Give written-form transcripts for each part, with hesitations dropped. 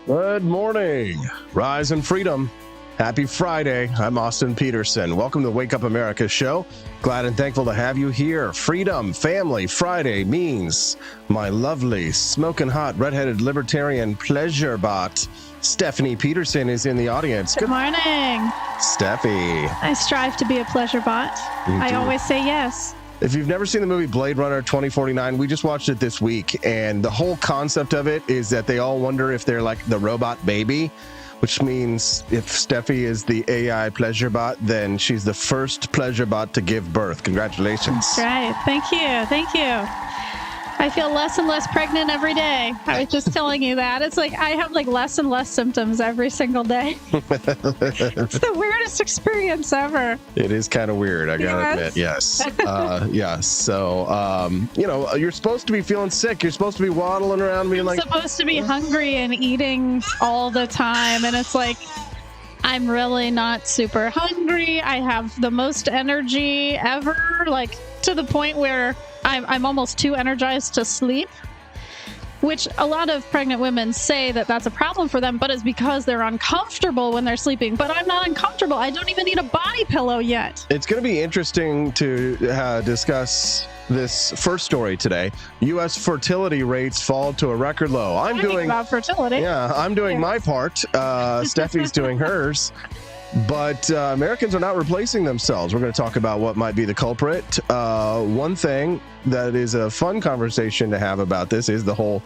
Good morning. Rise and freedom. Happy Friday. I'm Austin Peterson. Welcome to the Wake Up America show. Glad and thankful to have you here. Freedom, family, Friday means my lovely, smoking hot, redheaded libertarian pleasure bot, Stephanie Peterson, is in the audience. Good morning. Steffi. I strive to be a pleasure bot. I always say yes. If you've never seen the movie Blade Runner 2049, we just watched it this week, and the whole concept of it is that they all wonder if they're like the robot baby, which means if Steffi is the AI pleasure bot, then she's the first pleasure bot to give birth. Congratulations. That's right. Thank you. Thank you. I feel less and less pregnant every day. I was just telling you that. It's like I have like less and less symptoms every single day. It's the weirdest experience ever. It is kind of weird, I gotta admit. Yes. Yeah. So, you're supposed to be feeling sick. You're supposed to be waddling around being like... supposed to be hungry and eating all the time. And it's like, I'm really not super hungry. I have the most energy ever, like to the point where I'm almost too energized to sleep, which a lot of pregnant women say that that's a problem for them, but it's because they're uncomfortable when they're sleeping. But I'm not uncomfortable. I don't even need a body pillow yet. It's going to be interesting to discuss this first story today. U.S. fertility rates fall to a record low. I'm doing about fertility. Yeah, I'm doing my part. Steffi's doing hers. But Americans are not replacing themselves. We're going to talk about what might be the culprit. One thing that is a fun conversation to have about this is the whole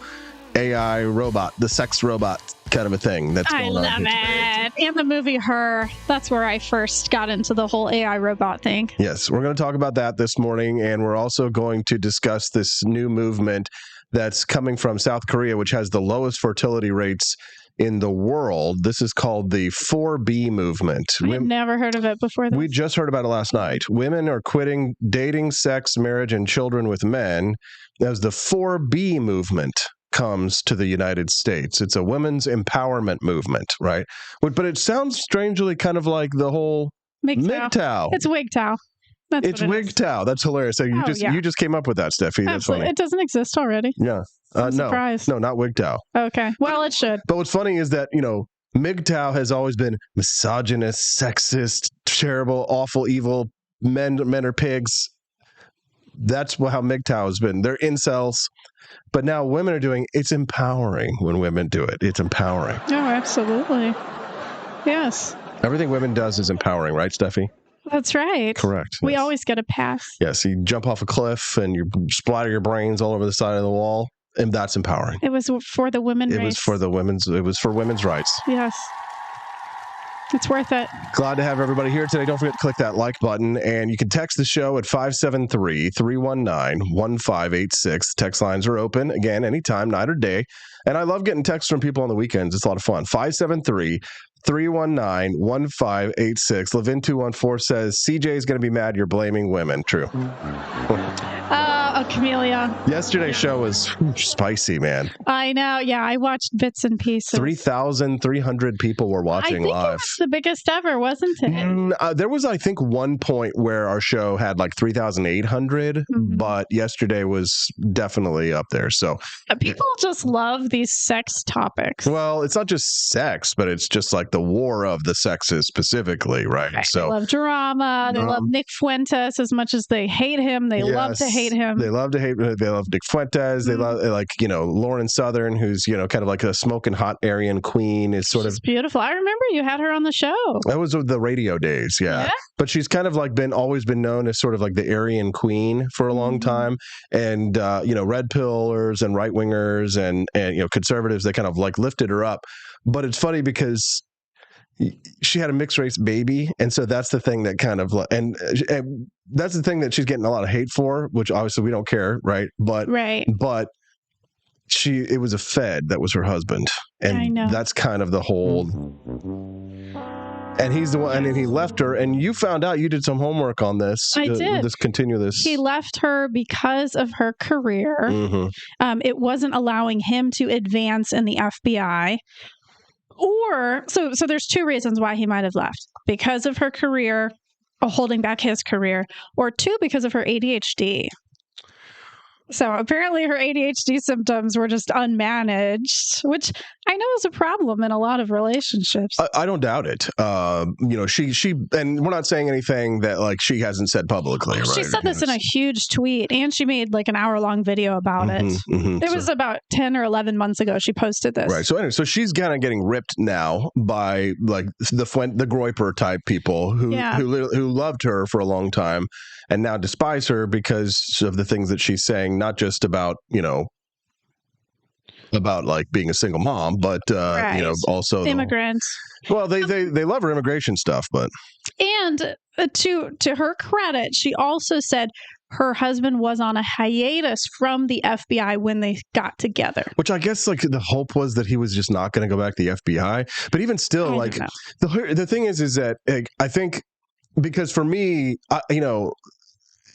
AI robot, the sex robot kind of a thing that's going on. I love it. And the movie Her. That's where I first got into the whole AI robot thing. Yes, we're going to talk about that this morning. And we're also going to discuss this new movement that's coming from South Korea, which has the lowest fertility rates in the world. This is called the 4B movement. I've never heard of it before this. We just heard about it last night. Women are quitting dating, sex, marriage, and children with men as the 4B movement comes to the United States. It's a women's empowerment movement, right? But it sounds strangely kind of like the whole MGTOW. It's WGTOW. It's WGTOW. That's hilarious. So you just came up with that, Steffi. That's funny. It doesn't exist already. Yeah. I'm surprised. No, not WGTOW. Okay. Well, it should. But what's funny is that, MGTOW has always been misogynist, sexist, terrible, awful, evil. Men are pigs. That's how MGTOW has been. They're incels. But now women are doing, it's empowering when women do it. It's empowering. Oh, absolutely. Yes. Everything women does is empowering, right, Steffi? That's right. Correct. We always get a pass. Yes, you jump off a cliff and you splatter your brains all over the side of the wall, and that's empowering. It was for the women's rights. It was for women's rights. Yes. It's worth it. Glad to have everybody here today. Don't forget to click that like button, and you can text the show at 573-319-1586. Text lines are open, again, anytime, night or day. And I love getting texts from people on the weekends. It's a lot of fun. 573-319-1586. Levin214 says, CJ is going to be mad you're blaming women. True. Camellia. Yesterday's show was spicy, man. I know. Yeah, I watched bits and pieces. 3,300 people were watching live. It was the biggest ever, wasn't it? There was, I think, one point where our show had like 3,800, but yesterday was definitely up there. So people just love these sex topics. Well, it's not just sex, but it's just like the war of the sexes specifically, right? So they love drama. They love Nick Fuentes as much as they hate him. They love to hate him. They love Nick Fuentes. They love, Lauren Southern, who's, kind of like a smoking hot Aryan queen, is sort She's of beautiful. I remember you had her on the show. That was the radio days. Yeah. But she's kind of like always been known as sort of like the Aryan queen for a long time. And, red pillers and right wingers and conservatives, they kind of like lifted her up. But it's funny because she had a mixed race baby, and so that's the thing that kind of and that's the thing that she's getting a lot of hate for, which obviously we don't care, right? But it was a Fed that was her husband, and I know. That's kind of the whole. And he's the one, and then he left her. And you found out, you did some homework on this. I did. Let's continue this. He left her because of her career. It wasn't allowing him to advance in the FBI. Or so there's two reasons why he might have left: because of her career, or holding back his career, or two, because of her ADHD. So apparently her ADHD symptoms were just unmanaged, which I know is a problem in a lot of relationships. I don't doubt it. She, and we're not saying anything that like she hasn't said publicly. She right? said this in a huge tweet, and she made like an hour-long video about it. It was about 10 or 11 months ago she posted this. Right. So anyway, so she's kind of getting ripped now by like the Groyper type people who loved her for a long time and now despise her because of the things that she's saying, not just about about like being a single mom, but also immigrants. Well, they love her immigration stuff, but to her credit, she also said her husband was on a hiatus from the FBI when they got together. Which I guess like the hope was that he was just not going to go back to the FBI. But even still, like the thing is that I think because for me,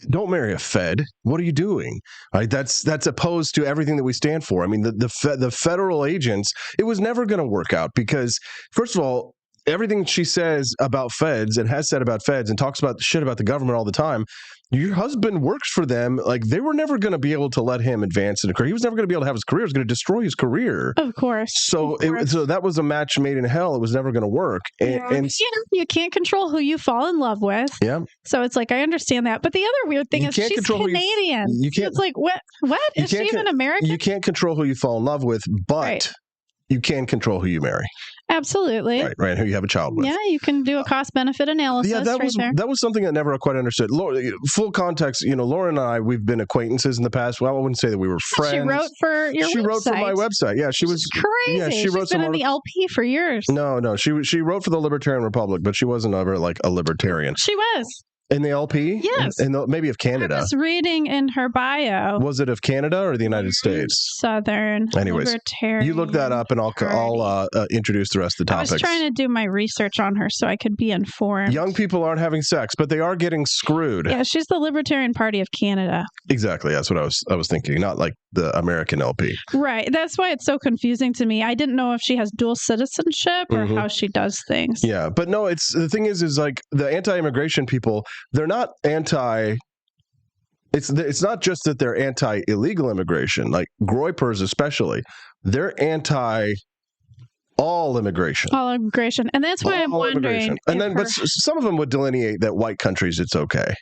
don't marry a Fed. What are you doing? Right? That's opposed to everything that we stand for. I mean, the federal agents, it was never going to work out because, first of all, everything she says about Feds and has said about Feds and talks about shit about the government all the time. Your husband works for them. Like they were never going to be able to let him advance in a career. He was never going to be able to have his career. It was going to destroy his career. Of course. So that was a match made in hell. It was never going to work. And you can't control who you fall in love with. Yeah. So it's like I understand that. But the other weird thing is she's Canadian. You can't. It's like what? Is she even American? You can't control who you fall in love with, but you can control who you marry. Absolutely. Right. Who you have a child with. Yeah, you can do a cost-benefit analysis. Yeah, that was something I never quite understood. Full context, Laura and I, we've been acquaintances in the past. Well, I wouldn't say that we were friends. She wrote for your website. She wrote for my website. Yeah, she was crazy. Yeah, she wrote She's been in the LP for years. No. She wrote for the Libertarian Republic, but she wasn't ever like a libertarian. She was. In the LP? Yes. Maybe of Canada. I was reading in her bio. Was it of Canada or the United States? Southern. Anyways, Libertarian. You look that up and I'll introduce the rest of the topics. I was trying to do my research on her so I could be informed. Young people aren't having sex, but they are getting screwed. Yeah, she's the Libertarian Party of Canada. Exactly. That's what I was thinking. Not like the American LP. Right. That's why it's so confusing to me. I didn't know if she has dual citizenship or how she does things. Yeah, but no, the thing is like the anti-immigration people, they're not anti. It's not just that they're anti-illegal immigration, like Groypers especially. They're anti all immigration. All immigration, and that's why I'm wondering. But some of them would delineate that white countries it's okay.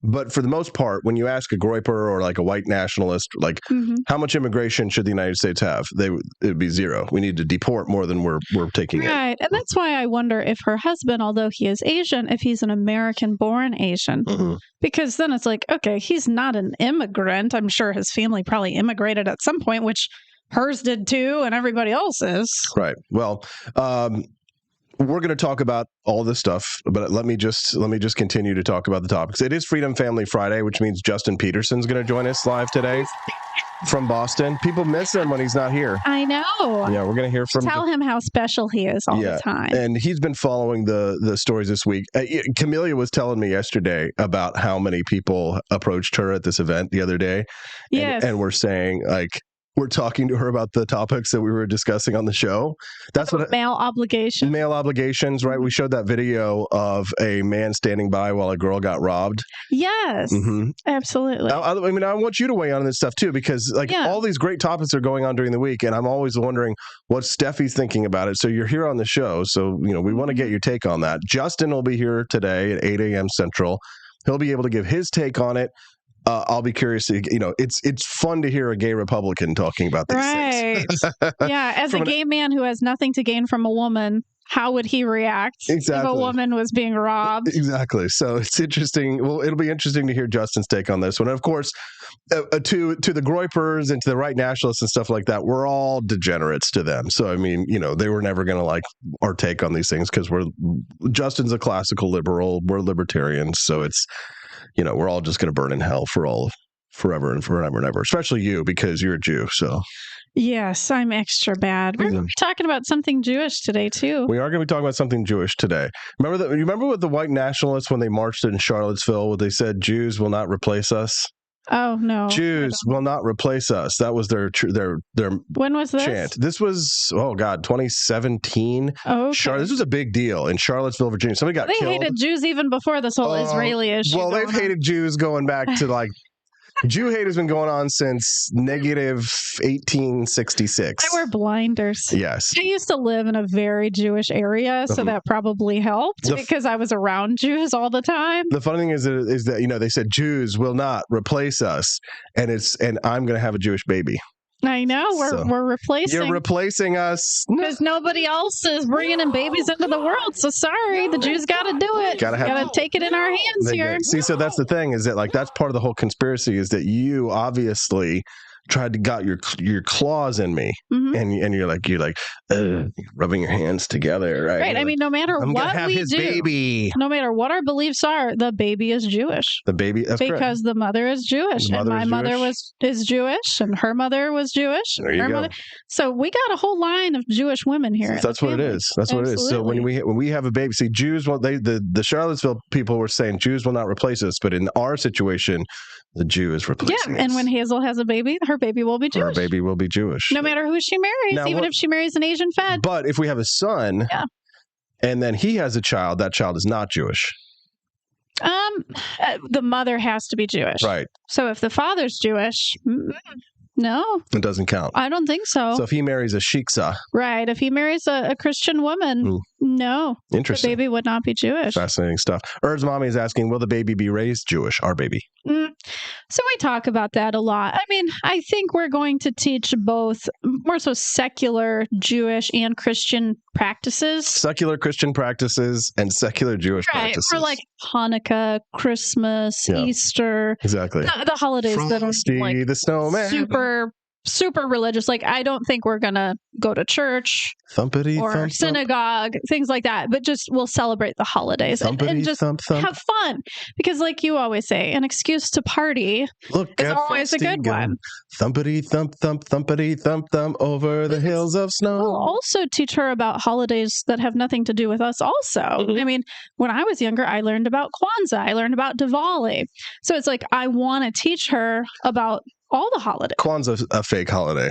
But for the most part, when you ask a Groyper or like a white nationalist, like how much immigration should the United States have? It'd be zero. We need to deport more than we're taking in. Right. And that's why I wonder if her husband, although he is Asian, if he's an American-born Asian. Because then it's like, okay, he's not an immigrant. I'm sure his family probably immigrated at some point, which hers did too, and everybody else's. Right. Well, we're going to talk about all this stuff, but let me just continue to talk about the topics. It is Freedom Family Friday, which means Justin Peterson's going to join us live today from Boston. People miss him when he's not here. I know. Yeah, we're going to hear from Tell him how special he is all the time. And he's been following the stories this week. Camelia was telling me yesterday about how many people approached her at this event the other day. Yes. And we're saying like, we're talking to her about the topics that we were discussing on the show. That's what male obligations. Male obligations, right? We showed that video of a man standing by while a girl got robbed. Yes, absolutely. I want you to weigh on this stuff too, because all these great topics are going on during the week, and I'm always wondering what Steffi's thinking about it. So you're here on the show, so we want to get your take on that. Justin will be here today at 8 a.m. Central. He'll be able to give his take on it. I'll be curious to, it's fun to hear a gay Republican talking about these things. Yeah. As a gay man who has nothing to gain from a woman, how would he react if a woman was being robbed? Exactly. So it's interesting. Well, it'll be interesting to hear Justin's take on this one. And of course, to the Groypers and to the right nationalists and stuff like that, we're all degenerates to them. So, I mean, they were never going to like our take on these things because Justin's a classical liberal. We're libertarians. So it's, we're all just going to burn in hell forever and ever, especially you because you're a Jew. So, yes, I'm extra bad. We're talking about something Jewish today, too. We are going to be talking about something Jewish today. Remember what the white nationalists, when they marched in Charlottesville, what they said, Jews will not replace us? Oh, no. Jews will not replace us. That was their when was this? Chant. This was, 2017. Oh, okay. This was a big deal in Charlottesville, Virginia. Somebody got killed. They hated Jews even before this whole Israeli issue. Well, they've hated Jews going back to like Jew hate has been going on since negative 1866. I wear blinders. Yes. I used to live in a very Jewish area, so that probably helped because I was around Jews all the time. The funny thing is that they said Jews will not replace us, and I'm going to have a Jewish baby. I know we're replacing. You're replacing us because nobody else is bringing in babies into the world. So sorry, the Jews got to do it. Got to take it in our hands here. See, so that's the thing is that that's part of the whole conspiracy is that you obviously got your claws in me, and you're like rubbing your hands together, right? Right. I mean, no matter what we do, baby. No matter what our beliefs are, the baby is Jewish. The baby, that's because correct. The mother is Jewish, and my mother is Jewish, and her mother was Jewish. There you go. So we got a whole line of Jewish women here. That's what it is. That's what it is. So when we have a baby, see, Jews, the Charlottesville people were saying Jews will not replace us, but in our situation, the Jew is replacing us. And when Hazel has a baby, her baby will be Jewish. Her baby will be Jewish. No matter who she marries, even if she marries an Asian Fed. But if we have a son, and then he has a child, that child is not Jewish. The mother has to be Jewish. Right. So if the father's Jewish, no. It doesn't count. I don't think so. So if he marries a shiksa. Right. If he marries a Christian woman, no. Interesting. The baby would not be Jewish. Fascinating stuff. Erd's mommy is asking, will the baby be raised Jewish? Our baby. So we talk about that a lot. I mean, I think we're going to teach both more so secular Jewish and Christian practices. Secular Christian practices and secular Jewish practices. For like Hanukkah, Christmas, Easter. Exactly. The holidays that are like the snowman. super religious. Like, I don't think we're going to go to church or synagogue, things like that, but just we'll celebrate the holidays and just have fun. Because like you always say, an excuse to party is always a good one. Thumpity thump thump thumpity thump thump over the hills of snow. We'll also teach her about holidays that have nothing to do with us also. I mean, when I was younger, I learned about Kwanzaa. I learned about Diwali. So it's like, I want to teach her about all the holidays. Kwanzaa's a fake holiday.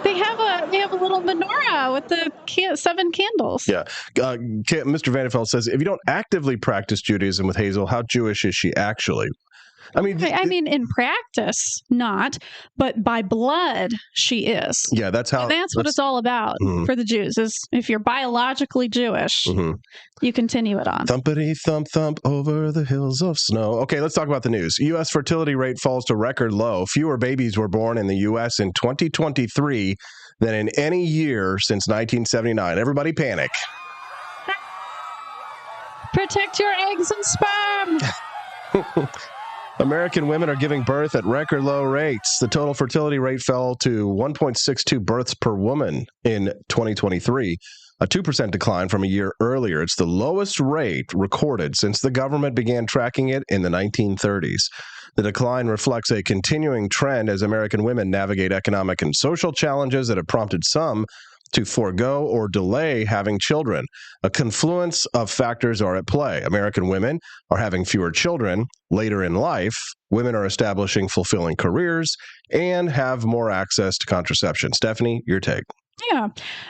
They have a little menorah with the 7 candles. Yeah. Mr. Vanderfeld says, if you don't actively practice Judaism with Hazel, how Jewish is she actually? I mean, in practice, not, but by blood, she is. Yeah, that's what it's all about for the Jews. Is if you're biologically Jewish, you continue it on. Thumpity thump thump over the hills of snow. Okay, let's talk about the news. U.S. fertility rate falls to record low. Fewer babies were born in the U.S. in 2023 than in any year since 1979. Everybody panic. Protect your eggs and sperm. American women are giving birth at record low rates. The total fertility rate fell to 1.62 births per woman in 2023, a 2% decline from a year earlier. It's the lowest rate recorded since the government began tracking it in the 1930s. The decline reflects a continuing trend as American women navigate economic and social challenges that have prompted some to forego or delay having children. A confluence of factors are at play. American women are having fewer children later in life. Women are establishing fulfilling careers and have more access to contraception. Stephanie, your take. Yeah.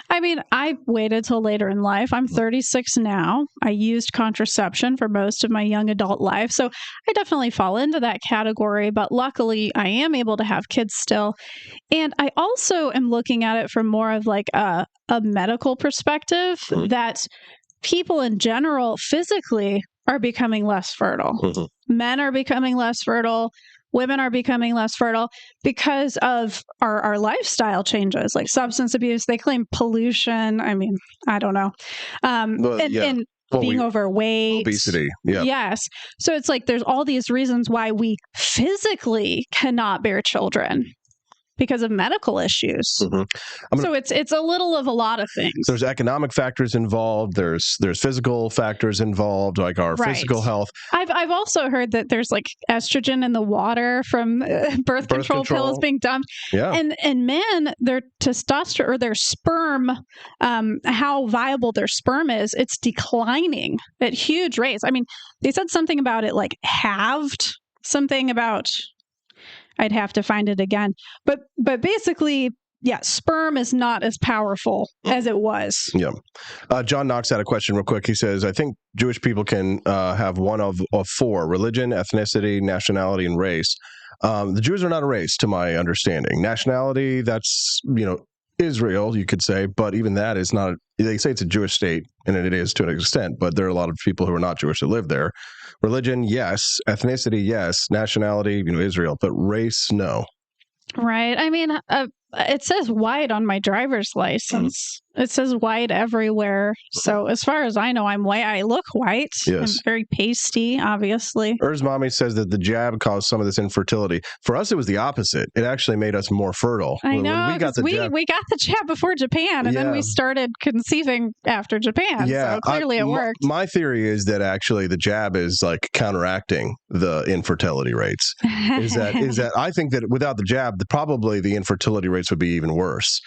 I mean, I waited till later in life. I'm 36 now. I used contraception for most of my young adult life. So I definitely fall into that category. But luckily, I am able to have kids still. And I also am looking at it from more of like a medical perspective that people in general physically are becoming less fertile. Men are becoming less fertile. Women are becoming less fertile because of our lifestyle changes, like substance abuse. They claim pollution. I mean, I don't know. And being overweight. Obesity. Yeah. Yes. So it's like there's all these reasons why we physically cannot bear children. Because of medical issues. So it's a little of a lot of things. There's economic factors involved. There's physical factors involved, like our physical health. I've also heard that there's like estrogen in the water from birth control pills being dumped. Yeah. And men, their testosterone or their sperm, how viable their sperm is, it's declining at huge rates. I mean, they said something about it like halved, something about... I'd have to find it again. But basically, sperm is not as powerful as it was. Yeah. John Knox had a question real quick. He says, I think Jewish people can have one of four: religion, ethnicity, nationality, and race. The Jews are not a race, to my understanding. Nationality, that's, Israel, you could say, but even that is not, they say it's a Jewish state, and it is to an extent, but there are a lot of people who are not Jewish that live there. Religion, yes. Ethnicity, yes. Nationality, Israel, but race, no. Right. I mean, it says white on my driver's license. It says white everywhere. So as far as I know, I'm white. I look white. Yes. I'm very pasty, obviously. Urs Mommy says that the jab caused some of this infertility. For us, it was the opposite. It actually made us more fertile. I know. We got the jab before Japan, and then we started conceiving after Japan. Yeah. So clearly it worked. My theory is that actually the jab is like counteracting the infertility rates. is that I think that without the jab, probably the infertility rates would be even worse.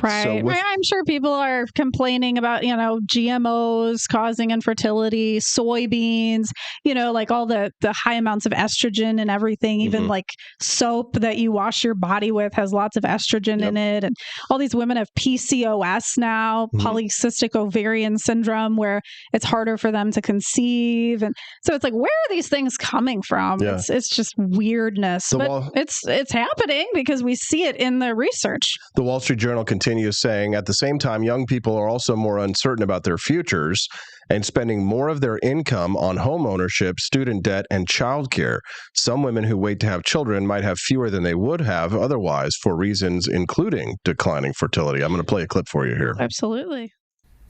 Right. So I'm sure people are complaining about, GMOs causing infertility, soybeans, like all the high amounts of estrogen and everything, even like soap that you wash your body with has lots of estrogen in it. And all these women have PCOS now, polycystic ovarian syndrome, where it's harder for them to conceive. And so it's like, where are these things coming from? Yeah. It's just weirdness. But it's happening because we see it in the research. The Wall Street Journal continues saying, at the same time, young people are also more uncertain about their futures and spending more of their income on home ownership, student debt, and childcare. Some women who wait to have children might have fewer than they would have otherwise for reasons including declining fertility. I'm going to play a clip for you here. Absolutely.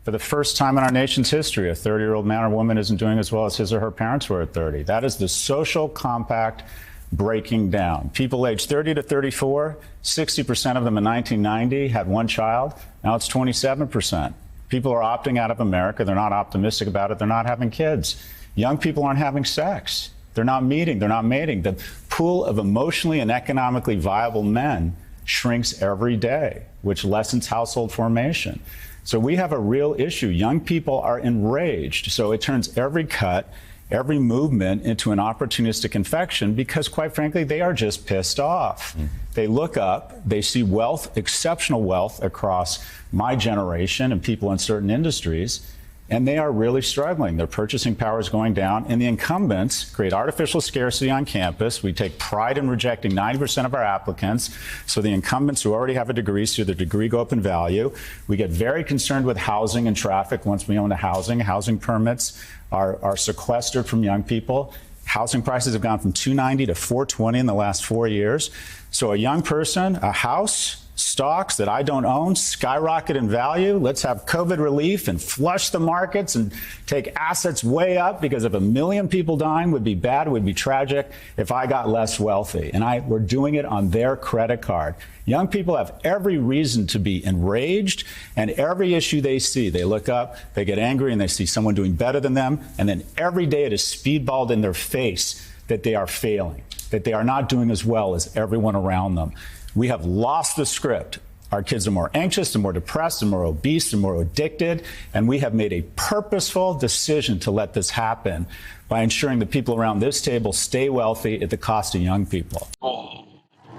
For the first time in our nation's history, a 30-year-old man or woman isn't doing as well as his or her parents were at 30. That is the social compact breaking down. People aged 30 to 34, 60% of them in 1990 had one child. Now it's 27%. People are opting out of America. They're not optimistic about it. They're not having kids. Young people aren't having sex. They're not meeting. They're not mating. The pool of emotionally and economically viable men shrinks every day, which lessens household formation. So we have a real issue. Young people are enraged. So it turns every cut, every movement into an opportunistic infection because, quite frankly, they are just pissed off. They look up, they see wealth, exceptional wealth across my generation and people in certain industries, and they are really struggling. Their purchasing power is going down, and the incumbents create artificial scarcity on campus. We take pride in rejecting 90% of our applicants, so the incumbents who already have a degree see their degree go up in value. We get very concerned with housing and traffic once we own a housing. Housing permits are sequestered from young people. Housing prices have gone from $290 to $420 in the last 4 years. So a young person, a house, stocks that I don't own skyrocket in value. Let's have COVID relief and flush the markets and take assets way up, because if 1 million people dying would be bad, it would be tragic if I got less wealthy. And we're doing it on their credit card. Young people have every reason to be enraged, and every issue they see, they look up, they get angry, and they see someone doing better than them. And then every day it is speedballed in their face that they are failing, that they are not doing as well as everyone around them. We have lost the script. Our kids are more anxious and more depressed and more obese and more addicted. And we have made a purposeful decision to let this happen by ensuring the people around this table stay wealthy at the cost of young people.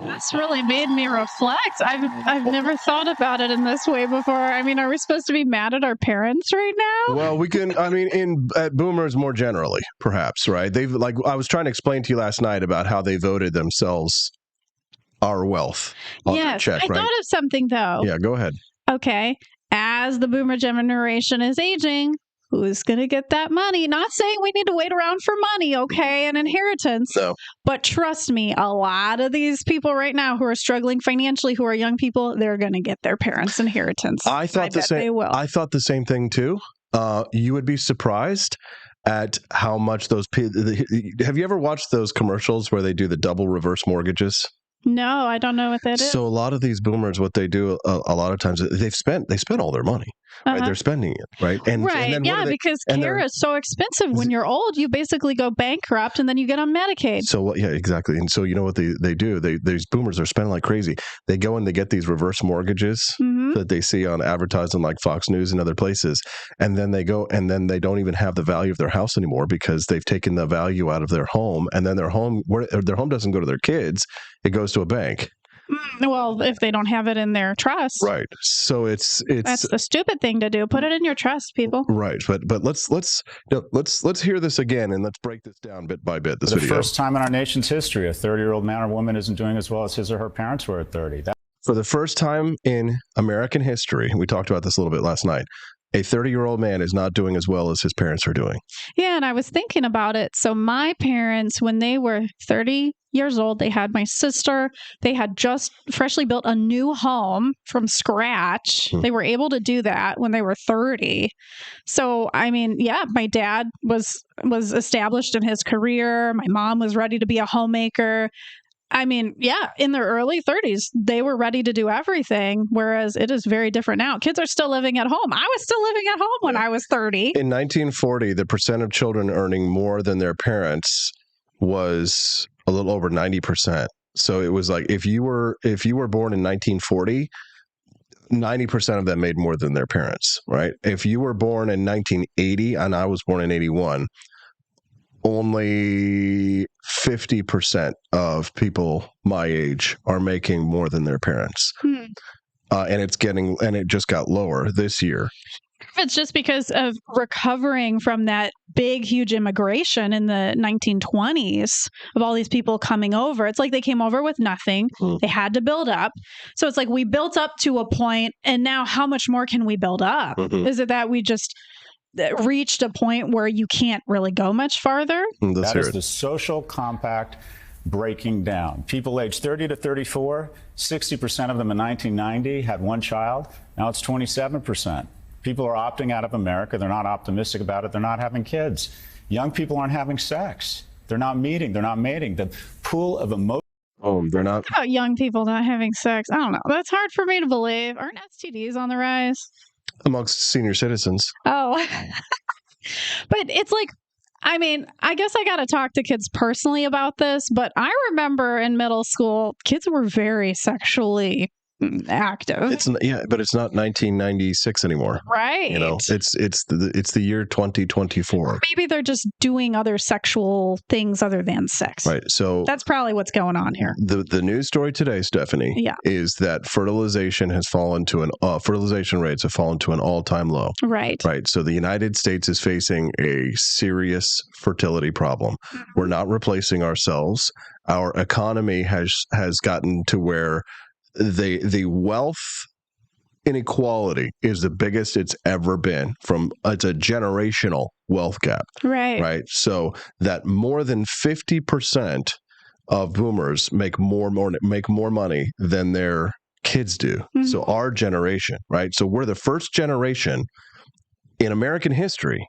That's really made me reflect. I've never thought about it in this way before. I mean, are we supposed to be mad at our parents right now? Well, we can, at boomers more generally, perhaps, right? I was trying to explain to you last night about how they voted themselves our wealth. Yes, I thought of something though. Yeah, go ahead. Okay. As the boomer generation is aging, who's going to get that money? Not saying we need to wait around for money, okay, and inheritance. No. But trust me, a lot of these people right now who are struggling financially, who are young people, they're going to get their parents' inheritance. I thought the same thing too. You would be surprised at how much those people. Have you ever watched those commercials where they do the double reverse mortgages? No, I don't know what that is. So a lot of these boomers, what they do a lot of times, they spend all their money. Right? They're spending it, right? And then because care is so expensive. When you're old, you basically go bankrupt and then you get on Medicaid. So, yeah, exactly. And so, you know what they do? These boomers are spending like crazy. They go and they get these reverse mortgages that they see on advertised on like Fox News and other places. And then they go and then they don't even have the value of their house anymore because they've taken the value out of their home. And then their home doesn't go to their kids. It goes to a bank. Well, if they don't have it in their trust, Right. So it's that's the stupid thing to do. Put it in your trust, people. Right. But let's hear this again and let's break this down bit by bit. This For the video. first time in our nation's history, a 30-year-old man or woman isn't doing as well as his or her parents were at 30. For the first time in American history, we talked about this a little bit last night, a 30-year-old man is not doing as well as his parents are doing. Yeah, and I was thinking about it. So my parents, when they were 30 years old, they had my sister. They had just freshly built a new home from scratch. They were able to do that when they were 30. So, I mean, yeah, my dad was established in his career. My mom was ready to be a homemaker. I mean, yeah, in their early 30s, they were ready to do everything, whereas it is very different now. Kids are still living at home. I was still living at home when I was 30. In 1940, the percent of children earning more than their parents was a little over 90%. So it was like if you were born in 1940, 90% of them made more than their parents, right? If you were born in 1980 and I was born in 81, only 50% of people my age are making more than their parents. And it just got lower this year. It's just because of recovering from that big, huge immigration in the 1920s of all these people coming over. It's like they came over with nothing. They had to build up. So it's like we built up to a point, and now how much more can we build up? Is it that we just reached a point where you can't really go much farther? That is the social compact breaking down. People aged 30 to 34, 60% of them in 1990 had one child. Now it's 27%. People are opting out of America. They're not optimistic about it. They're not having kids. Young people aren't having sex. They're not meeting. They're not mating. The pool of emotion. Oh, they're not. How about young people not having sex? I don't know. That's hard for me to believe. Aren't STDs on the rise? Amongst senior citizens. Oh, but it's like, I mean, I guess I got to talk to kids personally about this, but I remember in middle school, kids were very sexually active. But it's not 1996 anymore. Right. You know, it's the year 2024. Maybe they're just doing other sexual things other than sex. Right. So that's probably what's going on here. The news story today, Stephanie, is that fertilization rates have fallen to an all-time low. Right. Right. So the United States is facing a serious fertility problem. We're not replacing ourselves. Our economy has gotten to where the wealth inequality is the biggest it's ever been. It's a generational wealth gap. Right. So that more than 50% of boomers make more money than their kids do. So our generation, right? So we're the first generation in American history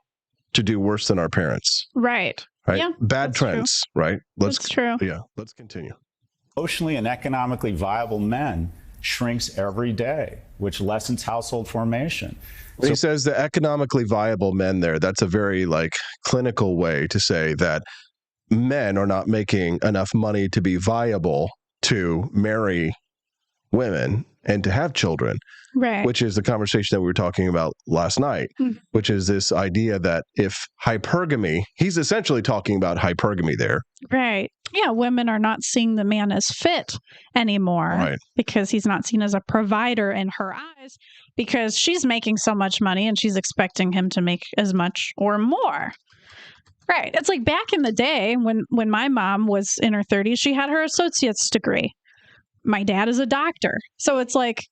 to do worse than our parents. Right. Yeah, bad trends, true. Right? That's true. Yeah, let's continue. Emotionally and economically viable men shrinks every day, which lessens household formation. He says the economically viable men there, that's a very clinical way to say that men are not making enough money to be viable to marry women and to have children. Right. Which is the conversation that we were talking about last night, which is this idea that if hypergamy, he's essentially talking about hypergamy there. Right. Yeah, women are not seeing the man as fit anymore because he's not seen as a provider in her eyes because she's making so much money and she's expecting him to make as much or more. Right. It's like back in the day when my mom was in her 30s, she had her associate's degree. My dad is a doctor. So it's like,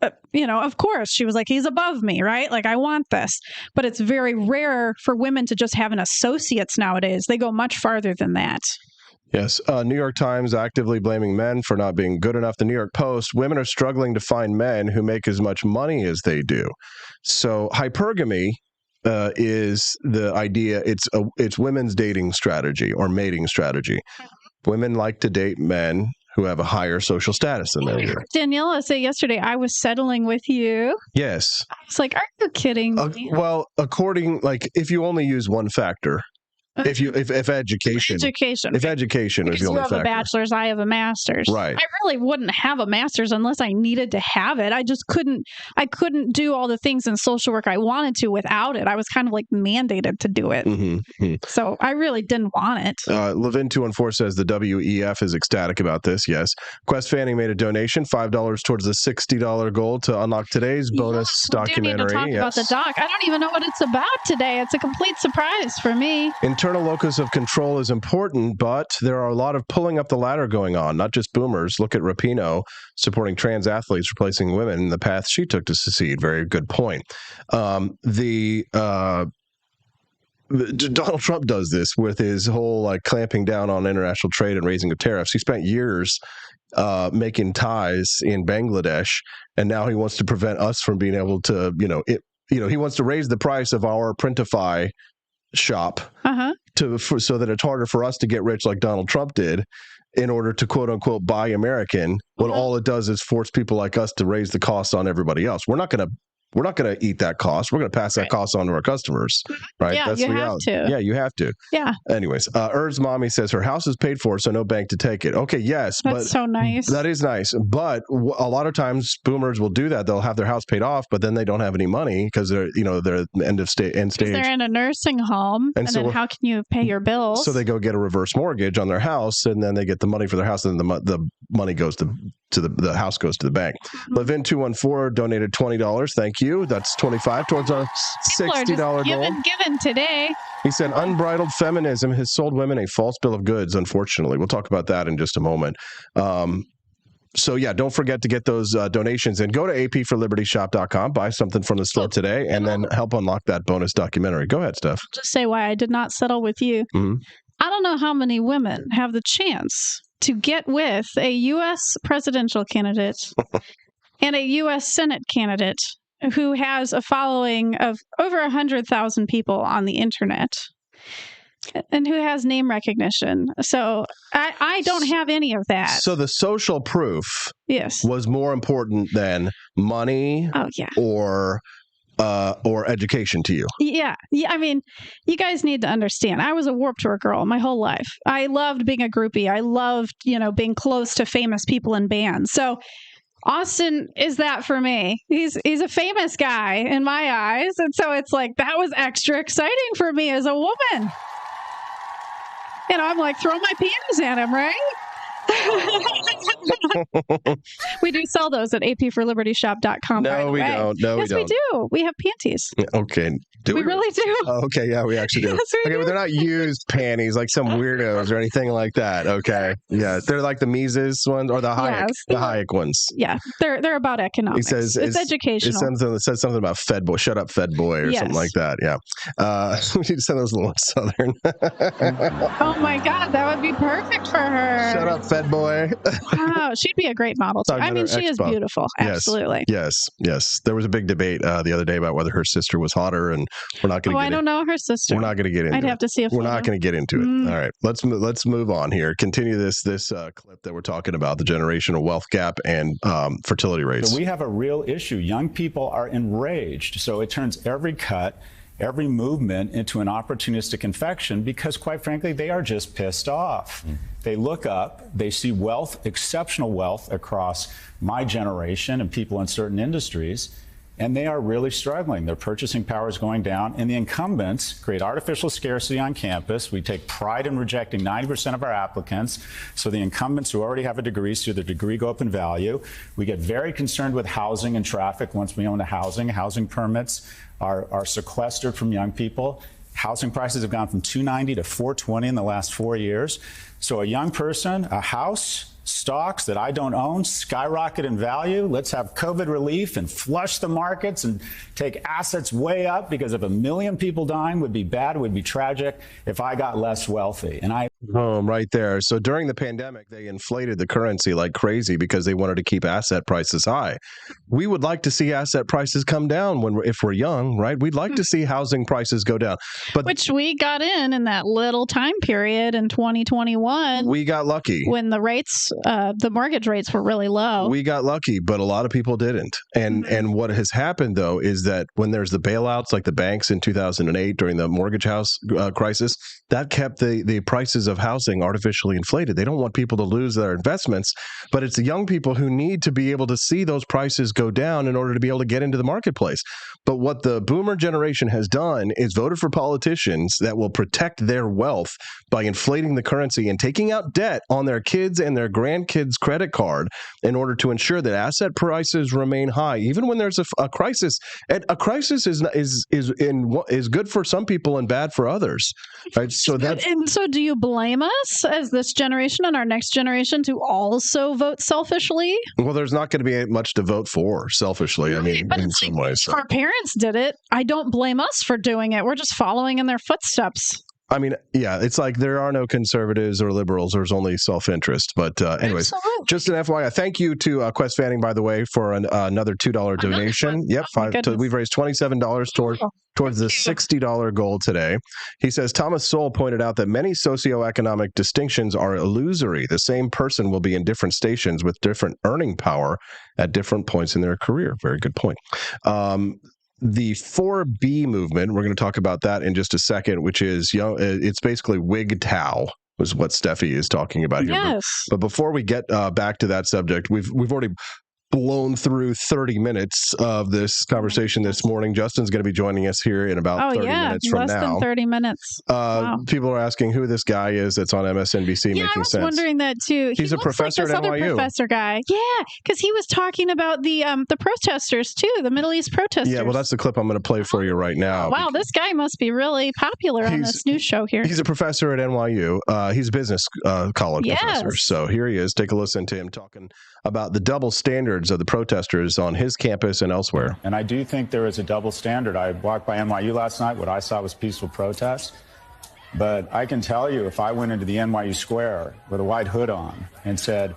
of course, she was like, he's above me, right? Like, I want this. But it's very rare for women to just have an associate's nowadays. They go much farther than that. Yes. New York Times actively blaming men for not being good enough. The New York Post, women are struggling to find men who make as much money as they do. So hypergamy is the idea. It's women's dating strategy or mating strategy. Women like to date men who have a higher social status than they do. Daniela said yesterday, I was settling with you. Yes. I was like, are you kidding me? Well, if you only use one factor, if education if education is the only factor. You have a bachelor's, I have a master's. Right. I really wouldn't have a master's unless I needed to have it. I couldn't do all the things in social work I wanted to without it. I was kind of like mandated to do it. Mm-hmm. So I really didn't want it. Levin214 says the WEF is ecstatic about this. Yes. Quest Fanning made a donation, $5 towards the $60 goal to unlock today's bonus documentary. We do need to talk about the doc. I don't even know what it's about today. It's a complete surprise for me. Internal locus of control is important, but there are a lot of pulling up the ladder going on, not just boomers. Look at Rapinoe supporting trans athletes, replacing women in the path she took to secede. Very good point. Donald Trump does this with his whole clamping down on international trade and raising of tariffs. He spent years making ties in Bangladesh, and now he wants to prevent us from being able to, he wants to raise the price of our Printify shop so that it's harder for us to get rich like Donald Trump did in order to quote unquote buy American, when all it does is force people like us to raise the cost on everybody else. We're not going to eat that cost. We're going to pass that cost on to our customers, right? Yeah, that's you reality. have to. Yeah, you have to. Yeah. Anyways, Erd's mommy says her house is paid for, so no bank to take it. Okay, yes. That's so nice. That is nice. But a lot of times boomers will do that. They'll have their house paid off, but then they don't have any money because they're end stage. They're in a nursing home, and so, then how can you pay your bills? So they go get a reverse mortgage on their house, and then they get the money for their house, and then the money goes to the house goes to the bank. Levin214 donated $20. Thank you. That's $25 towards our $60 goal. Given today. He said unbridled feminism has sold women a false bill of goods, unfortunately. We'll talk about that in just a moment. So yeah, don't forget to get those donations and go to apforlibertyshop.com, buy something from the store today, and then help unlock that bonus documentary. Go ahead, Steph. Just say why I did not settle with you. Mm-hmm. I don't know how many women have the chance to get with a U.S. presidential candidate and a U.S. Senate candidate who has a following of over 100,000 people on the internet and who has name recognition. So I don't have any of that. So the social proof was more important than money or education to you. Yeah. I mean, you guys need to understand. I was a Warped Tour girl my whole life. I loved being a groupie. I loved, being close to famous people and bands. So Austin is that for me. He's a famous guy in my eyes. And so it's like, that was extra exciting for me as a woman. I'm like, throw my panties at him, right? We do sell those at apforlibertyshop.com. No, we don't. No, yes, we do. We have panties. Okay. Do we really do? Oh, okay. Yeah, we actually do. Yes, we do. But they're not used panties like some weirdos or anything like that. Okay. Yeah. They're like the Mises ones or the Hayek ones. Yeah. They're about economics. He says it's educational. It says something about Fed boy. Shut up, Fed boy, or something like that. Yeah. We need to send those a little southern. Oh my God. That would be perfect for her. Shut up, Fed boy. Wow. She'd be a great model too. I mean, she is beautiful. Absolutely. Yes. There was a big debate the other day about whether her sister was hotter, and we're not going to I don't know her sister. We're not going to get into it. I'd have to see if we're not going to get into it. All right. Let's move on here. Continue this clip that we're talking about, the generational wealth gap and fertility rates. So we have a real issue. Young people are enraged. So it turns every cut, every movement into an opportunistic infection because, quite frankly, they are just pissed off. They look up, they see wealth, exceptional wealth across my generation and people in certain industries, and they are really struggling. Their purchasing power is going down, and the incumbents create artificial scarcity on campus. We take pride in rejecting 90% of our applicants, so the incumbents who already have a degree see their degree go up in value. We get very concerned with housing and traffic once we own the housing. Housing permits are sequestered from young people. Housing prices have gone from $290 to $420 in the last 4 years. So a young person, a house, stocks that I don't own skyrocket in value. Let's have COVID relief and flush the markets and take assets way up, because if 1 million people dying would be bad, would be tragic if I got less wealthy. And Boom, right there. So during the pandemic, they inflated the currency like crazy because they wanted to keep asset prices high. We would like to see asset prices come down if we're young, right? We'd like to see housing prices go down. But which we got in that little time period in 2021. We got lucky. When the rates, the mortgage rates were really low. We got lucky, but a lot of people didn't. And what has happened, though, is that when there's the bailouts like the banks in 2008 during the mortgage house crisis, that kept the prices of housing artificially inflated. They don't want people to lose their investments, but it's the young people who need to be able to see those prices go down in order to be able to get into the marketplace. But what the boomer generation has done is voted for politicians that will protect their wealth by inflating the currency and taking out debt on their kids and their grandkids' credit card in order to ensure that asset prices remain high, even when there's a crisis. And a crisis is good for some people and bad for others, right? So do you blame us as this generation and our next generation to also vote selfishly? Well, there's not going to be much to vote for selfishly. I mean, in some ways. So. Our parents did it. I don't blame us for doing it. We're just following in their footsteps. I mean, yeah, it's like there are no conservatives or liberals. There's only self-interest. But anyways, Absolutely. Just an FYI. Thank you to Quest Fanning, by the way, for another $2 donation. Yep, we've raised $27 towards the $60 goal today. He says, Thomas Sowell pointed out that many socioeconomic distinctions are illusory. The same person will be in different stations with different earning power at different points in their career. Very good point. The 4B movement, we're going to talk about that in just a second, which is, it's basically WGTOW was what Steffi is talking about here. Yes. But before we get back to that subject, we've already blown through 30 minutes of this conversation this morning. Justin's going to be joining us here in about 30 minutes from now. Less than 30 minutes. Wow. People are asking who this guy is that's on MSNBC making sense. I was wondering that too. He's a professor like this at NYU. Other professor guy. Yeah, because he was talking about the protesters too, the Middle East protesters. Yeah, well, that's the clip I'm going to play for you right now. Wow, this guy must be really popular on this news show here. He's a professor at NYU. He's a business college professor. So here he is. Take a listen to him talking about the double standards of the protesters on his campus and elsewhere. And I do think there is a double standard. I walked by NYU last night. What I saw was peaceful protests. But I can tell you, if I went into the NYU square with a white hood on and said,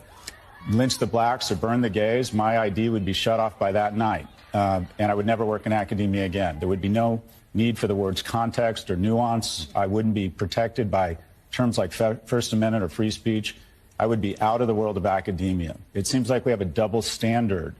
lynch the blacks or burn the gays, my ID would be shut off by that night. And I would never work in academia again. There would be no need for the words context or nuance. I wouldn't be protected by terms like First Amendment or free speech. I would be out of the world of academia. It seems like we have a double standard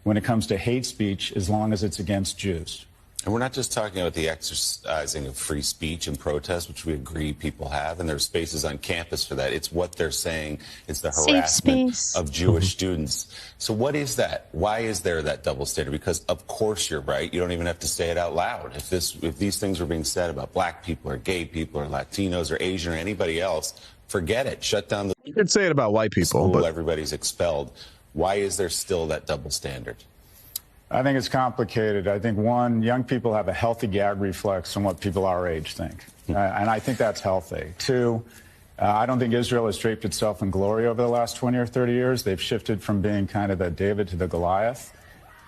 when it comes to hate speech as long as it's against Jews. And we're not just talking about the exercising of free speech and protest, which we agree people have, and there's spaces on campus for that. It's what they're saying. It's the harassment of Jewish students. So what is that? Why is there that double standard? Because, of course, you're right. You don't even have to say it out loud. If these things were being said about black people or gay people or Latinos or Asian or anybody else, forget it. Shut down the... You could say it about white people. But everybody's expelled. Why is there still that double standard? I think it's complicated. I think, one, young people have a healthy gag reflex on what people our age think. And I think that's healthy. Two, I don't think Israel has draped itself in glory over the last 20 or 30 years. They've shifted from being kind of the David to the Goliath.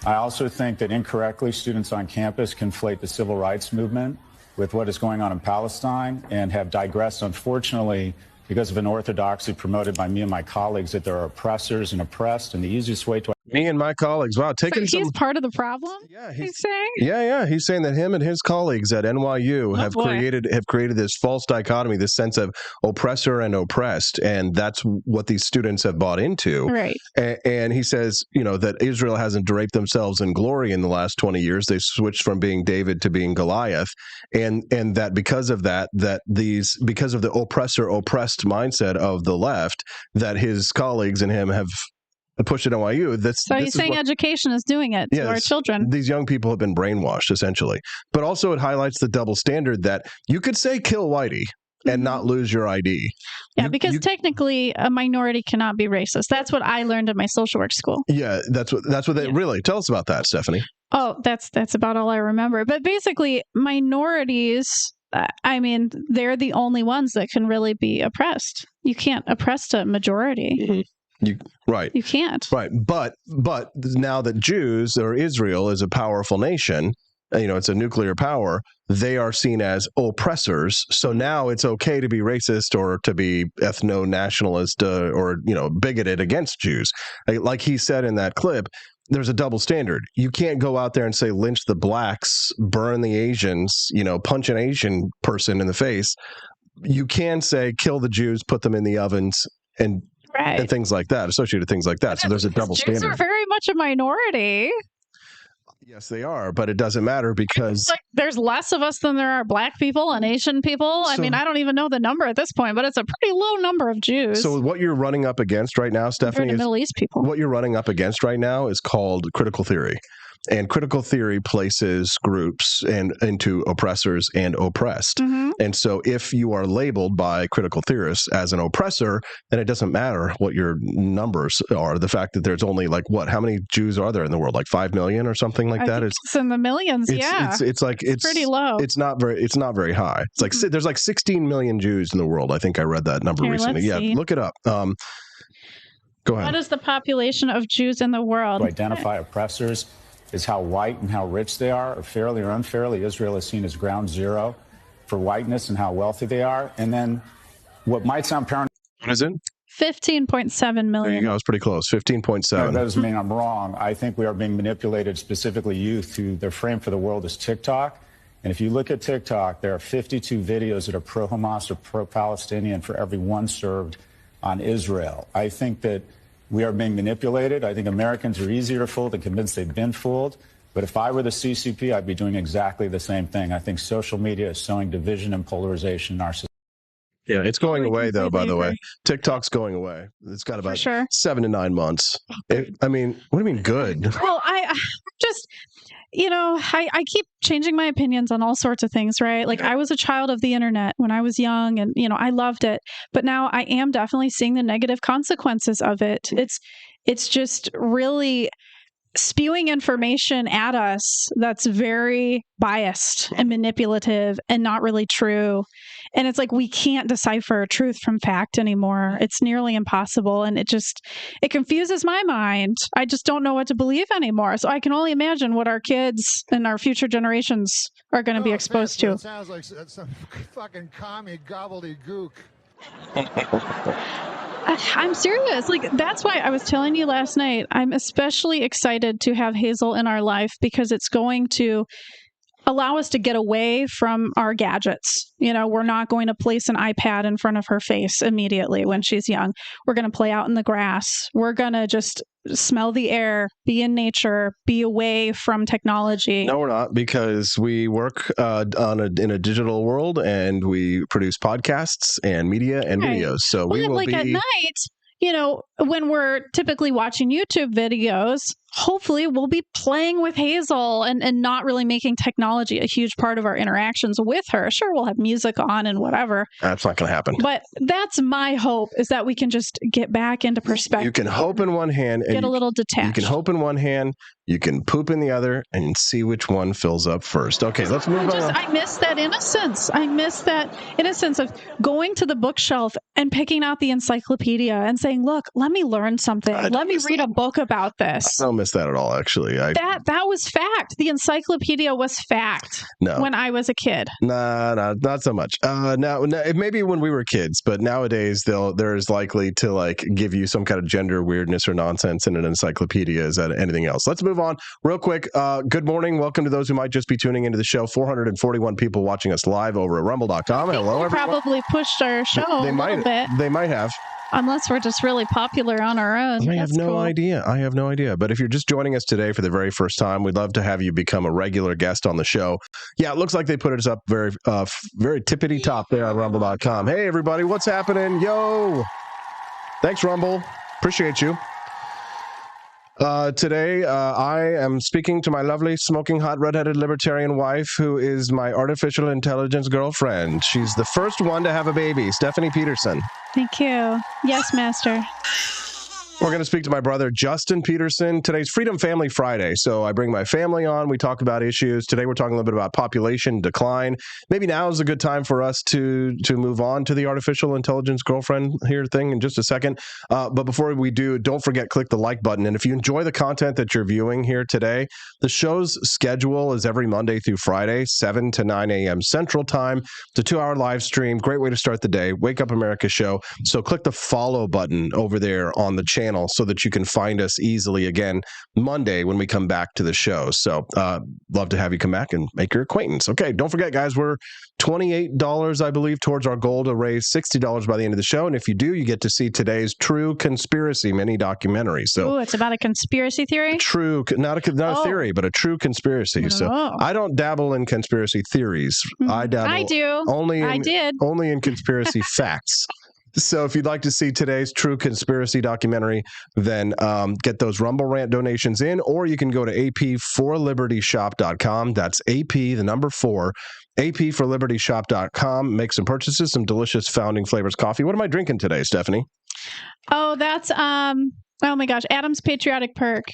I also think that incorrectly students on campus conflate the civil rights movement with what is going on in Palestine and have digressed, unfortunately, because of an orthodoxy promoted by me and my colleagues that there are oppressors and oppressed, and the easiest way to... Me and my colleagues. Wow, he's part of the problem. Yeah, he's saying. Yeah. He's saying that him and his colleagues at NYU have created this false dichotomy, this sense of oppressor and oppressed, and that's what these students have bought into. Right. And he says, that Israel hasn't draped themselves in glory in the last 20 years. They switched from being David to being Goliath, and that because of that, because of the oppressor oppressed mindset of the left, that his colleagues and him have pushed at NYU. So he's saying education is doing it to our children. These young people have been brainwashed, essentially. But also it highlights the double standard that you could say kill whitey and not lose your ID. Yeah, because technically a minority cannot be racist. That's what I learned in my social work school. Yeah, that's what they really... Tell us about that, Stephanie. Oh, that's about all I remember. But basically, minorities... they're the only ones that can really be oppressed. You can't oppress a majority. Mm-hmm. You can't. Right. But now that Jews or Israel is a powerful nation, it's a nuclear power, they are seen as oppressors. So now it's okay to be racist or to be ethno-nationalist or bigoted against Jews. Like he said in that clip, there's a double standard. You can't go out there and say lynch the blacks, burn the Asians, punch an Asian person in the face. You can say kill the Jews, put them in the ovens, and things like that, associated things like that. So there's a double standard. Jews are very much a minority. Yes, they are, but it doesn't matter because there's less of us than there are black people and Asian people. I mean, I don't even know the number at this point, but it's a pretty low number of Jews. So what you're running up against right now, Stephanie, is Middle East people. What you're running up against right now is called critical theory. And critical theory places groups into oppressors and oppressed. Mm-hmm. And so if you are labeled by critical theorists as an oppressor, then it doesn't matter what your numbers are. The fact that there's only how many Jews are there in the world? Like 5 million or something like that? It's in the millions, It's pretty low. It's not very high. It's like there's like 16 million Jews in the world. I think I read that number recently. Yeah, look it up. Go ahead. What is the population of Jews in the world? To identify oppressors is how white and how rich they are, or fairly or unfairly. Israel is seen as ground zero for whiteness and how wealthy they are. And then what might sound paranoid. What is it? 15.7 million. There you go. It's pretty close. 15.7. That doesn't mean I'm wrong. I think we are being manipulated, specifically youth, who their frame for the world is TikTok. And if you look at TikTok, there are 52 videos that are pro-Hamas or pro-Palestinian for every one served on Israel. I think that we are being manipulated. I think Americans are easier to fool than convinced they've been fooled. But if I were the CCP, I'd be doing exactly the same thing. I think social media is sowing division and polarization in our society. Yeah, it's going away, though, by the way. TikTok's going away. It's got about 7 to 9 months. What do you mean good? Well, I just... I keep changing my opinions on all sorts of things, right? Like I was a child of the internet when I was young and, I loved it. But now I am definitely seeing the negative consequences of it. It's just really spewing information at us that's very biased and manipulative and not really true. And it's like we can't decipher truth from fact anymore. It's nearly impossible. And it confuses my mind. I just don't know what to believe anymore. So I can only imagine what our kids and our future generations are going to be exposed to. It sounds like some fucking commie gobbledygook. I'm serious. That's why I was telling you last night, I'm especially excited to have Hazel in our life because it's going to allow us to get away from our gadgets. We're not going to place an iPad in front of her face immediately when she's young. We're going to play out in the grass. We're going to just smell the air, be in nature, be away from technology. No, we're not, because we work in a digital world and we produce podcasts and media and videos. So we will be... at night, when we're typically watching YouTube videos, hopefully we'll be playing with Hazel and not really making technology a huge part of our interactions with her. Sure, we'll have music on and whatever. That's not going to happen. But that's my hope, is that we can just get back into perspective. You can hope in one hand. And get a little detached. You can hope in one hand, you can poop in the other, and see which one fills up first. Okay, let's move on. I miss that innocence. I miss that innocence of going to the bookshelf and picking out the encyclopedia and saying, look, let me learn something. Let me read a book about this. I don't miss that at all, actually. That was fact. The encyclopedia was fact when I was a kid. Nah, not so much. Now, maybe when we were kids, but nowadays there's likely to give you some kind of gender weirdness or nonsense in an encyclopedia as anything else. Let's move on real quick. Good morning. Welcome to those who might just be tuning into the show. 441 people watching us live over at rumble.com. Hello, everyone. Probably pushed our show a little bit. They might have. Unless we're just really popular on our own. I have no idea. But if you're just joining us today for the very first time, we'd love to have you become a regular guest on the show. Yeah, it looks like they put us up very tippity top there on rumble.com. Hey, everybody, what's happening? Yo! Thanks, Rumble. Appreciate you. Today, I am speaking to my lovely, smoking hot, redheaded libertarian wife, who is my artificial intelligence girlfriend. She's the first one to have a baby, Stephanie Peterson. Thank you. Yes, Master. We're going to speak to my brother, Justin Peterson. Today's Freedom Family Friday. So I bring my family on. We talk about issues. Today we're talking a little bit about population decline. Maybe now is a good time for us to move on to the artificial intelligence girlfriend here thing in just a second. But before we do, don't forget, click the like button. And if you enjoy the content that you're viewing here today, the show's schedule is every Monday through Friday, 7 to 9 a.m. Central Time. It's a 2-hour live stream. Great way to start the day. Wake Up America show. So click the follow button over there on the channel so that you can find us easily again Monday when we come back to the show. So love to have you come back and make your acquaintance. Okay, don't forget, guys, we're $28, I believe, towards our goal to raise $60 by the end of the show. And if you do, you get to see today's True Conspiracy mini documentary. So it's about a conspiracy theory? True, not a theory, but a true conspiracy. So I don't dabble in conspiracy theories. I do. Only in conspiracy facts. So if you'd like to see today's True Conspiracy documentary, then get those Rumble Rant donations in, or you can go to apforlibertyshop.com. That's AP, the number 4, apforlibertyshop.com. Make some purchases, some delicious Founding Flavors coffee. What am I drinking today, Stephanie? Oh, that's, oh my gosh, Adam's Patriotic Perk.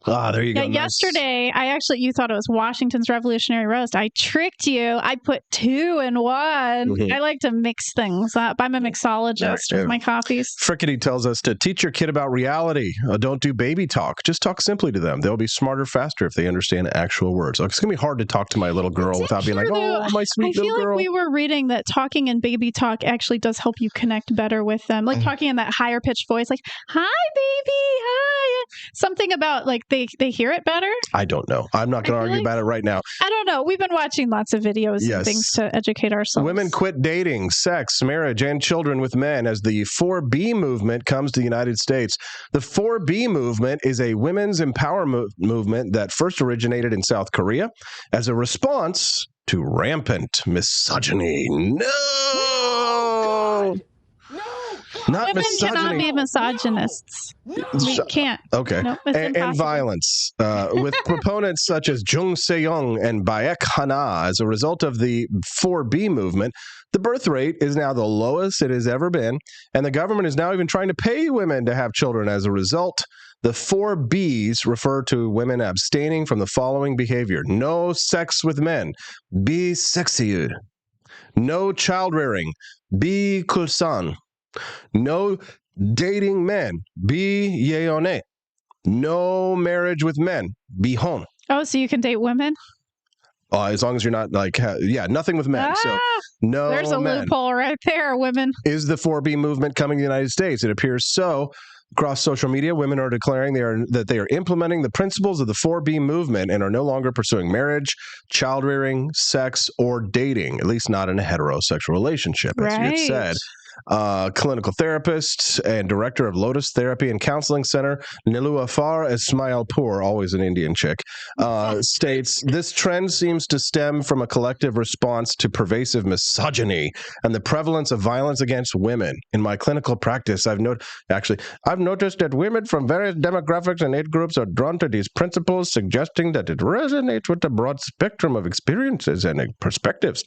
Ah, there you go. Yeah, yesterday, you thought it was Washington's Revolutionary Roast. I tricked you. I put 2 in 1. I like to mix things up. I'm a mixologist with my coffees. Frickety tells us to teach your kid about reality. Don't do baby talk. Just talk simply to them. They'll be smarter faster if they understand actual words. It's going to be hard to talk to my little girl without being like, oh, my sweet little girl. I feel like we were reading that talking in baby talk actually does help you connect better with them. Like talking in that higher pitched voice, like, hi, baby, hi. Something about like, they hear it better? I don't know. I'm not going to argue about it right now. I don't know. We've been watching lots of videos and things to educate ourselves. Women quit dating, sex, marriage, and children with men as the 4B movement comes to the United States. The 4B movement is a women's empowerment movement that first originated in South Korea as a response to rampant misogyny. No! Not Women misogyny. cannot be misogynists. We can't. Okay. No, and violence. With proponents such as Jung Se-young and Baek Hana, as a result of the 4B movement, the birth rate is now the lowest it has ever been, and the government is now even trying to pay women to have children as a result. The 4Bs refer to women abstaining from the following behavior: no sex with men, be sexier; no child rearing, be kulsan; no dating men, be yeone; no marriage with men, be hon. Oh, so you can date women? As long as you're not like, nothing with men. So no there's a men. Loophole right there, women. Is the 4B movement coming to the United States? It appears so. Across social media, women are declaring that they are implementing the principles of the 4B movement and are no longer pursuing marriage, child rearing, sex, or dating, at least not in a heterosexual relationship, as you had said. Clinical therapist and director of Lotus Therapy and Counseling Center, Niloufar Ismailpour, always an Indian chick, states, this trend seems to stem from a collective response to pervasive misogyny and the prevalence of violence against women. In my clinical practice, I've noticed that women from various demographics and age groups are drawn to these principles, suggesting that it resonates with a broad spectrum of experiences and perspectives.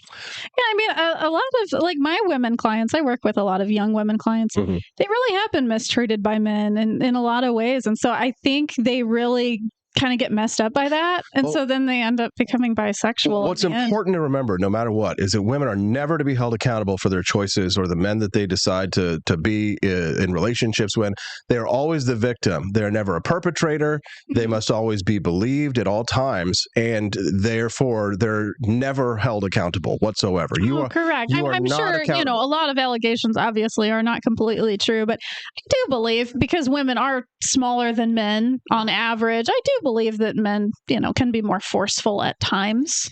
Yeah, I mean, a lot of, like, my women clients, I work with a lot of young women clients, they really have been mistreated by men in a lot of ways. And so I think they really kind of get messed up by that. And so then they end up becoming bisexual. What's important to remember, no matter what, is that women are never to be held accountable for their choices or the men that they decide to be in relationships with. They are always the victim. They're never a perpetrator. They must always be believed at all times. And therefore, they're never held accountable whatsoever. Correct. I'm sure, a lot of allegations obviously are not completely true, but I do believe, because women are smaller than men on average, I do believe that men, can be more forceful at times.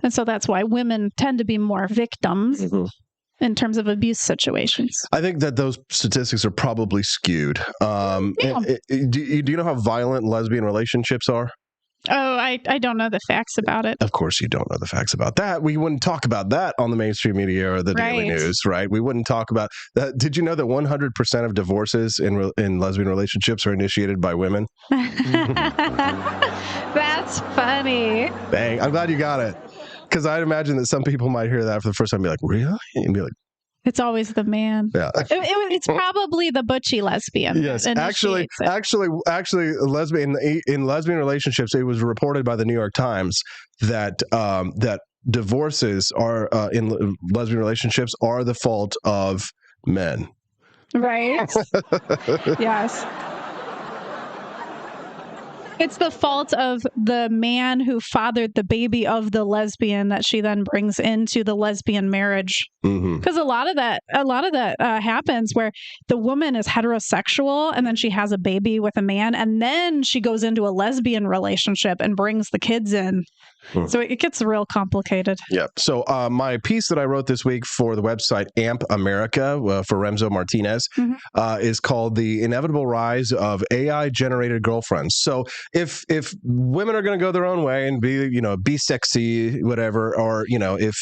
And so that's why women tend to be more victims in terms of abuse situations. I think that those statistics are probably skewed. Do you know how violent lesbian relationships are? Oh, I don't know the facts about it. Of course you don't know the facts about that. We wouldn't talk about that on the mainstream media or the daily news, right? We wouldn't talk about that. Did you know that 100% of divorces in lesbian relationships are initiated by women? That's funny. Dang, I'm glad you got it. Because I'd imagine that some people might hear that for the first time and be like, really? And be like, It's always the man. Yeah. It's probably the butchy lesbian. Yes, actually, lesbian in lesbian relationships, it was reported by the New York Times that that divorces are in lesbian relationships are the fault of men. Right. Yes. It's the fault of the man who fathered the baby of the lesbian that she then brings into the lesbian marriage. Because a lot of that happens where the woman is heterosexual and then she has a baby with a man and then she goes into a lesbian relationship and brings the kids in. So it gets real complicated. Yeah. So my piece that I wrote this week for the website AMP America for Remzo Martinez is called "The Inevitable Rise of AI-Generated Girlfriends." So if women are going to go their own way and be sexy, whatever, or if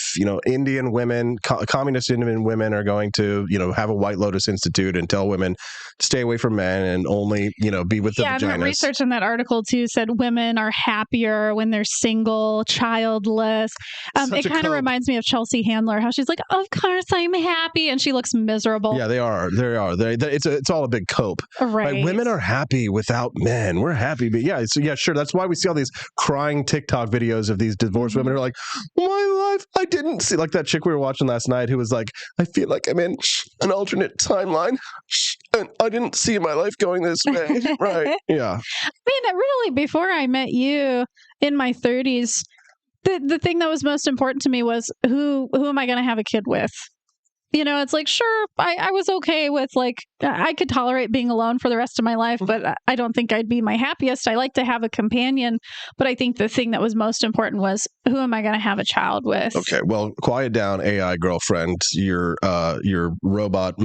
Indian women, communist Indian women are going to have a White Lotus Institute and tell women to stay away from men and only be with the vaginas. Yeah, and research in that article too said women are happier when they're single, childless. It kind of reminds me of Chelsea Handler, how she's like, "Of course I'm happy," and she looks miserable. Yeah, they are. It's all a big cope. Right. Women are happy without men. We're happy, but sure. That's why we see all these crying TikTok videos of these divorced women who are like, "My life, I didn't see," like that chick we were watching last night who was like, "I feel like I'm in an alternate timeline, and I didn't see my life going this way." Right? Yeah. I mean, really, before I met you in my 30s, the thing that was most important to me was who am I going to have a kid with? It's like, sure, I was okay with I could tolerate being alone for the rest of my life, but I don't think I'd be my happiest. I like to have a companion, but I think the thing that was most important was who am I going to have a child with? Okay, well, quiet down, AI girlfriend. Your robot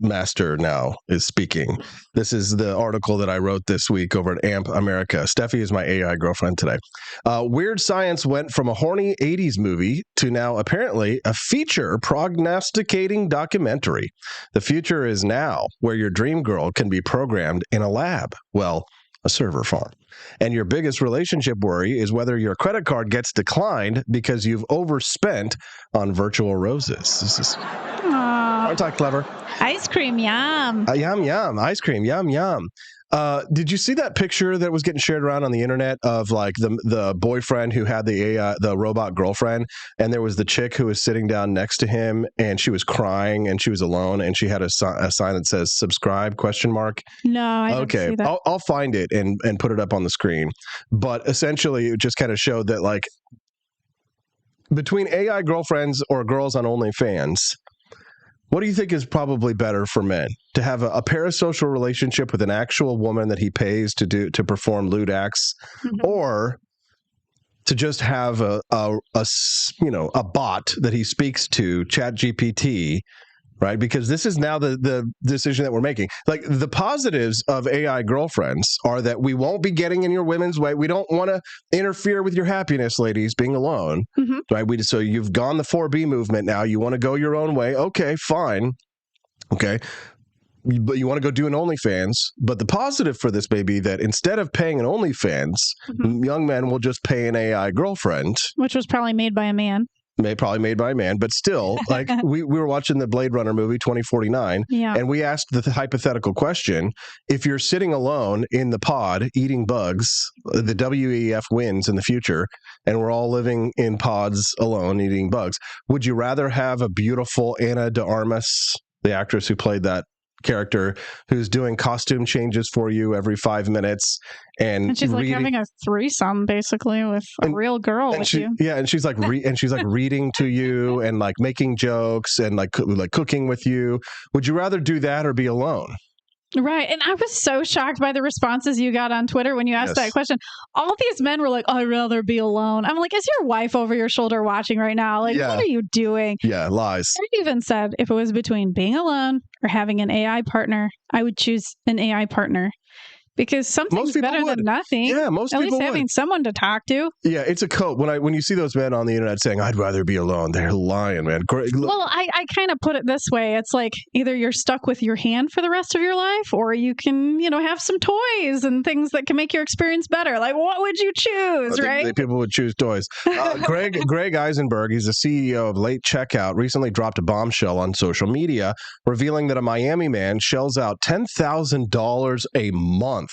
master now is speaking. This is the article that I wrote this week over at AMP America. Steffi is my AI girlfriend today. Weird science went from a horny 80s movie to now apparently a feature prognosticating documentary. The future is now where your dream girl can be programmed in a lab. Well, a server farm. And your biggest relationship worry is whether your credit card gets declined because you've overspent on virtual roses. This is, aren't I clever? Ice cream, yum. Yum, yum. Ice cream, yum, yum. Did you see that picture that was getting shared around on the internet of like the boyfriend who had the robot girlfriend, and there was the chick who was sitting down next to him and she was crying and she was alone and she had a sign that says "subscribe?" ? No, I didn't see that. I'll find it and put it up on the screen. But essentially, it just kind of showed that like between AI girlfriends or girls on OnlyFans, what do you think is probably better for men? To have a parasocial relationship with an actual woman that he pays to perform lewd acts, or to just have a bot that he speaks to, ChatGPT, right? Because this is now the decision that we're making. Like, the positives of AI girlfriends are that we won't be getting in your women's way. We don't want to interfere with your happiness, ladies, being alone, right? So you've gone the 4B movement now. You want to go your own way. Okay, fine. Okay. But you want to go do an OnlyFans. But the positive for this may be that instead of paying an OnlyFans, young men will just pay an AI girlfriend. Which was probably made by a man. Probably made by a man, but still, like we were watching the Blade Runner movie 2049, and we asked the hypothetical question: if you're sitting alone in the pod eating bugs, the WEF wins in the future, and we're all living in pods alone eating bugs. Would you rather have a beautiful Ana de Armas, the actress who played that character, who's doing costume changes for you every 5 minutes, and she's like having a threesome basically with a real girl with you? Yeah, and she's like reading to you and like making jokes and like cooking with you. Would you rather do that or be alone? Right. And I was so shocked by the responses you got on Twitter when you asked that question. All these men were like, "I'd rather be alone." I'm like, is your wife over your shoulder watching right now? Like, what are you doing? Yeah, lies. I even said if it was between being alone or having an AI partner, I would choose an AI partner. Because something's better than nothing. Yeah, most At people least having someone to talk to. Yeah, it's a cope. When you see those men on the internet saying, "I'd rather be alone," they're lying, man. Well, I kind of put it this way. It's like either you're stuck with your hand for the rest of your life, or you can, have some toys and things that can make your experience better. Like, what would you choose, right? People would choose toys. Greg Eisenberg, he's the CEO of Late Checkout, recently dropped a bombshell on social media, revealing that a Miami man shells out $10,000 a month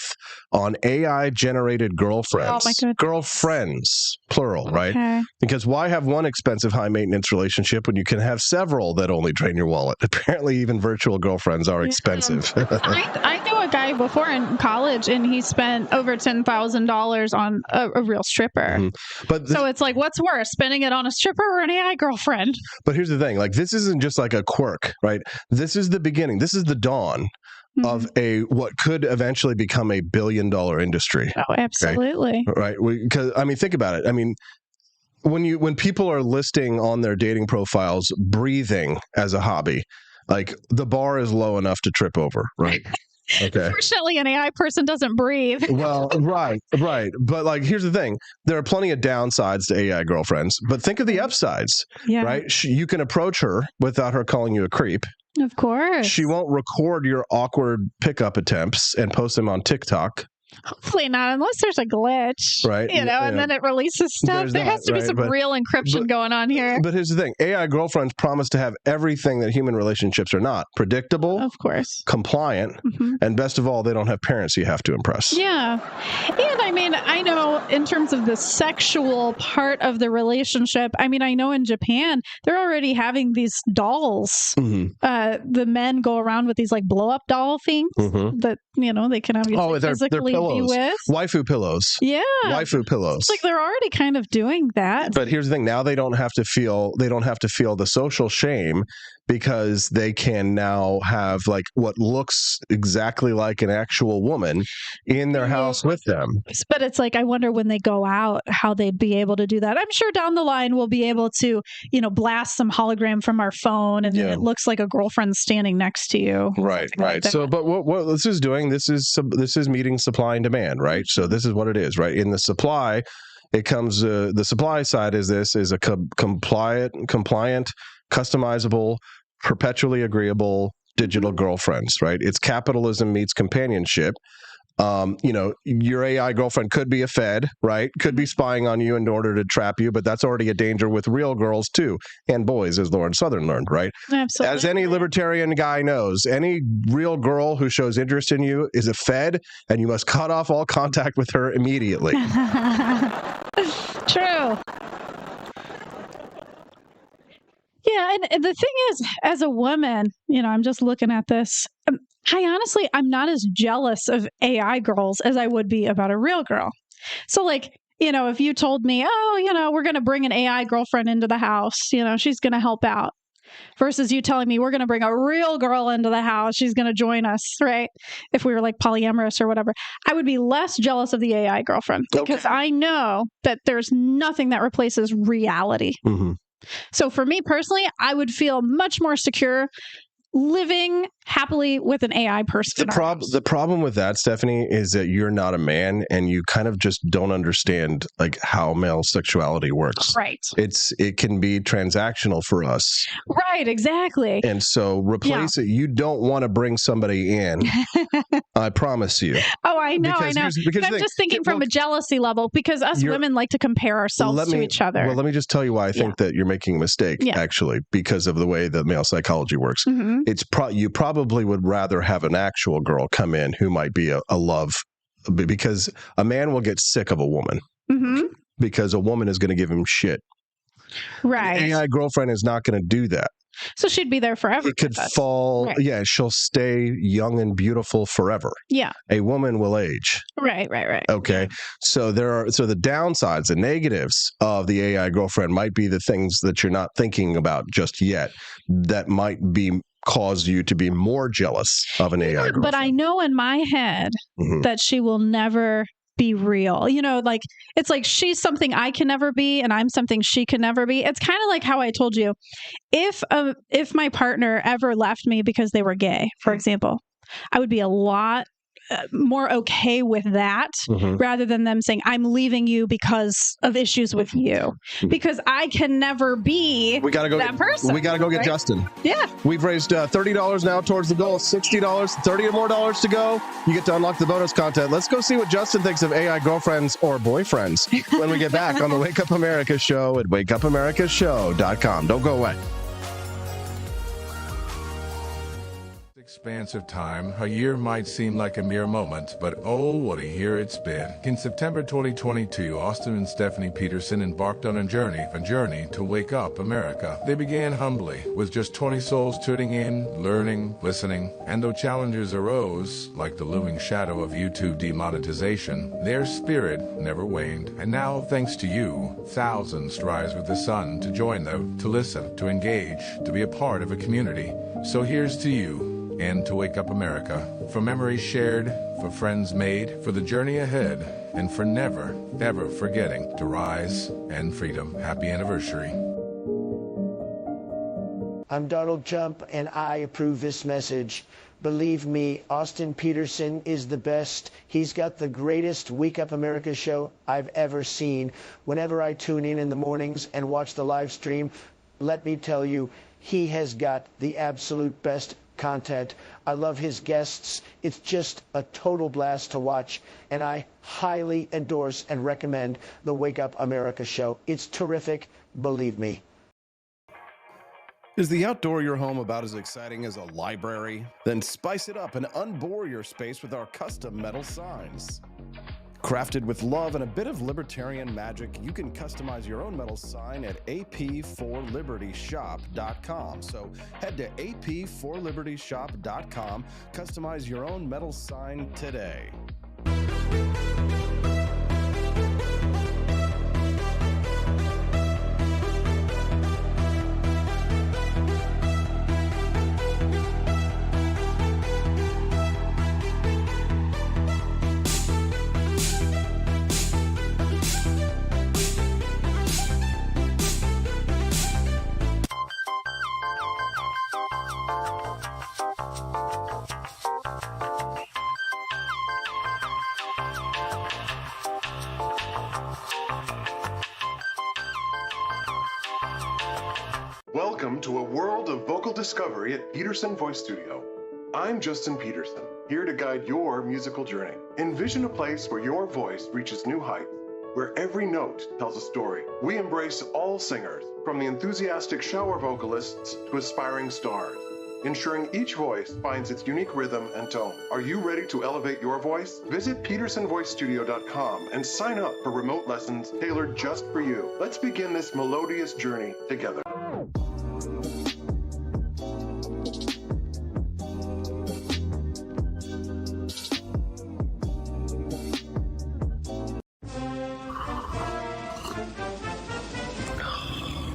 on AI-generated girlfriends. Oh, my goodness. Girlfriends, plural, right? Okay. Because why have one expensive, high-maintenance relationship when you can have several that only drain your wallet? Apparently, even virtual girlfriends are expensive. I knew a guy before in college, and he spent over $10,000 on a real stripper. Mm-hmm. So it's like, what's worse, spending it on a stripper or an AI girlfriend? But here's the thing. Like, this isn't just like a quirk, right? This is the beginning. This is the dawn of what could eventually become a billion-dollar industry. Oh, absolutely. Okay? Right? Because think about it. I mean, when people are listing on their dating profiles breathing as a hobby, like the bar is low enough to trip over, right? Okay. Unfortunately, an AI person doesn't breathe. Well, right. But like, here's the thing. There are plenty of downsides to AI girlfriends, but think of the upsides, right? You can approach her without her calling you a creep. Of course. She won't record your awkward pickup attempts and post them on TikTok. Hopefully not, unless there's a glitch, right? And then it releases stuff. There has to be some real encryption going on here. But here's the thing. AI girlfriends promise to have everything that human relationships are not. Predictable, of course, compliant, and best of all, they don't have parents you have to impress. Yeah. And I mean, I know in terms of the sexual part of the relationship, I mean, I know in Japan, they're already having these dolls. The men go around with these like blow up doll things that, they can obviously physically be with. Waifu pillows. Yeah. Waifu pillows. It's like they're already kind of doing that. But here's the thing. Now they don't have to feel the social shame, because they can now have like what looks exactly like an actual woman in their house with them. But it's like, I wonder when they go out, how they'd be able to do that. I'm sure down the line we'll be able to, blast some hologram from our phone, and then it looks like a girlfriend standing next to you. Right. So, but what this is doing, this is meeting supply and demand, right? So this is what it is, right? In the supply, it comes, the supply side is a compliant, customizable, perpetually agreeable digital girlfriends, right? It's capitalism meets companionship. Your AI girlfriend could be a Fed, right? Could be spying on you in order to trap you, but that's already a danger with real girls too, and boys, as Lauren Southern learned, right? Absolutely. As any libertarian guy knows, any real girl who shows interest in you is a Fed, and you must cut off all contact with her immediately. True. Yeah, and the thing is, as a woman, I'm just looking at this. I'm not as jealous of AI girls as I would be about a real girl. So like, if you told me, we're going to bring an AI girlfriend into the house, she's going to help out, versus you telling me we're going to bring a real girl into the house, she's going to join us, right? If we were like polyamorous or whatever, I would be less jealous of the AI girlfriend, because I know that there's nothing that replaces reality. So for me personally, I would feel much more secure living happily with an AI person. The problem with that, Stephanie, is that you're not a man, and you kind of just don't understand like how male sexuality works. Right. It can be transactional for us. Right, exactly. And so replace it. You don't want to bring somebody in. I promise you. Oh, I know. Because I'm just thinking from a jealousy level, because us women like to compare ourselves to each other. Well, let me just tell you why I think that you're making a mistake, actually, because of the way that male psychology works. You probably would rather have an actual girl come in who might be a love, because a man will get sick of a woman because a woman is going to give him shit. Right. An AI girlfriend is not going to do that. So she'd be there forever. It could fall. Right. Yeah, she'll stay young and beautiful forever. Yeah. A woman will age. Right. Okay. So the downsides, the negatives of the AI girlfriend might be the things that you're not thinking about just yet that might cause you to be more jealous of an AI girlfriend. But I know in my head that she will never be real. Like it's like she's something I can never be, and I'm something she can never be. It's kind of like how I told you, if my partner ever left me because they were gay, for example, I would be a lot more okay with that rather than them saying, I'm leaving you because of issues with you. Because I can never be that person. We got to go get Justin. Yeah. We've raised $30 now towards the goal, $60, $30 more dollars to go. You get to unlock the bonus content. Let's go see what Justin thinks of AI girlfriends or boyfriends when we get back on the Wake Up America show at wakeupAmericaShow.com. Don't go away. Expanse of time, a year might seem like a mere moment, but oh, what a year it's been. In September 2022, Austin and Stephanie Peterson embarked on a journey to wake up America. They began humbly, with just 20 souls tuning in, learning, listening, and though challenges arose, like the looming shadow of YouTube demonetization, their spirit never waned. And now, thanks to you, thousands rise with the sun to join them, to listen, to engage, to be a part of a community. So here's to you, and to wake up America, for memories shared, for friends made, for the journey ahead, and for never, ever forgetting to rise and freedom. Happy anniversary. I'm Donald Trump, and I approve this message. Believe me, Austin Peterson is the best. He's got the greatest Wake Up America show I've ever seen. Whenever I tune in the mornings and watch the live stream, let me tell you, he has got the absolute best content. I love his guests. It's just a total blast to watch, and I highly endorse and recommend the Wake Up America show. It's terrific, believe me. Is the outdoor your home about as exciting as a library? Then spice it up and unbore your space with our custom metal signs. Crafted with love and a bit of libertarian magic, you can customize your own metal sign at ap4libertyshop.com. So head to ap4libertyshop.com, customize your own metal sign today. Welcome to a world of vocal discovery at Peterson Voice Studio. I'm Justin Peterson, here to guide your musical journey. Envision a place where your voice reaches new heights, where every note tells a story. We embrace all singers, from the enthusiastic shower vocalists to aspiring stars, ensuring each voice finds its unique rhythm and tone. Are you ready to elevate your voice? Visit petersonvoicestudio.com and sign up for remote lessons tailored just for you. Let's begin this melodious journey together.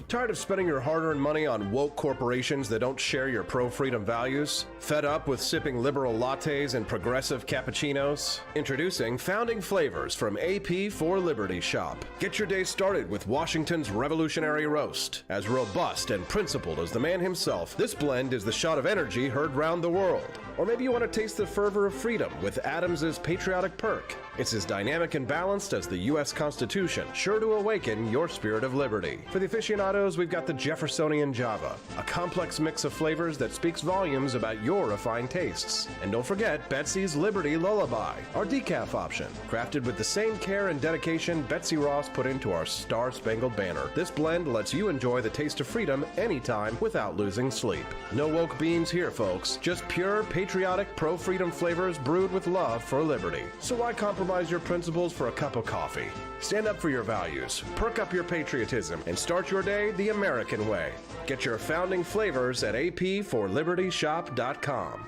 Tired of spending your hard-earned money on woke corporations that don't share your pro-freedom values? Fed up with sipping liberal lattes and progressive cappuccinos? Introducing Founding Flavors from AP for Liberty Shop. Get your day started with Washington's Revolutionary Roast. As robust and principled as the man himself, this blend is the shot of energy heard round the world. Or maybe you want to taste the fervor of freedom with Adams's Patriotic Perk. It's as dynamic and balanced as the U.S. Constitution, sure to awaken your spirit of liberty. For the aficionados, we've got the Jeffersonian Java, a complex mix of flavors that speaks volumes about your refined tastes. And don't forget Betsy's Liberty Lullaby, our decaf option, crafted with the same care and dedication Betsy Ross put into our Star-Spangled Banner. This blend lets you enjoy the taste of freedom anytime without losing sleep. No woke beans here, folks. Just pure, patriotic, pro-freedom flavors brewed with love for liberty. So why compromise your principles for a cup of coffee? Stand up for your values, perk up your patriotism, and start your day the American way. Get your founding flavors at ap4libertyshop.com.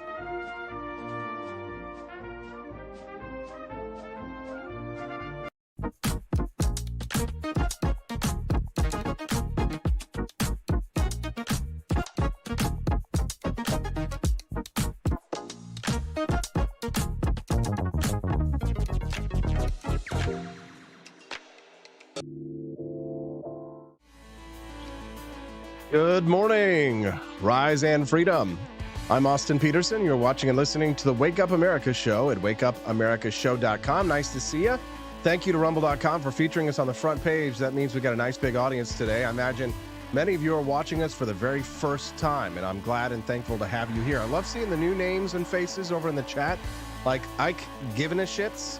Good morning, Rise and Freedom. I'm Austin Peterson. You're watching and listening to the Wake Up America show at wakeupAmericaShow.com. Nice to see you. Thank you to Rumble.com for featuring us on the front page. That means we got a nice big audience today. I imagine many of you are watching us for the very first time, and I'm glad and thankful to have you here. I love seeing the new names and faces over in the chat, like Ike giving a shits.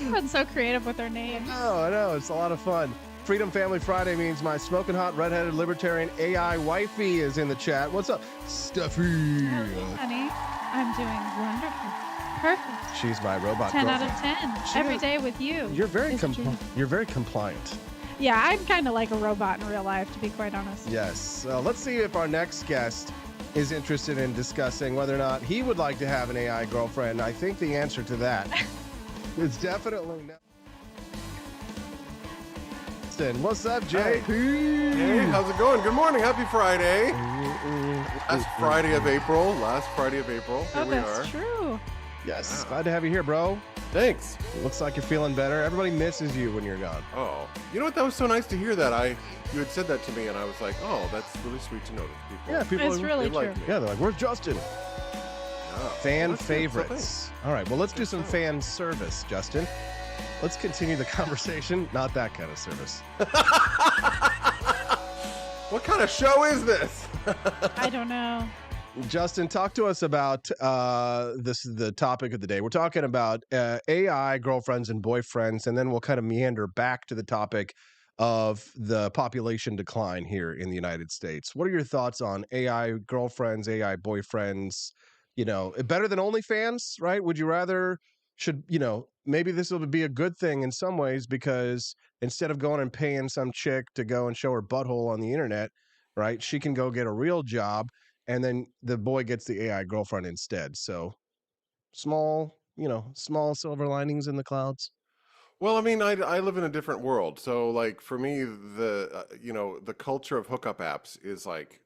Everyone's so creative with their names. I know. It's a lot of fun. Freedom Family Friday means my smoking hot, redheaded, libertarian AI wifey is in the chat. What's up, Steffi? Hello, honey. I'm doing wonderful. Perfect. She's my robot 10 girlfriend. out of 10. Every day with you. You're very compliant. Yeah, I'm kind of like a robot in real life, to be quite honest. Yes. Let's see if our next guest is interested in discussing whether or not he would like to have an AI girlfriend. I think the answer to that is definitely no. What's up, JP? Hey, how's it going? Good morning. Happy Friday. Last Friday of April. Here we are. That's true. Yes. Glad to have you here, bro. Thanks. Looks like you're feeling better. Everybody misses you when you're gone. Oh, you know what? That was so nice to hear that. You had said that to me, and I was like, oh, that's really sweet to know that people. Yeah, people It's really like true. me. Yeah, they're like, where's Justin? Yeah. Fan Well, that's good. favorites. So All right, well, let's do some fan service, Justin. Let's continue the conversation. Not that kind of service. What kind of show is this? I don't know. Justin, talk to us about the topic of the day. We're talking about AI girlfriends and boyfriends, and then we'll kind of meander back to the topic of the population decline here in the United States. What are your thoughts on AI girlfriends, AI boyfriends? You know, better than OnlyFans, right? Would you rather? Maybe this will be a good thing in some ways, because instead of going and paying some chick to go and show her butthole on the internet, right, she can go get a real job, and then the boy gets the AI girlfriend instead. So small silver linings in the clouds. Well, I mean, I live in a different world. So, like, for me, the culture of hookup apps is like,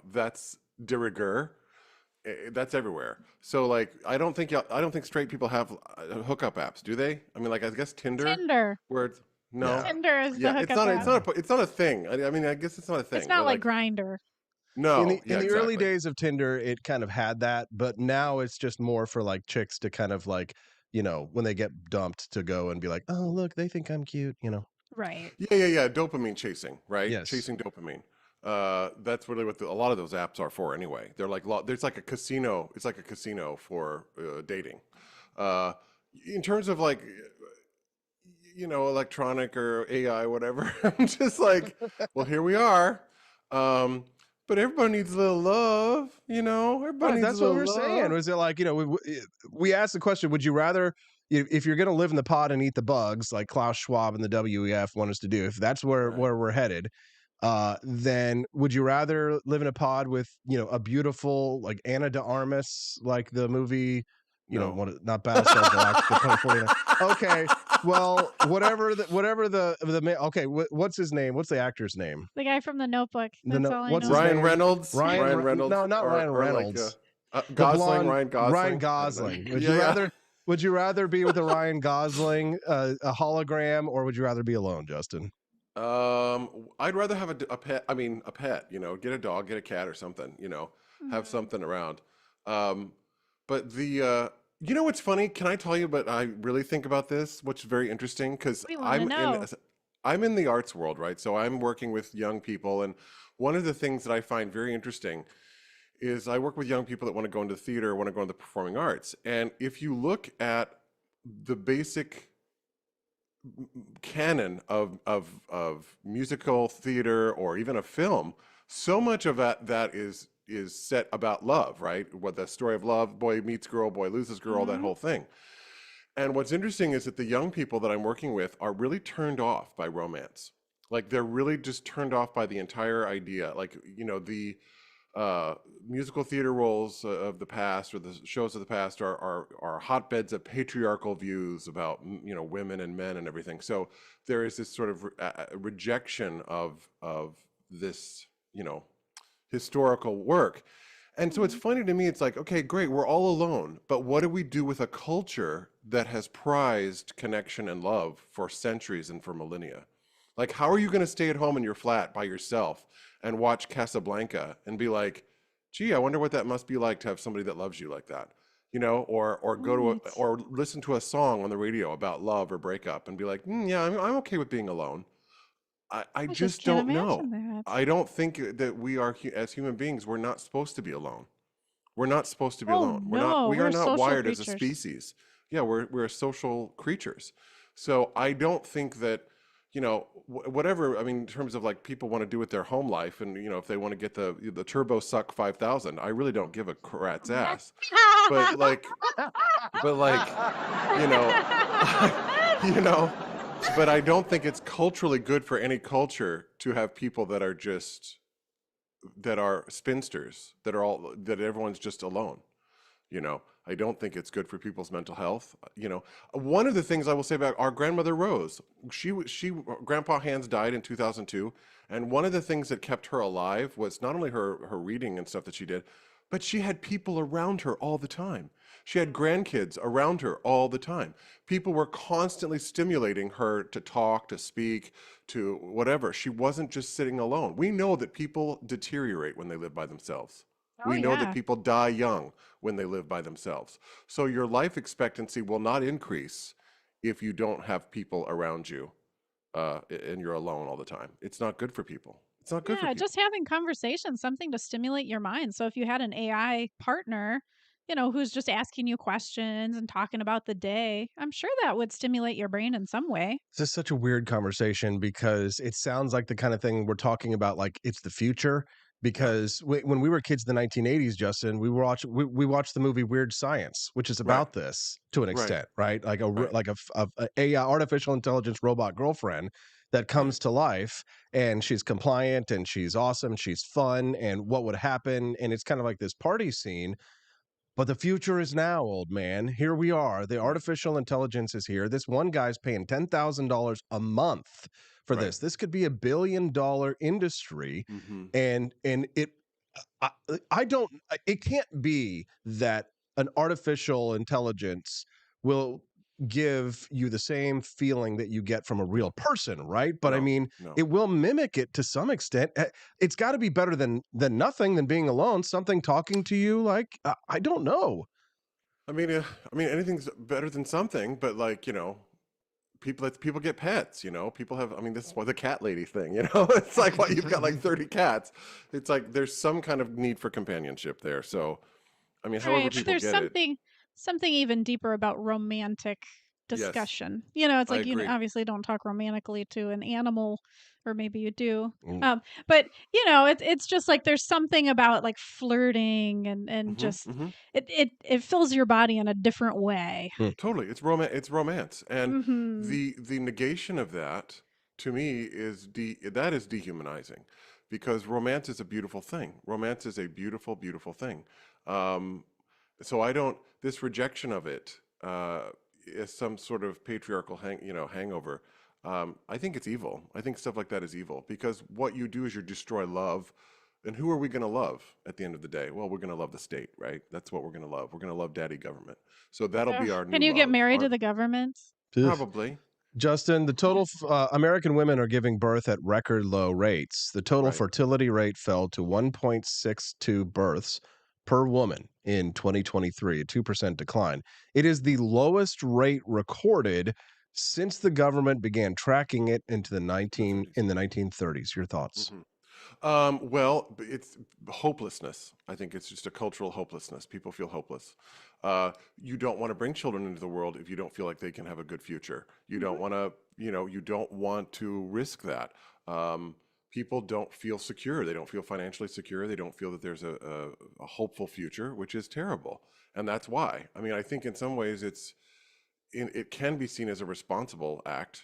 that's de rigueur. That's everywhere. So, like, I don't think straight people have hookup apps, do they? I mean, like, I guess Tinder. Where it's no. Tinder is the hookup app. It's not a thing. I mean, I guess it's not a thing. It's not like Grindr. No. In the early days of Tinder, it kind of had that, but now it's just more for like chicks to kind of like, when they get dumped, to go and be like, oh, look, they think I'm cute, Right. Yeah. Dopamine chasing, right? Yes. Chasing dopamine. That's really what a lot of those apps are for anyway. They're like, there's like a casino. It's like a casino for dating. In terms of like, electronic or AI, whatever, I'm just like, well, here we are. But everybody needs a little love, everybody needs that's a little what we're love. saying. Was it like, we asked the question, would you rather, if you're going to live in the pod and eat the bugs, like Klaus Schwab and the WEF want us to do, if that's where we're headed, then would you rather live in a pod with, a beautiful, like Anna de Armas, like the movie, not Battlestar Galactica 2049. Okay, well, okay, what's his name? What's the actor's name? The guy from The Notebook. That's all I know. Ryan Reynolds? Ryan Reynolds? No, not Ryan Reynolds. Gosling. Ryan Gosling. Ryan Gosling. Would you rather be with a Ryan Gosling, a hologram, or would you rather be alone, Justin? I'd rather have a pet. I mean, a pet. Get a dog, get a cat, or something. Have something around. But what's funny? Can I tell you? But I really think about this, which is very interesting, because I'm in the arts world, right? So I'm working with young people, and one of the things that I find very interesting is I work with young people that want to go into theater, want to go into the performing arts, and if you look at the basic canon of musical theater or even a film, so much of that is set about love, right? What the story of love, boy meets girl, boy loses girl, that whole thing. And what's interesting is that the young people that I'm working with are really turned off by romance. Like, they're really just turned off by the entire idea. Like, the musical theater roles of the past, or the shows of the past, are hotbeds of patriarchal views about women and men and everything. So there is this sort of rejection of this historical work. And so it's funny to me, it's like, okay, great, we're all alone, but what do we do with a culture that has prized connection and love for centuries and for millennia? Like, how are you going to stay at home in your flat by yourself and watch Casablanca and be like, gee, I wonder what that must be like to have somebody that loves you like that, you know, or go to or listen to a song on the radio about love or breakup and be like, yeah, I'm okay with being alone. I just can't don't know. imagine that. I don't think that we are, as human beings, we're not supposed to be alone. We're not supposed to be alone. We are not wired as a species. Yeah, we're social creatures. So I don't think that, you know, whatever, I mean, in terms of like people want to do with their home life and, you know, if they want to get the Turbo Suck 5000, I really don't give a rat's ass. But like, you know, you know, but I don't think it's culturally good for any culture to have people that are just, that are spinsters, that everyone's just alone. You know, I don't think it's good for people's mental health. You know, one of the things I will say about our grandmother Rose, Grandpa Hans died in 2002. And one of the things that kept her alive was not only her reading and stuff that she did, but she had people around her all the time. She had grandkids around her all the time. People were constantly stimulating her to talk, to speak, to whatever. She wasn't just sitting alone. We know that people deteriorate when they live by themselves. We know that people die young when they live by themselves. So your life expectancy will not increase if you don't have people around you and you're alone all the time. It's not good for people. It's not good for people. Just having conversations, something to stimulate your mind. So if you had an AI partner, you know, who's just asking you questions and talking about the day, I'm sure that would stimulate your brain in some way. This is such a weird conversation because it sounds like the kind of thing we're talking about, like it's the future. Because when we were kids in the 1980s, Justin, we watched the movie Weird Science, which is about this to an extent, right? Like a artificial intelligence robot girlfriend that comes to life, and she's compliant and she's awesome, she's fun, and what would happen? And it's kind of like this party scene. But the future is now, old man. Here we are. The artificial intelligence is here. This one guy's paying $10,000 a month for this. This could be $1 billion industry, and I don't. It can't be that an artificial intelligence will give you the same feeling that you get from a real person, right? But I mean, it will mimic it to some extent. It's got to be better than nothing, than being alone. Something talking to you, like I don't know. I mean, anything's better than something, but like, you know, people get pets, you know, people have, I mean, this is why the cat lady thing, you know, it's like, what, you've got like 30 cats. It's like, there's some kind of need for companionship there. So, I mean, however people there's get something even deeper about romantic discussion. You know, it's like, you obviously don't talk romantically to an animal, or maybe you do. But you know, it's just like there's something about like flirting and just it fills your body in a different way. Totally. It's romance. And the negation of that, to me, is dehumanizing, because romance is a beautiful thing. Romance is a beautiful, beautiful thing. So this rejection of it is some sort of patriarchal hangover. I think it's evil. I think stuff like that is evil, because what you do is you destroy love. And who are we going to love at the end of the day? Well, we're going to love the state, right? That's what we're going to love. We're going to love daddy government. So that'll be our new Can you love. get married to the government? Probably. Justin, the total American women are giving birth at record low rates. The total fertility rate fell to 1.62 births per woman in 2023, a 2% decline. It is the lowest rate recorded since the government began tracking it in the 1930s. Your thoughts? Well, it's hopelessness. I think it's just a cultural hopelessness. People feel hopeless. You don't want to bring children into the world if you don't feel like they can have a good future. You don't want to, you don't want to risk that. People don't feel secure. They don't feel financially secure. They don't feel that there's a hopeful future, which is terrible. And that's why. I mean, I think in some ways it can be seen as a responsible act,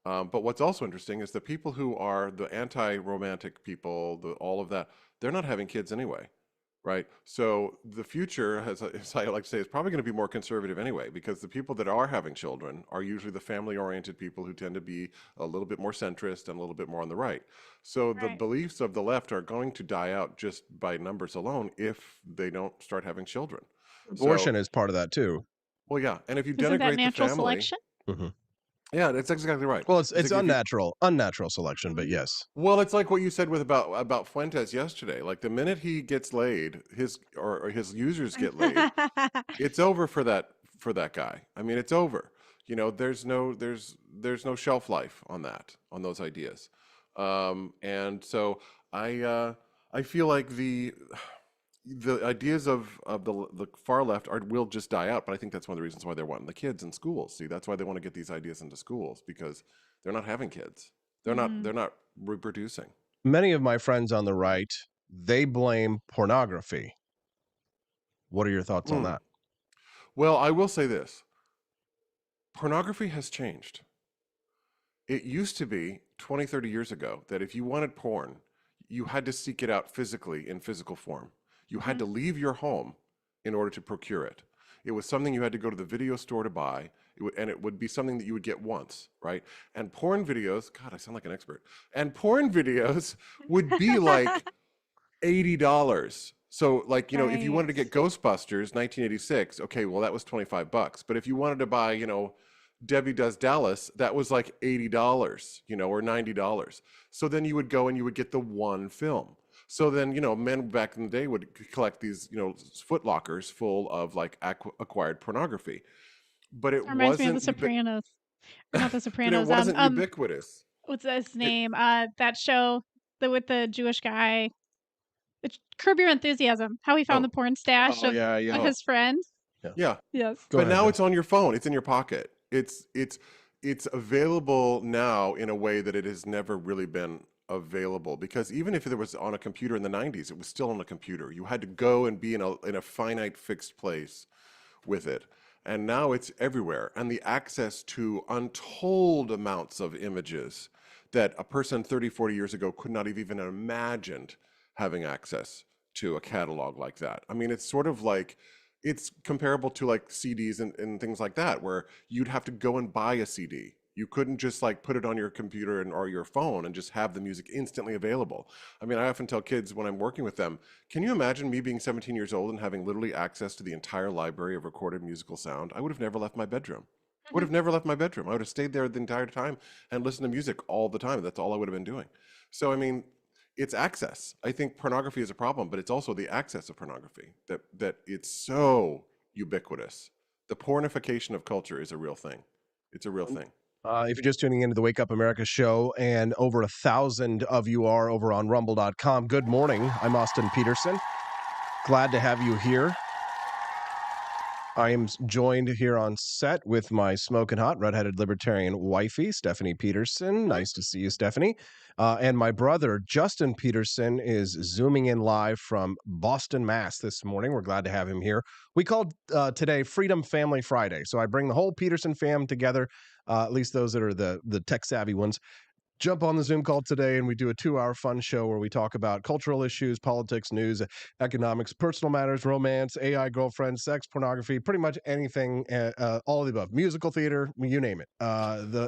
but what's also interesting is the people who are the anti-romantic people, all of that, they're not having kids anyway, right? So the future, as I like to say, is probably going to be more conservative anyway, because the people that are having children are usually the family-oriented people who tend to be a little bit more centrist and a little bit more on the right. So the beliefs of the left are going to die out just by numbers alone if they don't start having children. Abortion is part of that too. Well, yeah, and if you Isn't that denigrate the natural family, selection? Yeah, that's exactly right. Well, it's like unnatural selection, but yes. Well, it's like what you said about Fuentes yesterday. Like the minute he gets laid, or his users get laid, it's over for that guy. I mean, it's over. There's no shelf life on those ideas. And so I feel like the ideas of the far left will just die out. But I think that's one of the reasons why they're wanting the kids in schools. See, that's why they want to get these ideas into schools, because they're not having kids. They're not reproducing. Many of my friends on the right, they blame pornography. What are your thoughts on that? Well, I will say this. Pornography has changed. It used to be 20, 30 years ago that if you wanted porn, you had to seek it out physically in physical form. You had to leave your home in order to procure it. It was something you had to go to the video store to buy, and it would be something that you would get once, right? And porn videos, God, I sound like an expert. And porn videos would be like $80. So like, if you wanted to get Ghostbusters 1986, okay, well that was $25. But if you wanted to buy, Debbie Does Dallas, that was like $80, or $90. So then you would go and you would get the one film. So then, men back in the day would collect these, foot lockers full of like acquired pornography. But it reminds me of The Sopranos. Not The Sopranos. But it wasn't ubiquitous. What's his name? That show with the Jewish guy. Curb Your Enthusiasm. How he found the porn stash of his friend. Yeah. Yes. But now it's on your phone. It's in your pocket. It's available now in a way that it has never really been available, because even if it was on a computer in the 90s, it was still on a computer. You had to go and be in a finite fixed place with it. And now it's everywhere. And the access to untold amounts of images that a person 30, 40 years ago could not have even imagined having access to a catalog like that. I mean, it's sort of like, it's comparable to like CDs and things like that, where you'd have to go and buy a CD. You couldn't just like put it on your computer or your phone and just have the music instantly available. I mean, I often tell kids when I'm working with them, can you imagine me being 17 years old and having literally access to the entire library of recorded musical sound? I would have never left my bedroom. I would have stayed there the entire time and listened to music all the time. That's all I would have been doing. So, I mean, it's access. I think pornography is a problem, but it's also the access of pornography that it's so ubiquitous. The pornification of culture is a real thing. It's a real thing. If you're just tuning into the Wake Up America show, and over 1,000 of you are over on rumble.com, good morning. I'm Austin Peterson. Glad to have you here. I am joined here on set with my smoking hot redheaded libertarian wifey, Stephanie Peterson. Nice to see you, Stephanie. And my brother, Justin Peterson, is zooming in live from Boston, Mass. this morning. We're glad to have him here. We called today Freedom Family Friday. So I bring the whole Peterson fam together, at least those that are the tech-savvy ones. Jump on the Zoom call today, and we do a 2-hour fun show where we talk about cultural issues, politics, news, economics, personal matters, romance, AI girlfriends, sex, pornography, pretty much anything, all of the above. Musical theater, you name it.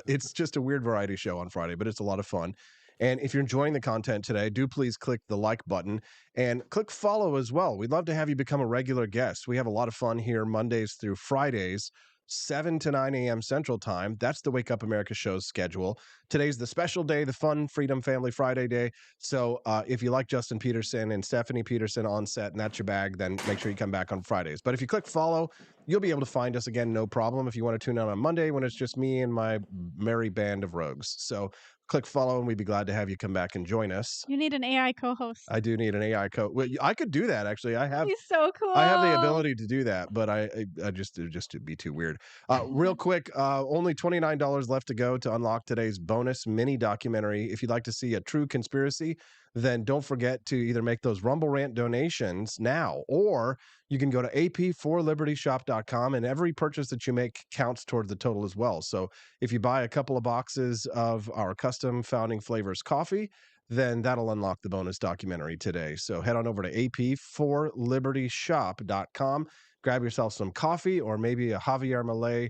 It's just a weird variety show on Friday, but it's a lot of fun. And if you're enjoying the content today, do please click the like button and click follow as well. We'd love to have you become a regular guest. We have a lot of fun here Mondays through Fridays, 7 to 9 a.m. Central Time. That's the Wake Up America show's schedule. Today's the special day, the fun Freedom Family Friday day. So if you like Justin Peterson and Stephanie Peterson on set and that's your bag, then make sure you come back on Fridays. But if you click follow, you'll be able to find us again, no problem, if you want to tune in on Monday when it's just me and my merry band of rogues. So click follow, and we'd be glad to have you come back and join us. You need an AI co-host. I do need an AI Well, I could do that, actually. He's so cool. I have the ability to do that, but I just to be too weird. Real quick, only $29 left to go to unlock today's bonus mini documentary. If you'd like to see a true conspiracy, then don't forget to either make those Rumble Rant donations now, or you can go to ap4libertyshop.com, and every purchase that you make counts towards the total as well. So if you buy a couple of boxes of our custom Founding Flavors coffee, then that'll unlock the bonus documentary today. So head on over to ap4libertyshop.com, grab yourself some coffee or maybe a Javier Malay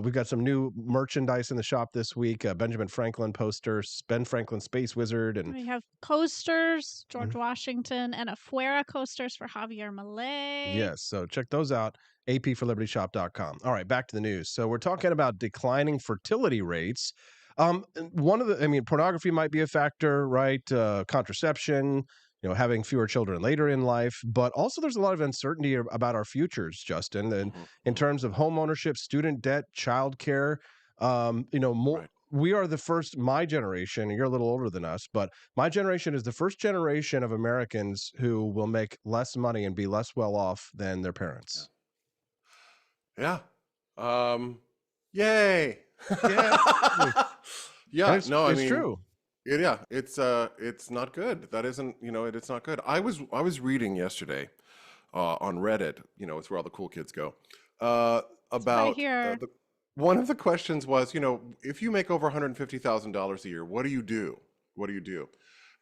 We've got some new merchandise in the shop this week. Benjamin Franklin posters, Ben Franklin Space Wizard, and we have coasters, George Washington, and Afuera coasters for Javier Milei. Yes, so check those out, apforlibertyshop.com. All right, back to the news. So we're talking about declining fertility rates. Pornography might be a factor, right? Contraception, having fewer children later in life, but also there's a lot of uncertainty about our futures, Justin, and in terms of home ownership, student debt, childcare. More. Right. We are the first, my generation, and you're a little older than us, but my generation is the first generation of Americans who will make less money and be less well off than their parents. Yeah. Yay. Yeah. It's true. It's not good. That isn't, it's not good. I was reading yesterday on Reddit, it's where all the cool kids go, about one of the questions was, if you make over $150,000 a year, what do you do? What do you do?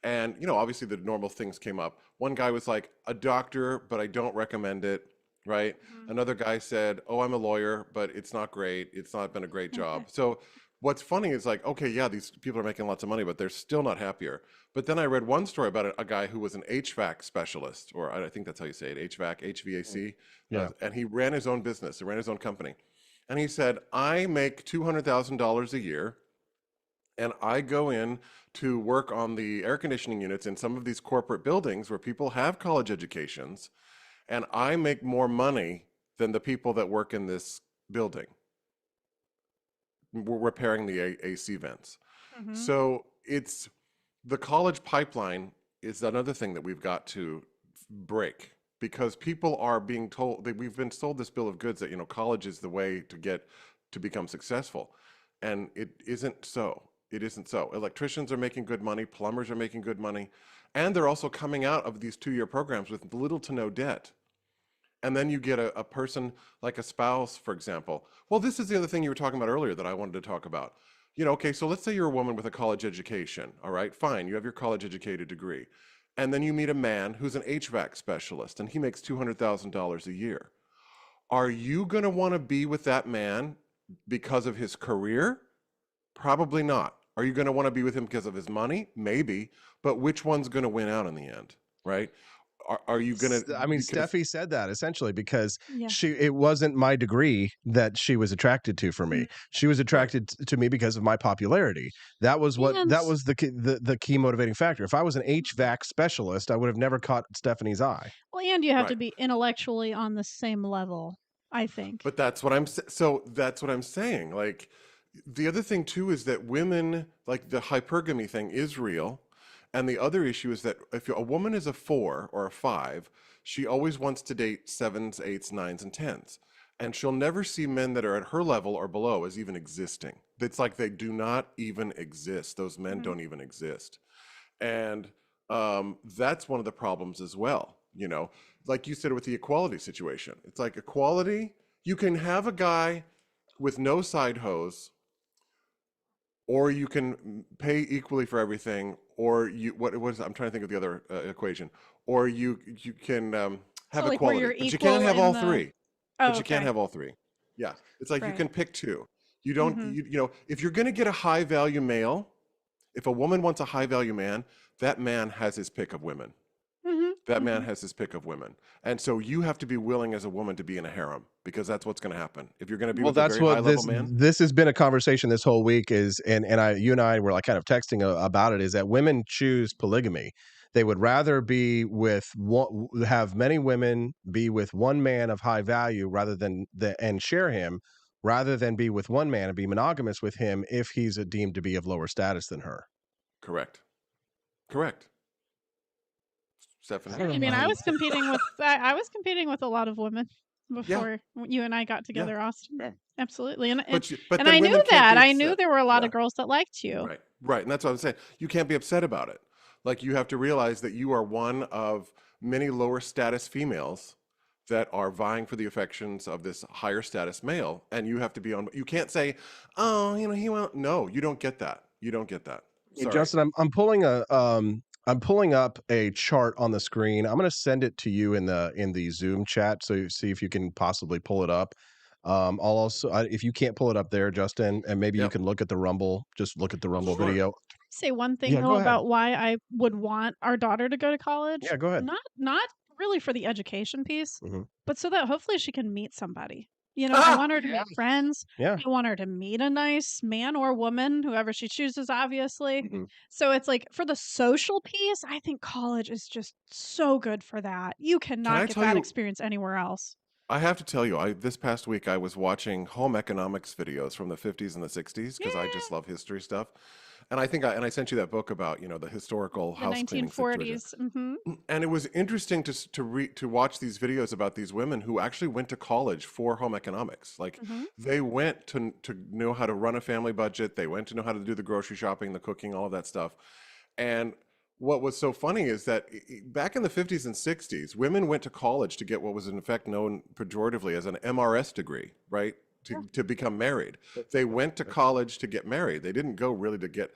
And, obviously the normal things came up. One guy was like, a doctor, but I don't recommend it. Right. Another guy said, oh, I'm a lawyer, but it's not great. It's not been a great job. So what's funny is like, okay, yeah, these people are making lots of money, but they're still not happier. But then I read one story about a guy who was an HVAC specialist, or I think that's how you say it, HVAC. Yeah. And he ran his own business, he ran his own company. And he said, I make $200,000 a year, and I go in to work on the air conditioning units in some of these corporate buildings where people have college educations, and I make more money than the people that work in this building. We're repairing the AC vents. So it's the college pipeline is another thing that we've got to break, because people are being told that we've been sold this bill of goods that, college is the way to become successful. And it isn't so. It isn't so. Electricians are making good money, plumbers are making good money, and they're also coming out of these 2-year programs with little to no debt. And then you get a person like a spouse, for example. Well, this is the other thing you were talking about earlier that I wanted to talk about. Okay, so let's say you're a woman with a college education, all right? Fine, you have your college educated degree. And then you meet a man who's an HVAC specialist, and he makes $200,000 a year. Are you going to want to be with that man because of his career? Probably not. Are you going to want to be with him because of his money? Maybe. But which one's going to win out in the end, right? Are you going to... Steffi said that essentially because it wasn't my degree that she was attracted to for me. She was attracted to me because of my popularity. That was the key motivating factor. If I was an HVAC specialist, I would have never caught Stephanie's eye. Well, and you have to be intellectually on the same level, I think. But that's what I'm saying. Like, the other thing too is that women, like the hypergamy thing is real. And the other issue is that if a woman is a 4 or a 5, she always wants to date 7s, 8s, 9s, and 10s. And she'll never see men that are at her level or below as even existing. It's like they do not even exist. Those men don't even exist. And that's one of the problems as well. Like you said with the equality situation. It's like equality, you can have a guy with no side hose, or you can pay equally for everything, or I'm trying to think of the other equation, or you can have equality, but you can't have all three. But you can't have all three. Yeah, it's like you can pick two. You don't. If you're going to get a high value male, if a woman wants a high value man, that man has his pick of women. That man has his pick of women. And so you have to be willing as a woman to be in a harem, because that's what's going to happen. If you're going to be with a very high level man. This has been a conversation this whole week you and I were like kind of texting about it, is that women choose polygamy. They would rather be with have many women, be with one man of high value and share him, rather than be with one man and be monogamous with him if he's deemed to be of lower status than her. Correct. Stephanie? I was competing with a lot of women before you and I got together, Austin. Yeah. Absolutely. And I knew that. I knew there were a lot of girls that liked you. Right. And that's what I'm saying. You can't be upset about it. Like, you have to realize that you are one of many lower status females that are vying for the affections of this higher status male. And you have to be you can't say, oh, he won't. No, you don't get that. Hey, Justin, I'm pulling up a chart on the screen. I'm going to send it to you in the Zoom chat, so you see if you can possibly pull it up. I'll also, if you can't pull it up there, Justin, and maybe you Yep. can look at the Rumble, just look at the Rumble video. Say one thing Yeah, though go ahead. about why I would want our daughter to go to college. Yeah, go ahead. Not really for the education piece, Mhm. but so that hopefully she can meet somebody. You know, I want her to meet friends. Yeah. I want her to meet a nice man or woman, whoever she chooses, obviously. Mhm. So it's like for the social piece, I think college is just so good for that. You cannot get tell that you- experience anywhere else. I have to tell you, this past week I was watching home economics videos from the 50s and the 60s because I just love history stuff. And I think I sent you that book about, the historical The house cleaning situation. 1940s. Mm-hmm. And it was interesting to watch these videos about these women who actually went to college for home economics. Like they went to know how to run a family budget. They went to know how to do the grocery shopping, the cooking, all of that stuff. And what was so funny is that back in the 50s and 60s, women went to college to get what was in effect known pejoratively as an MRS degree, right? To become married. They went to college to get married. They didn't go really to get,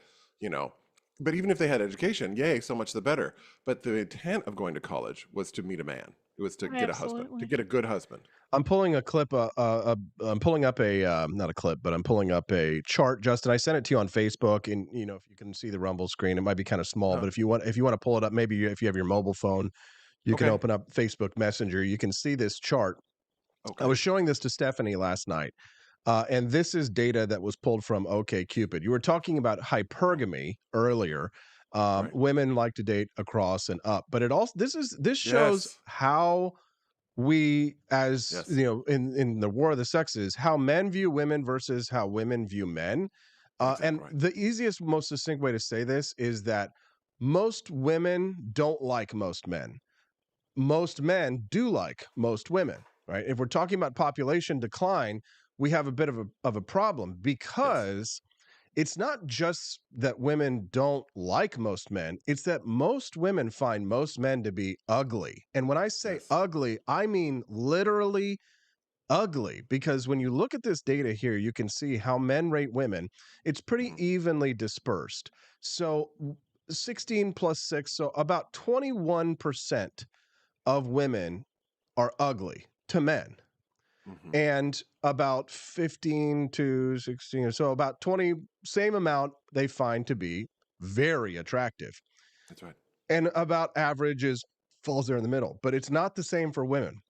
but even if they had education, yay, so much the better. But the intent of going to college was to meet a man. It was to get a husband, to get a good husband. I'm pulling a clip. I'm pulling up not a clip, but I'm pulling up a chart, Justin. I sent it to you on Facebook, and if you can see the Rumble screen, it might be kind of small, but if you want to pull it up, maybe if you have your mobile phone, you can open up Facebook Messenger. You can see this chart. Okay. I was showing this to Stephanie last night, and this is data that was pulled from OkCupid. You were talking about hypergamy earlier. Right. Women like to date across and up, but this shows how we, as in the war of the sexes, how men view women versus how women view men. And the easiest, most succinct way to say this is that most women don't like most men. Most men do like most women, right? If we're talking about population decline, we have a bit of a problem because it's not just that women don't like most men, it's that most women find most men to be ugly. And when I say ugly, I mean literally ugly, because when you look at this data here, you can see how men rate women. It's pretty evenly dispersed. So 16 plus 6, so about 21% of women are ugly to men. And about 15 to 16 or so, about 20, same amount they find to be very attractive. That's right. And about average falls there in the middle, but it's not the same for women.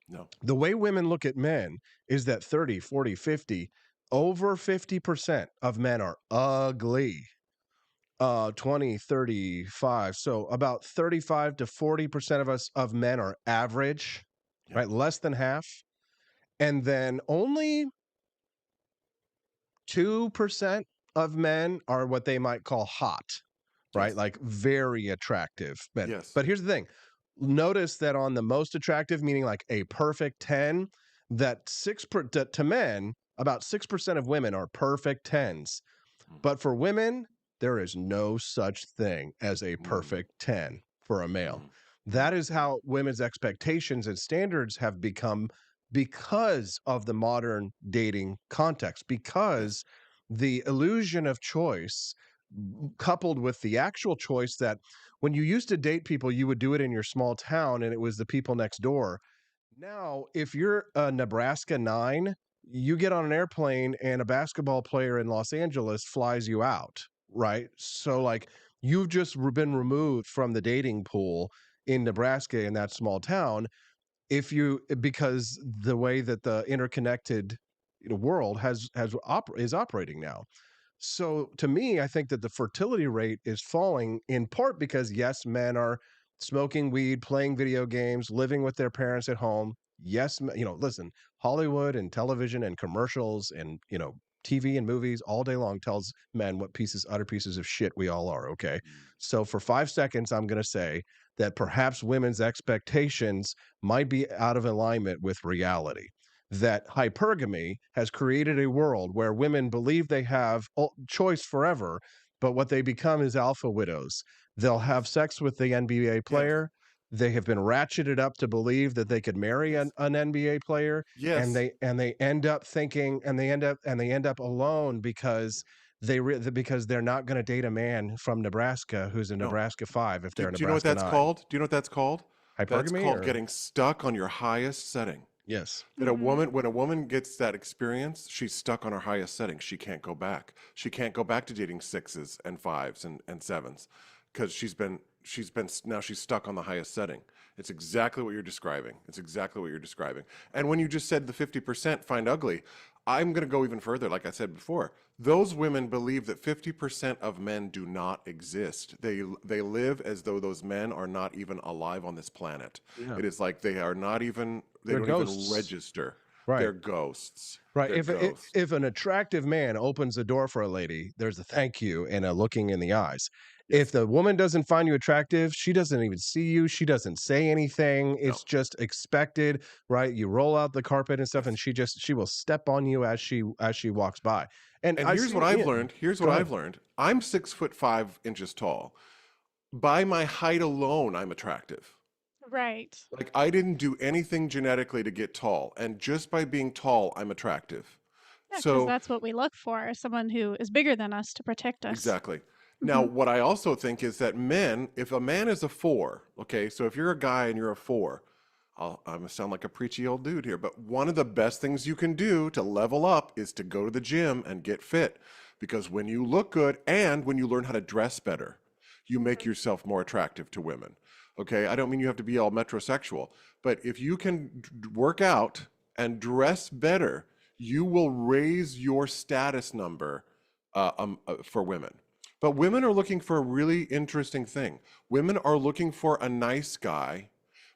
No. The way women look at men is that 30, 40, 50, over 50% of men are ugly. 20, 35. So about 35 to 40% of men are average, right? Less than half. And then only 2% of men are what they might call hot, right? Like very attractive. But here's the thing. Notice that on the most attractive, meaning like a perfect 10, that to men, about 6% of women are perfect 10s. But for women, there is no such thing as a perfect 10 for a male. That is how women's expectations and standards have become because of the modern dating context, because the illusion of choice coupled with the actual choice that when you used to date people, you would do it in your small town and it was the people next door. Now, if you're a Nebraska 9, you get on an airplane and a basketball player in Los Angeles flies you out, right? So like you've just been removed from the dating pool in Nebraska in that small town. Because the way that the interconnected world is operating now. So to me, I think that the fertility rate is falling in part because yes, men are smoking weed, playing video games, living with their parents at home. Yes, listen, Hollywood and television and commercials and TV and movies all day long tells men what utter pieces of shit we all are. Okay. So for 5 seconds, I'm going to say that perhaps women's expectations might be out of alignment with reality. That hypergamy has created a world where women believe they have choice forever, but what they become is alpha widows. They'll have sex with the NBA player. They have been ratcheted up to believe that they could marry an NBA player, and they end up thinking, and they end up alone because because they're not going to date a man from Nebraska who's a Nebraska 5 if they're a Nebraska 9. Do you know what that's called? Do you know what that's called? Hypergamy? That's called getting stuck on your highest setting. Yes. That when a woman gets that experience, she's stuck on her highest setting. She can't go back. She can't go back to dating 6s and 5s and 7s because now she's stuck on the highest setting. It's exactly what you're describing. It's exactly what you're describing. And when you just said the 50% find ugly, I'm going to go even further. Like I said before, those women believe that 50% of men do not exist. They live as though those men are not even alive on this planet. Yeah. It is like they are not even, they don't even register. Right. They're ghosts. Right. They're if an attractive man opens the door for a lady, there's a thank you and a looking in the eyes. Yes. If the woman doesn't find you attractive, she doesn't even see you. She doesn't say anything. It's just expected, right? You roll out the carpet and stuff, and she will step on you as she walks by. And here's what I've learned. Here's what I've learned. I'm 6'5" tall. By my height alone, I'm attractive. Right. Like I didn't do anything genetically to get tall, and just by being tall, I'm attractive. Yeah, so that's what we look for, someone who is bigger than us to protect us. Exactly. Now, what I also think is that men, if a man is a 4, okay, so if you're a guy and you're a 4, I'm going to sound like a preachy old dude here, but one of the best things you can do to level up is to go to the gym and get fit. Because when you look good and when you learn how to dress better, you make yourself more attractive to women. Okay, I don't mean you have to be all metrosexual, but if you can work out and dress better, you will raise your status number for women. But women are looking for a really interesting thing. Women are looking for a nice guy,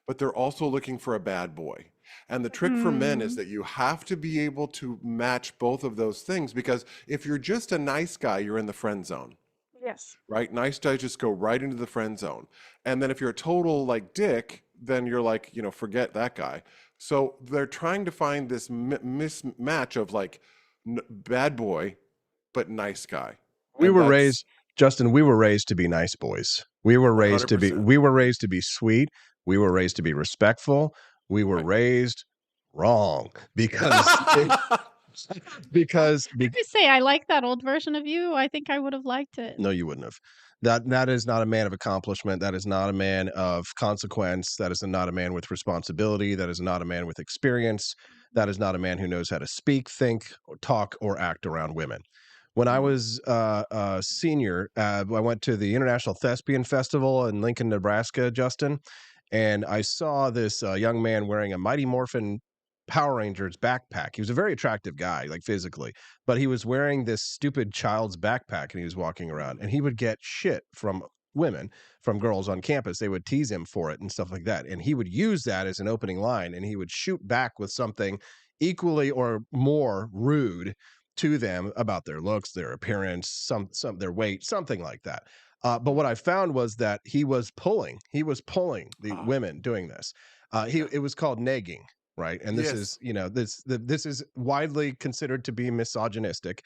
but they're also looking for a bad boy. And the trick for men is that you have to be able to match both of those things, because if you're just a nice guy, you're in the friend zone. Yes. Right? Nice guys just go right into the friend zone. And then if you're a total like dick, then you're like, forget that guy. So they're trying to find this mismatch of like bad boy, but nice guy. Justin, we were raised to be nice boys. We were raised 100%. We were raised to be sweet. We were raised to be respectful. We were raised wrong because I say I like that old version of you. I think I would have liked it. No, you wouldn't have. That is not a man of accomplishment. That is not a man of consequence. That is not a man with responsibility. That is not a man with experience. That is not a man who knows how to speak, think, or talk, or act around women. When I was a senior, I went to the International Thespian Festival in Lincoln, Nebraska, Justin, and I saw this young man wearing a Mighty Morphin Power Rangers backpack. He was a very attractive guy, like physically, but he was wearing this stupid child's backpack and he was walking around, and he would get shit from women, from girls on campus. They would tease him for it and stuff like that. And he would use that as an opening line, and he would shoot back with something equally or more rude to them about their looks, their appearance, some their weight, something like that. But what I found was that he was pulling the women doing this. It was called negging, right? And this is, this is widely considered to be misogynistic.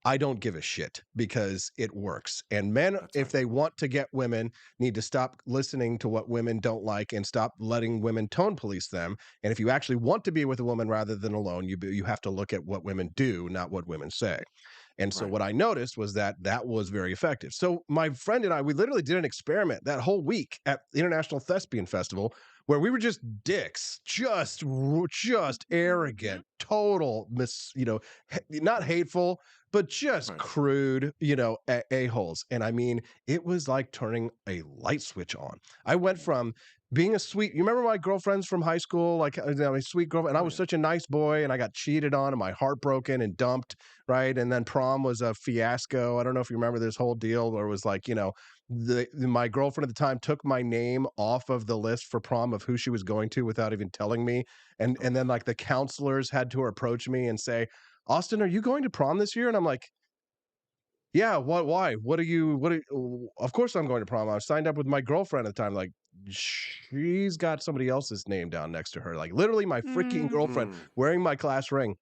I don't give a shit because it works. And men, if they want to get women, need to stop listening to what women don't like and stop letting women tone police them. And if you actually want to be with a woman rather than alone, you have to look at what women do, not what women say. And so what I noticed was that was very effective. So my friend and I, we literally did an experiment that whole week at the International Thespian Festival where we were just dicks, just arrogant, total not hateful, but just crude, a-holes. And I mean, it was like turning a light switch on. I went from being you remember my girlfriends from high school, like my sweet girlfriend, and I was such a nice boy, and I got cheated on and my heart broken and dumped, right? And then prom was a fiasco. I don't know if you remember this whole deal where it was like, my girlfriend at the time took my name off of the list for prom of who she was going to without even telling me. And then like the counselors had to approach me and say, Austin, are you going to prom this year? And I'm like, yeah, why? Of course I'm going to prom. I signed up with my girlfriend at the time. Like, she's got somebody else's name down next to her. Like, literally my freaking girlfriend wearing my class ring.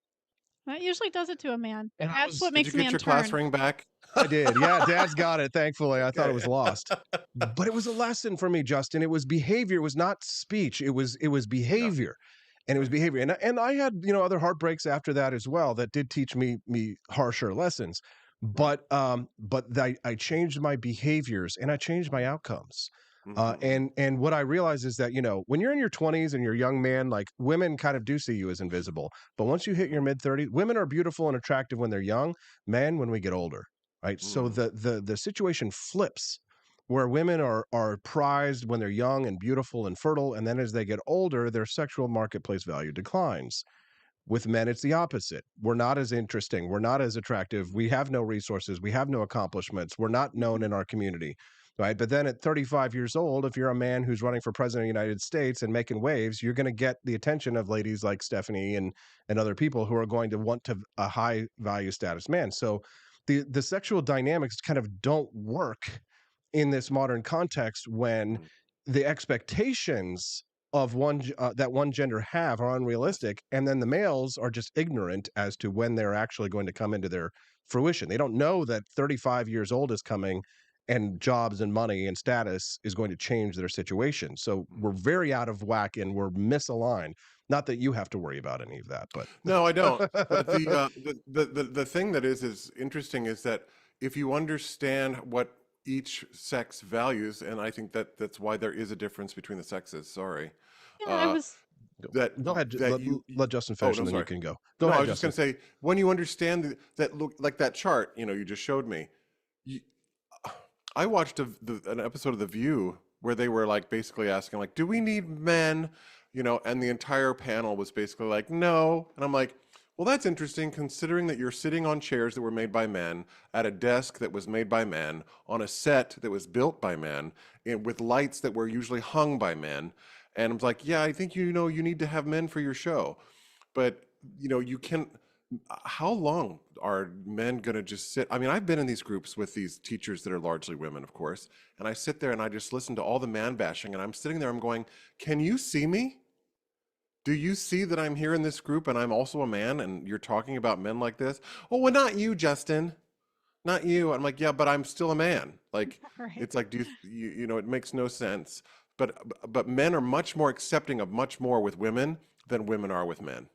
That usually does it to a man. And that's what makes a man turn. Did you get your class ring back? I did. Yeah, Dad's got it, thankfully. I thought it was lost. But it was a lesson for me, Justin. It was behavior. It was not speech. It was behavior. Yeah. And it was behavior. And I had, other heartbreaks after that as well that did teach me harsher lessons. But I changed my behaviors and I changed my outcomes. And what I realize is that, when you're in your 20s and you're a young man, like, women kind of do see you as invisible. But once you hit your mid 30s, women are beautiful and attractive when they're young, men when we get older, right? So the situation flips, where women are prized when they're young and beautiful and fertile, and then as they get older, their sexual marketplace value declines. With men, it's the opposite. We're not as interesting. We're not as attractive. We have no resources. We have no accomplishments. We're not known in our community, right? But then at 35 years old, if you're a man who's running for president of the United States and making waves, you're going to get the attention of ladies like Stephanie and other people who are going to want to a high value status man. So the sexual dynamics kind of don't work in this modern context when the expectations of that one gender have are unrealistic, and then the males are just ignorant as to when they're actually going to come into their fruition. They don't know that 35 years old is coming, and jobs and money and status is going to change their situation. So we're very out of whack and we're misaligned. Not that you have to worry about any of that, but no, I don't. But the thing that is interesting is that if you understand what each sex values, and I think that's why there is a difference between the sexes. Sorry. I was. Go ahead. Let Justin finish, and then you can go. Go ahead. I was just going to say, when you understand that, look like that chart, you just showed me. I watched an episode of The View where they were like basically asking, like, do we need men? And the entire panel was basically like, no. And I'm like, well, that's interesting, considering that you're sitting on chairs that were made by men, at a desk that was made by men, on a set that was built by men, with lights that were usually hung by men. And I'm like, yeah, I think, you need to have men for your show. But, you can, how long are men going to just sit? I mean, I've been in these groups with these teachers that are largely women, of course. And I sit there and I just listen to all the man bashing. And I'm sitting there, I'm going, can you see me? Do you see that I'm here in this group and I'm also a man and you're talking about men like this? Oh, well, not you, Justin. Not you. I'm like, yeah, but I'm still a man. Like, right. It's like, it makes no sense. But men are much more accepting of much more with women than women are with men.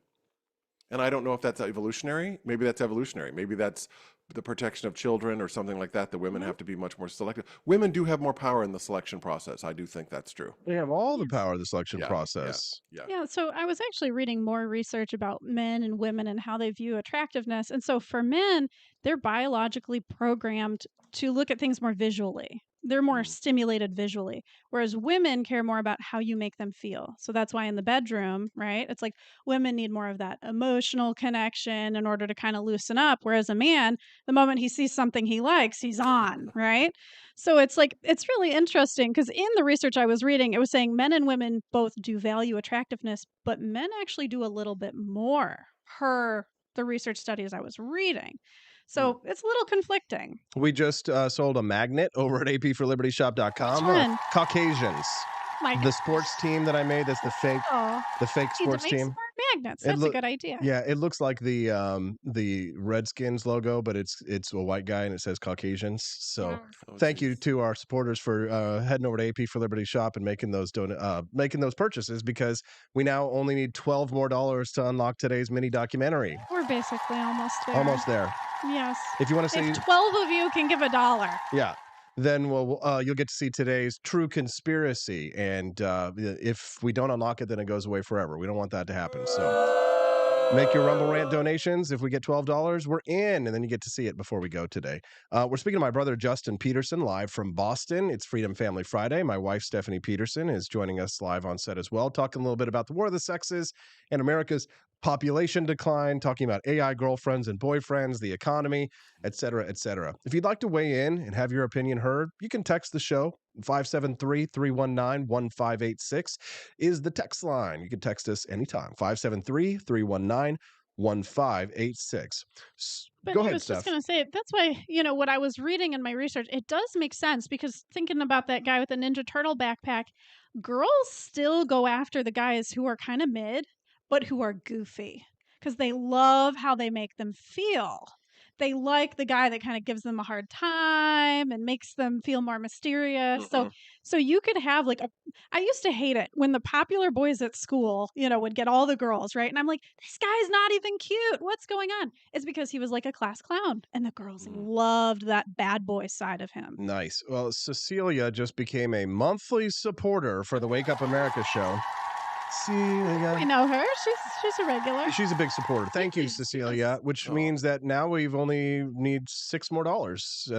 And I don't know if that's evolutionary. Maybe that's evolutionary. Maybe that's the protection of children or something like that. The women have to be much more selective. Women do have more power in the selection process. I do think that's true. They have all the power of the selection process. Yeah. So I was actually reading more research about men and women and how they view attractiveness. And so for men, they're biologically programmed to look at things more visually. They're more stimulated visually, whereas women care more about how you make them feel. So that's why in the bedroom, right, it's like women need more of that emotional connection in order to kind of loosen up, whereas a man, the moment he sees something he likes, he's on, right? So it's like, it's really interesting because in the research I was reading, it was saying men and women both do value attractiveness, but men actually do a little bit more per the research studies I was reading. So it's a little conflicting. We just sold a magnet over at apforlibertyshop.com. Caucasians. The sports team that I made, that's the fake sports team. Magnets. That's a good idea. Yeah, it looks like the Redskins logo, but it's a white guy and it says Caucasians. So thank you to our supporters for heading over to AP for Liberty Shop and making those purchases, because we now only need $12 more to unlock today's mini documentary. We're basically almost there. Almost there. Yes. If you want to see, if 12 of you can give $1. Yeah. Then you'll get to see today's true conspiracy. And if we don't unlock it, then it goes away forever. We don't want that to happen. So make your Rumble Rant donations. If we get $12, we're in. And then you get to see it before we go today. We're speaking to my brother, Justin Peterson, live from Boston. It's Freedom Family Friday. My wife, Stephanie Peterson, is joining us live on set as well, talking a little bit about the war of the sexes and America's population decline, talking about AI girlfriends and boyfriends, the economy, et cetera, et cetera. If you'd like to weigh in and have your opinion heard, you can text the show. 573-319-1586 is the text line. You can text us anytime. 573-319-1586. But Go ahead, I was Steph. just going to say, that's why, what I was reading in my research, it does make sense, because thinking about that guy with the Ninja Turtle backpack, girls still go after the guys who are kind of mid, but who are goofy, because they love how they make them feel. they like the guy that kind of gives them a hard time and makes them feel more mysterious. So you could have like I used to hate it when the popular boys at school, would get all the girls, right? And I'm like, this guy's not even cute. What's going on? It's because he was like a class clown, and the girls loved that bad boy side of him. Nice. Well, Cecilia just became a monthly supporter for the Wake Up America show. Celia. We know her. She's a regular. She's a big supporter. Thank you, Cecilia, which means that now we've only need $6 more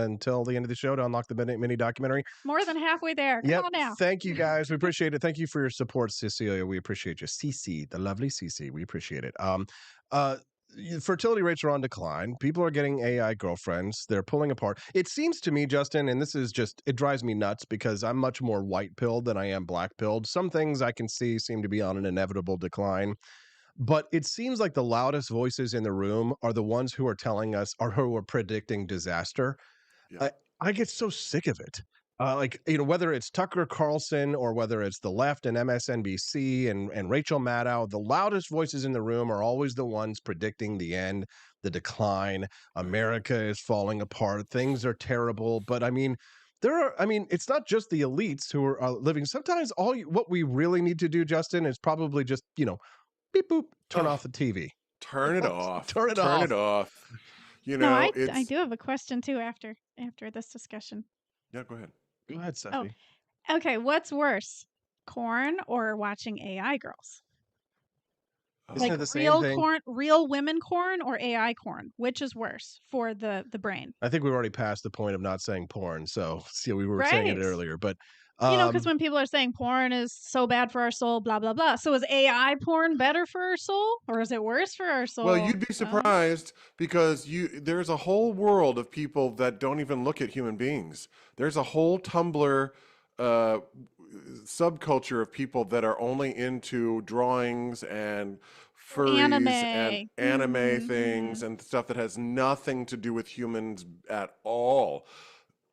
until the end of the show to unlock the mini documentary. More than halfway there. Come on now. Thank you, guys. We appreciate it. Thank you for your support, Cecilia. We appreciate you. Cece, the lovely Cece. We appreciate it. Fertility rates are on decline. People are getting AI girlfriends. They're pulling apart. It seems to me, Justin, and this is just, it drives me nuts because I'm much more white-pilled than I am black-pilled. Some things I can see seem to be on an inevitable decline. But it seems like the loudest voices in the room are the ones who are telling us or who are predicting disaster. Yeah. I get so sick of it. Whether it's Tucker Carlson or whether it's the left and MSNBC and Rachel Maddow, the loudest voices in the room are always the ones predicting the end, the decline. America is falling apart. Things are terrible. But it's not just the elites who are living. Sometimes what we really need to do, Justin, is probably just, beep, boop, turn off the TV. Turn it off. Turn it off. I do have a question too after this discussion. Yeah, go ahead. Go ahead, Stephanie. Oh. Okay, what's worse, corn or watching AI girls? Isn't it the same real thing? Corn, real women corn or AI corn? Which is worse for the brain? I think we've already passed the point of not saying porn, so we were saying it earlier, but because when people are saying porn is so bad for our soul, blah blah blah. So is AI porn better for our soul, or is it worse for our soul? Well, you'd be surprised because there's a whole world of people that don't even look at human beings. There's a whole Tumblr subculture of people that are only into drawings and furries and anime things and stuff that has nothing to do with humans at all.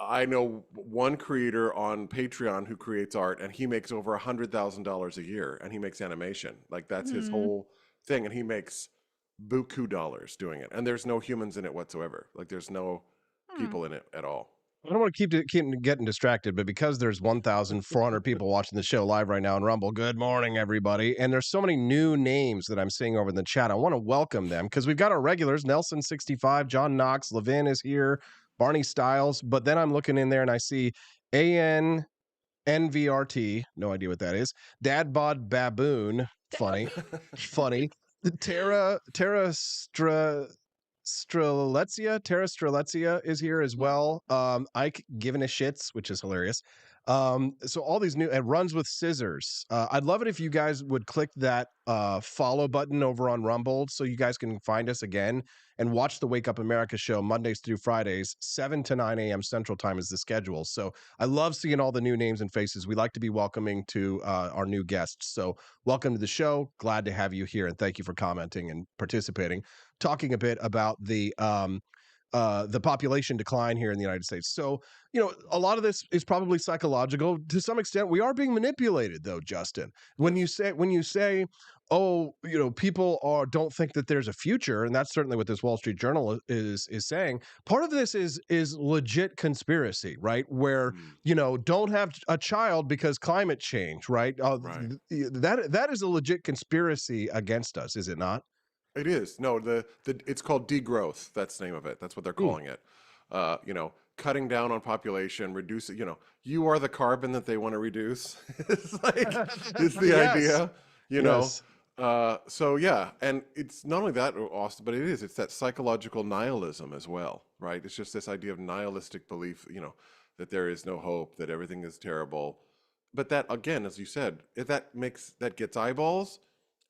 I know one creator on Patreon who creates art, and he makes over $100,000 a year, and he makes animation. Like that's his whole thing, and he makes buku dollars doing it. And there's no humans in it whatsoever. Like there's no people in it at all. I don't want to keep getting distracted, but because there's 1,400 people watching the show live right now on Rumble, good morning, everybody. And there's so many new names that I'm seeing over in the chat. I want to welcome them because we've got our regulars, Nelson65, John Knox, Levin is here, Barney Styles. But then I'm looking in there and I see ANNVRT, no idea what that is, Dad Bod Baboon, funny, Tara Streletzia is here as well. Ike giving a shits, which is hilarious. So all these new, and runs with scissors. I'd love it if you guys would click that follow button over on Rumble so you guys can find us again and watch the Wake Up America show Mondays through Fridays, 7 to 9 a.m. Central Time is the schedule. So I love seeing all the new names and faces. We like to be welcoming to our new guests. So welcome to the show. Glad to have you here, and thank you for commenting and participating. Talking a bit about the population decline here in the United States. So, a lot of this is probably psychological. To some extent, we are being manipulated, though, Justin. When you say, oh, people don't think that there's a future, and that's certainly what this Wall Street Journal is saying. Part of this is legit conspiracy, right? Where don't have a child because climate change, right? Right. That is a legit conspiracy against us, is it not? It is. No, it's called degrowth. That's the name of it. That's what they're calling it. Cutting down on population, reducing, you are the carbon that they want to reduce. It's the idea, Yes. So yeah, and it's not only that, Austin, but it's that psychological nihilism as well, right? It's just this idea of nihilistic belief, that there is no hope, that everything is terrible. But that, again, as you said, that gets eyeballs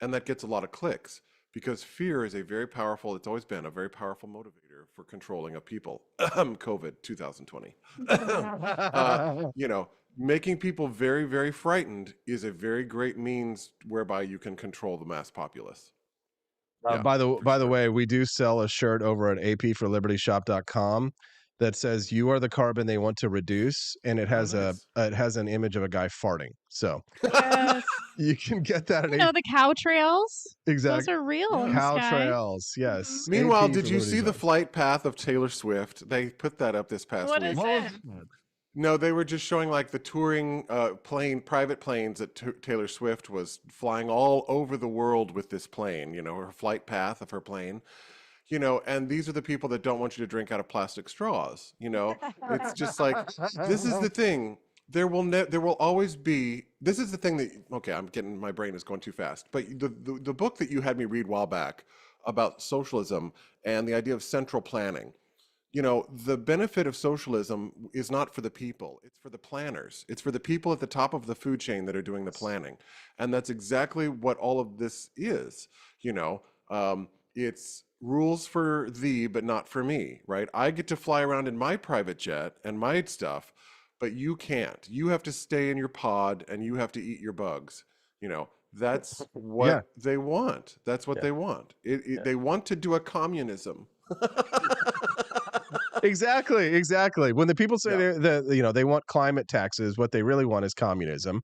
and that gets a lot of clicks. Because fear is it's always been a very powerful motivator for controlling of people. COVID 2020. Making people very, very frightened is a very great means whereby you can control the mass populace. By the way, we do sell a shirt over at apforlibertyshop.com that says "You are the carbon they want to reduce," and it has an image of a guy farting. So, yes. You can get that at the cow trails. Exactly. Those are real in the Cow sky. trails, yes. Mhm. Meanwhile, AP did for you Liberty see the Zone. flight path of Taylor Swift? They put that up this past What week. is it? No, they were just showing like the touring private planes that Taylor Swift was flying all over the world with this plane, her flight path of her plane. And these are the people that don't want you to drink out of plastic straws. It's just like, this is the thing. There will always be. This is the thing that. Okay, my brain is going too fast. But the book that you had me read a while back about socialism and the idea of central planning. The benefit of socialism is not for the people. It's for the planners. It's for the people at the top of the food chain that are doing the planning, and that's exactly what all of this is. It's rules for thee, but not for me, right? I get to fly around in my private jet and my stuff, but you can't. You have to stay in your pod and you have to eat your bugs. That's what they want. That's what they want. They want to do a communism. Exactly. When the people say they want climate taxes, what they really want is communism.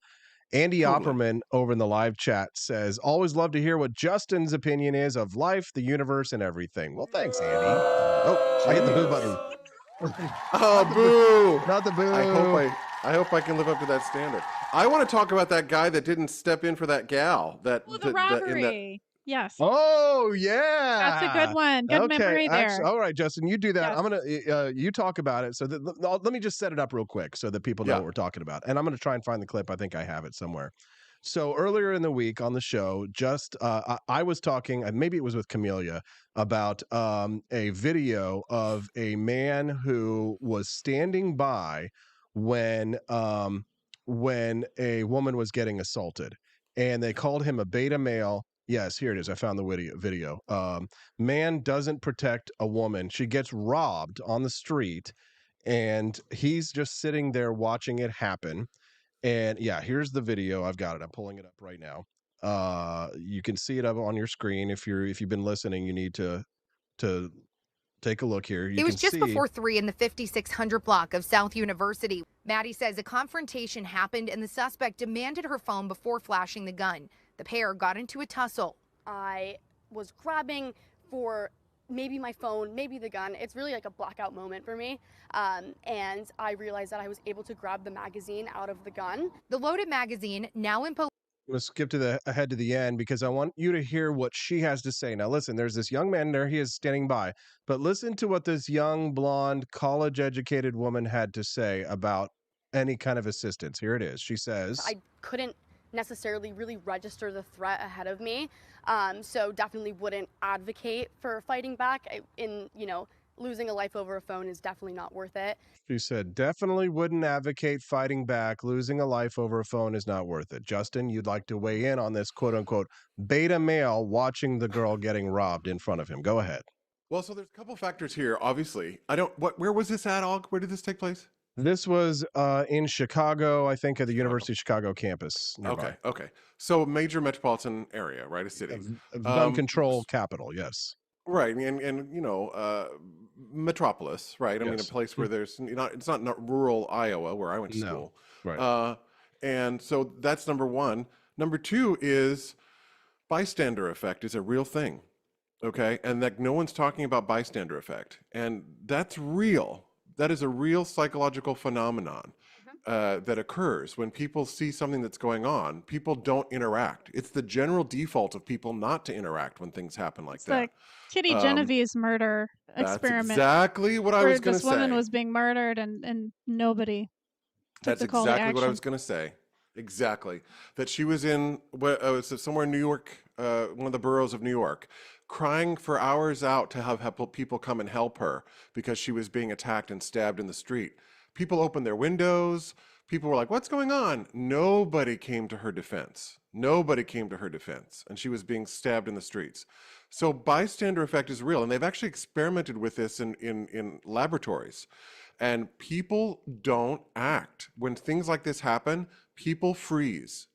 Andy Opperman over in the live chat says, always love to hear what Justin's opinion is of life, the universe, and everything. Well, thanks, Andy. Oh, I hit the boo button. Oh, boo! Not the boo. I hope I can live up to that standard. I want to talk about that guy that didn't step in for that gal. The robbery. Yes. Oh, yeah. That's a good one. Good memory there. All right, Justin, you do that. Yes. I'm going to, you talk about it. So let me just set it up real quick so that people know what we're talking about. And I'm going to try and find the clip. I think I have it somewhere. So earlier in the week on the show, I was talking, maybe it was with Camellia, about a video of a man who was standing by when a woman was getting assaulted, and they called him a beta male. Yes, here it is. I found the video. Man doesn't protect a woman. She gets robbed on the street, and he's just sitting there watching it happen. And yeah, here's the video. I've got it. I'm pulling it up right now. You can see it up on your screen. If you've been listening, you need to take a look here. It was just before 3 in the 5600 block of South University. Maddie says a confrontation happened and the suspect demanded her phone before flashing the gun. The pair got into a tussle. I was grabbing for maybe my phone, maybe the gun. It's really like a blackout moment for me. And I realized that I was able to grab the magazine out of the gun. The loaded magazine now in Let's skip ahead to the end because I want you to hear what she has to say. Now, listen, there's this young man there. He is standing by. But listen to what this young, blonde, college-educated woman had to say about any kind of assistance. Here it is. She says, I couldn't necessarily really register the threat ahead of me. So definitely wouldn't advocate for fighting back. Losing a life over a phone is definitely not worth it. She said, definitely wouldn't advocate fighting back. Losing a life over a phone is not worth it. Justin, you'd like to weigh in on this quote unquote beta male watching the girl getting robbed in front of him. Go ahead. Well, so there's a couple factors here. Obviously, where was this at, Og? Where did this take place? This was in Chicago, I think, at the University of Chicago campus nearby. Okay. So major metropolitan area, right? A city. Gun control capital, yes. Right, and metropolis, right? I mean, a place where it's not rural Iowa where I went to school. Right. And so that's number one. Number two is bystander effect is a real thing, okay? And that no one's talking about bystander effect, and that's real. That is a real psychological phenomenon that occurs when people see something that's going on. People don't interact. It's the general default of people not to interact when things happen like that. Like Kitty Genevieve's murder experiment. That's exactly what I was going to say. This woman was being murdered and nobody took the call to action. That's exactly what I was going to say. Exactly. That she was in somewhere in New York, one of the boroughs of New York, crying for hours out to have people come and help her because she was being attacked and stabbed in the street. People opened their windows. People were like, what's going on? Nobody came to her defense. And she was being stabbed in the streets. So bystander effect is real. And they've actually experimented with this in laboratories. And people don't act. When things like this happen, people freeze.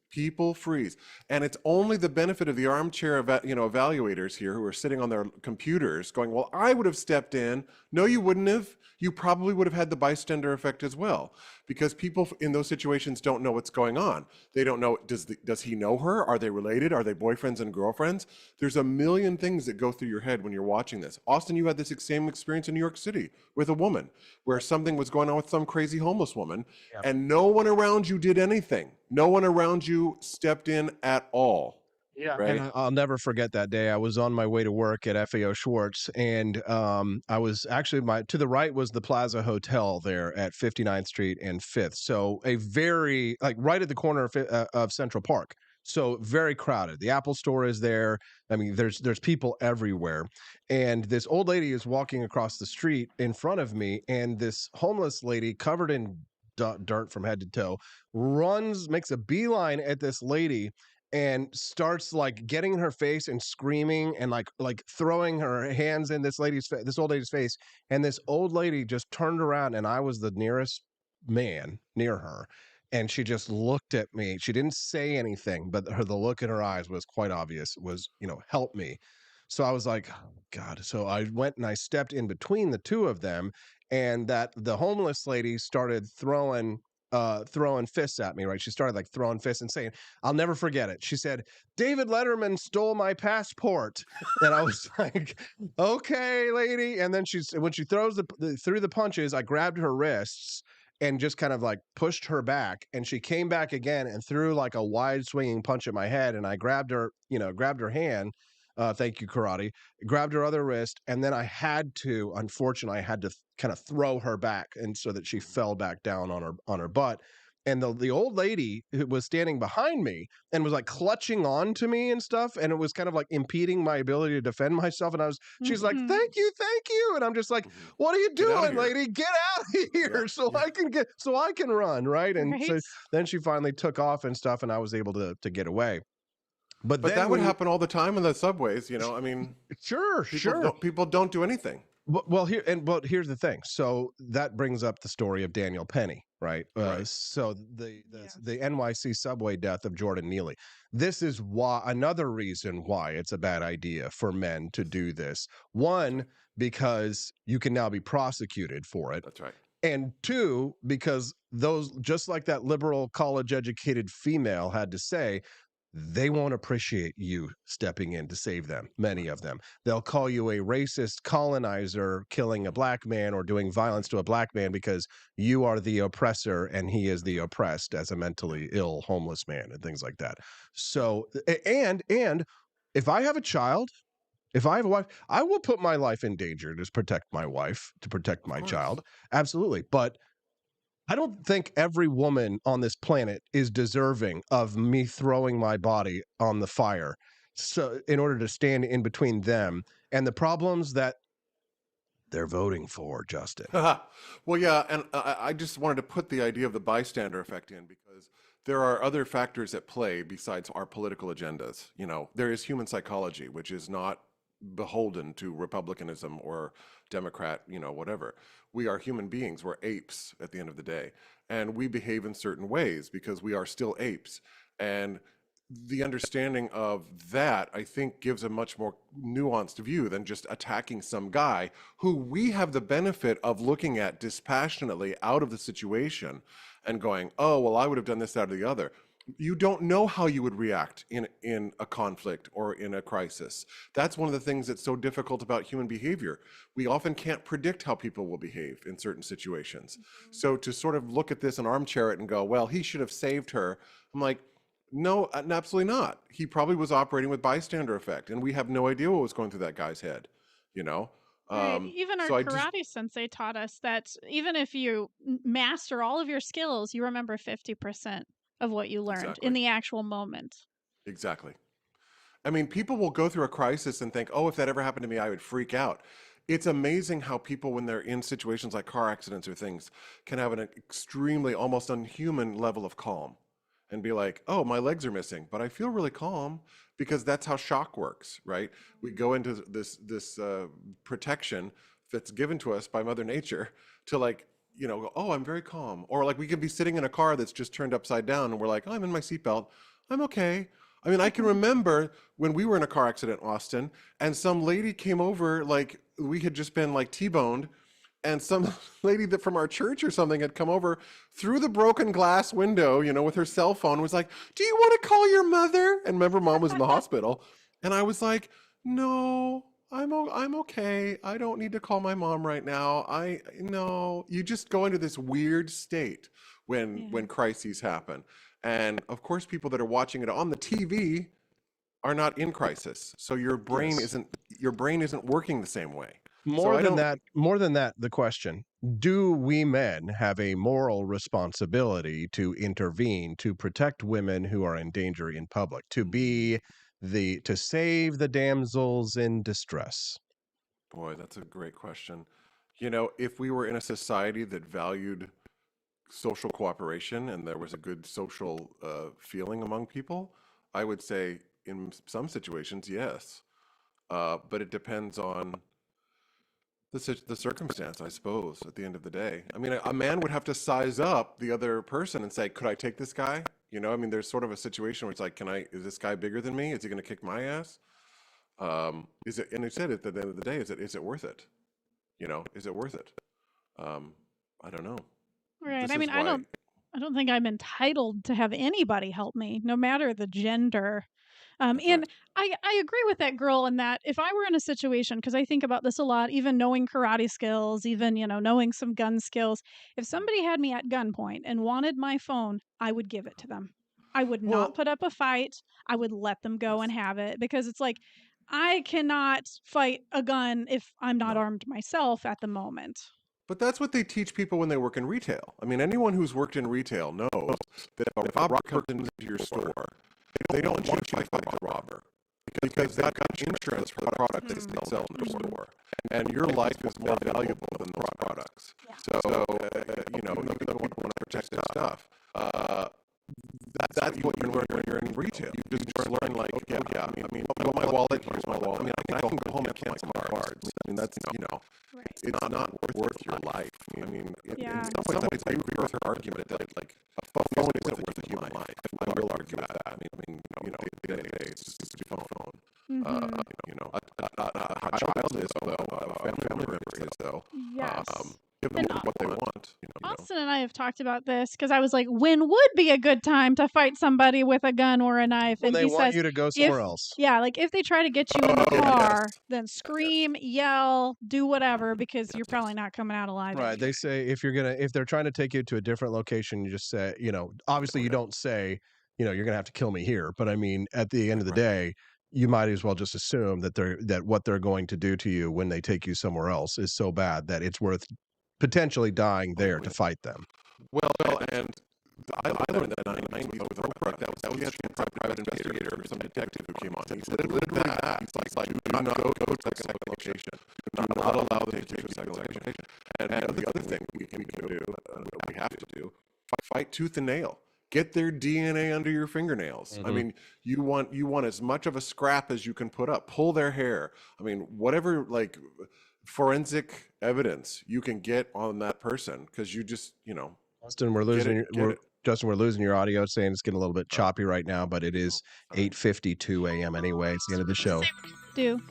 And it's only the benefit of the armchair evaluators here who are sitting on their computers going, well, I would have stepped in. No, you wouldn't have. You probably would have had the bystander effect as well. because people in those situations don't know what's going on. They don't know, does he know her? Are they related? Are they boyfriends and girlfriends? There's a million things that go through your head when you're watching this. Austin, you had this same experience in New York City with a woman where something was going on with some crazy homeless woman, and no one around you did anything. No one around you stepped in at all. Yeah, right. and I'll never forget that day. I was on my way to work at FAO Schwartz, and I was actually to the right was the Plaza Hotel there at 59th Street and 5th. So a very right at the corner of Central Park. So very crowded. The Apple Store is there. I mean, there's people everywhere, and this old lady is walking across the street in front of me, and this homeless lady covered in dirt from head to toe makes a beeline at this lady and starts like getting in her face and screaming and like throwing her hands in this old lady's face. And this old lady just turned around, and I was the nearest man near her, and she just looked at me. She didn't say anything, but the look in her eyes was quite obvious, was, help me. So I was like, oh, God. So I went and I stepped in between the two of them, and the homeless lady started throwing fists at me, right? She started like throwing fists and saying, I'll never forget it. She said, David Letterman stole my passport. And I was like, okay, lady. And then when she threw the punches, I grabbed her wrists and just kind of like pushed her back. And she came back again and threw like a wide swinging punch at my head. And I grabbed her hand. Thank you, karate. Grabbed her other wrist, and then unfortunately, I had to kind of throw her back, and so that she fell back down on her butt. And the old lady who was standing behind me and was like clutching on to me and stuff, and it was kind of like impeding my ability to defend myself. And she's like, thank you, and I'm just like, what are you doing, lady? Get out of here, I can run, right? And so then she finally took off and stuff, and I was able to get away. But that would happen all the time in the subways, I mean. Sure. People don't do anything. But here's the thing. So that brings up the story of Daniel Penny, right? So the NYC subway death of Jordan Neely. This is another reason why it's a bad idea for men to do this. One, because you can now be prosecuted for it. That's right. And two, because those, just like that liberal college educated female had to say, they won't appreciate you stepping in to save them, many of them. They'll call you a racist colonizer killing a black man or doing violence to a black man because you are the oppressor and he is the oppressed as a mentally ill homeless man and things like that. So, and if I have a child, if I have a wife, I will put my life in danger to protect my wife, to protect my child. Absolutely. But I don't think every woman on this planet is deserving of me throwing my body on the fire, so in order to stand in between them and the problems that they're voting for, Justin. Well, yeah, and I just wanted to put the idea of the bystander effect in because there are other factors at play besides our political agendas. There is human psychology, which is not beholden to Republicanism or Democrat, whatever. We are human beings. We're apes at the end of the day. And we behave in certain ways because we are still apes. And the understanding of that, I think, gives a much more nuanced view than just attacking some guy who we have the benefit of looking at dispassionately out of the situation and going, oh, well, I would have done this, that, or the other. You don't know how you would react in a conflict or in a crisis. That's one of the things that's so difficult about human behavior. We often can't predict how people will behave in certain situations. So to sort of look at this and armchair it and go, well, he should have saved her. I'm like, no, absolutely not. He probably was operating with bystander effect, and we have no idea what was going through that guy's head, Right. Even our karate sensei taught us that even if you master all of your skills, you remember 50% of what you learned in the actual moment. Exactly. I mean, people will go through a crisis and think, oh, if that ever happened to me, I would freak out. It's amazing how people, when they're in situations like car accidents or things, can have an extremely, almost unhuman level of calm and be like, oh, my legs are missing, but I feel really calm, because that's how shock works, right? We go into this protection that's given to us by Mother Nature to like, go, oh, I'm very calm. Or like we could be sitting in a car that's just turned upside down and we're like, oh, I'm in my seatbelt. I'm okay. I mean, I can remember when we were in a car accident, Austin, and some lady came over, like we had just been like T-boned, and some lady that from our church or something had come over through the broken glass window, with her cell phone, was like, "Do you want to call your mother?" And remember, Mom was in the hospital, and I was like, "No, I'm okay. I don't need to call my mom right now. No." You just go into this weird state when crises happen, and of course, people that are watching it on the TV are not in crisis, so your brain isn't working the same way. More than that, the question, do we men have a moral responsibility to intervene, to protect women who are in danger in public, to save the damsels in distress? Boy, that's a great question. If we were in a society that valued social cooperation and there was a good social feeling among people, I would say in some situations, yes. But it depends on the circumstance, I suppose, at the end of the day. I mean, a man would have to size up the other person and say, could I take this guy? There's sort of a situation where it's like, is this guy bigger than me? Is he going to kick my ass? And he said at the end of the day, is it worth it? Is it worth it? I don't know. Right. I mean, I don't think I'm entitled to have anybody help me, no matter the gender. And I agree with that girl in that if I were in a situation, because I think about this a lot, even knowing karate skills, even, knowing some gun skills, if somebody had me at gunpoint and wanted my phone, I would give it to them. I would not put up a fight. I would let them go and have it, because it's like, I cannot fight a gun if I'm not armed myself at the moment. But that's what they teach people when they work in retail. I mean, anyone who's worked in retail knows that if a robber comes into your store, they don't want you to fight the robber because they've got insurance for the product that they sell in their store. And your life is more valuable than those products. So, you want to protect their stuff. That's what you learn when you're in retail. You just learn like, I mean, my wallet, here's my wallet. I mean, I can go home and cancel my cards. I mean, that's, it's not worth your life. I mean, in some ways, I agree with her argument that, like, a phone isn't worth a human life. I will argue with that. I mean, at the end of the day, it's just a phone. A child is, though, a family member is, though. Yes. Give them what they want. Austin and I have talked about this because I was like, when would be a good time to fight somebody with a gun or a knife? And he want you to go somewhere else. Yeah, like if they try to get you in the car, then scream, yell, do whatever, because you're probably not coming out alive. Right. They say if they're trying to take you to a different location, you just say, obviously you don't say, you're going to have to kill me here. But I mean, at the end of the day, you might as well just assume that what they're going to do to you when they take you somewhere else is so bad that it's worth potentially dying there to fight them. Well, and I learned that in the 90s with Oprah. That was a private investigator or some detective who came on. He said, literally that. He's like, do not go to a second location. Do not allow them to take you to a second location. And the other thing we can do, we have to do, fight tooth and nail. Get their DNA under your fingernails. Mm-hmm. I mean, you want as much of a scrap as you can put up. Pull their hair. I mean, whatever, like, forensic evidence you can get on that person, because you just, Justin, we're losing your audio. It's saying it's getting a little bit choppy right now, but it is 8:52 a.m. anyway. It's the end of the show.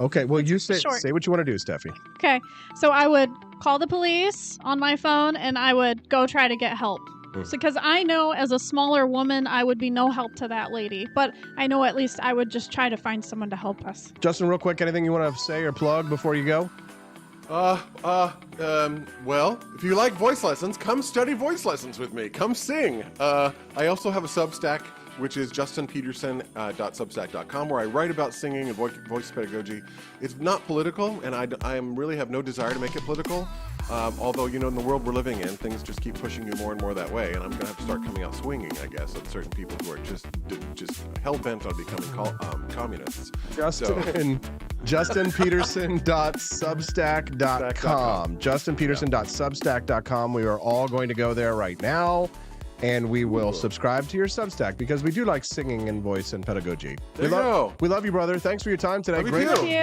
Okay, well, you say what you want to do, Steffi. Okay, so I would call the police on my phone and I would go try to get help. Because I know as a smaller woman, I would be no help to that lady. But I know at least I would just try to find someone to help us. Justin, real quick, anything you want to say or plug before you go? Well, if you like voice lessons, come study voice lessons with me. Come sing. I also have a Substack, which is justinpeterson.substack.com, where I write about singing and voice pedagogy. It's not political, and I really have no desire to make it political. Although, in the world we're living in, things just keep pushing you more and more that way, and I'm going to have to start coming out swinging, I guess, at certain people who are just hell-bent on becoming communists. JustinPeterson.substack.com. JustinPeterson.substack.com. We are all going to go there right now, and we will subscribe to your Substack because we do like singing and voice and pedagogy. We love you, brother. Thanks for your time today.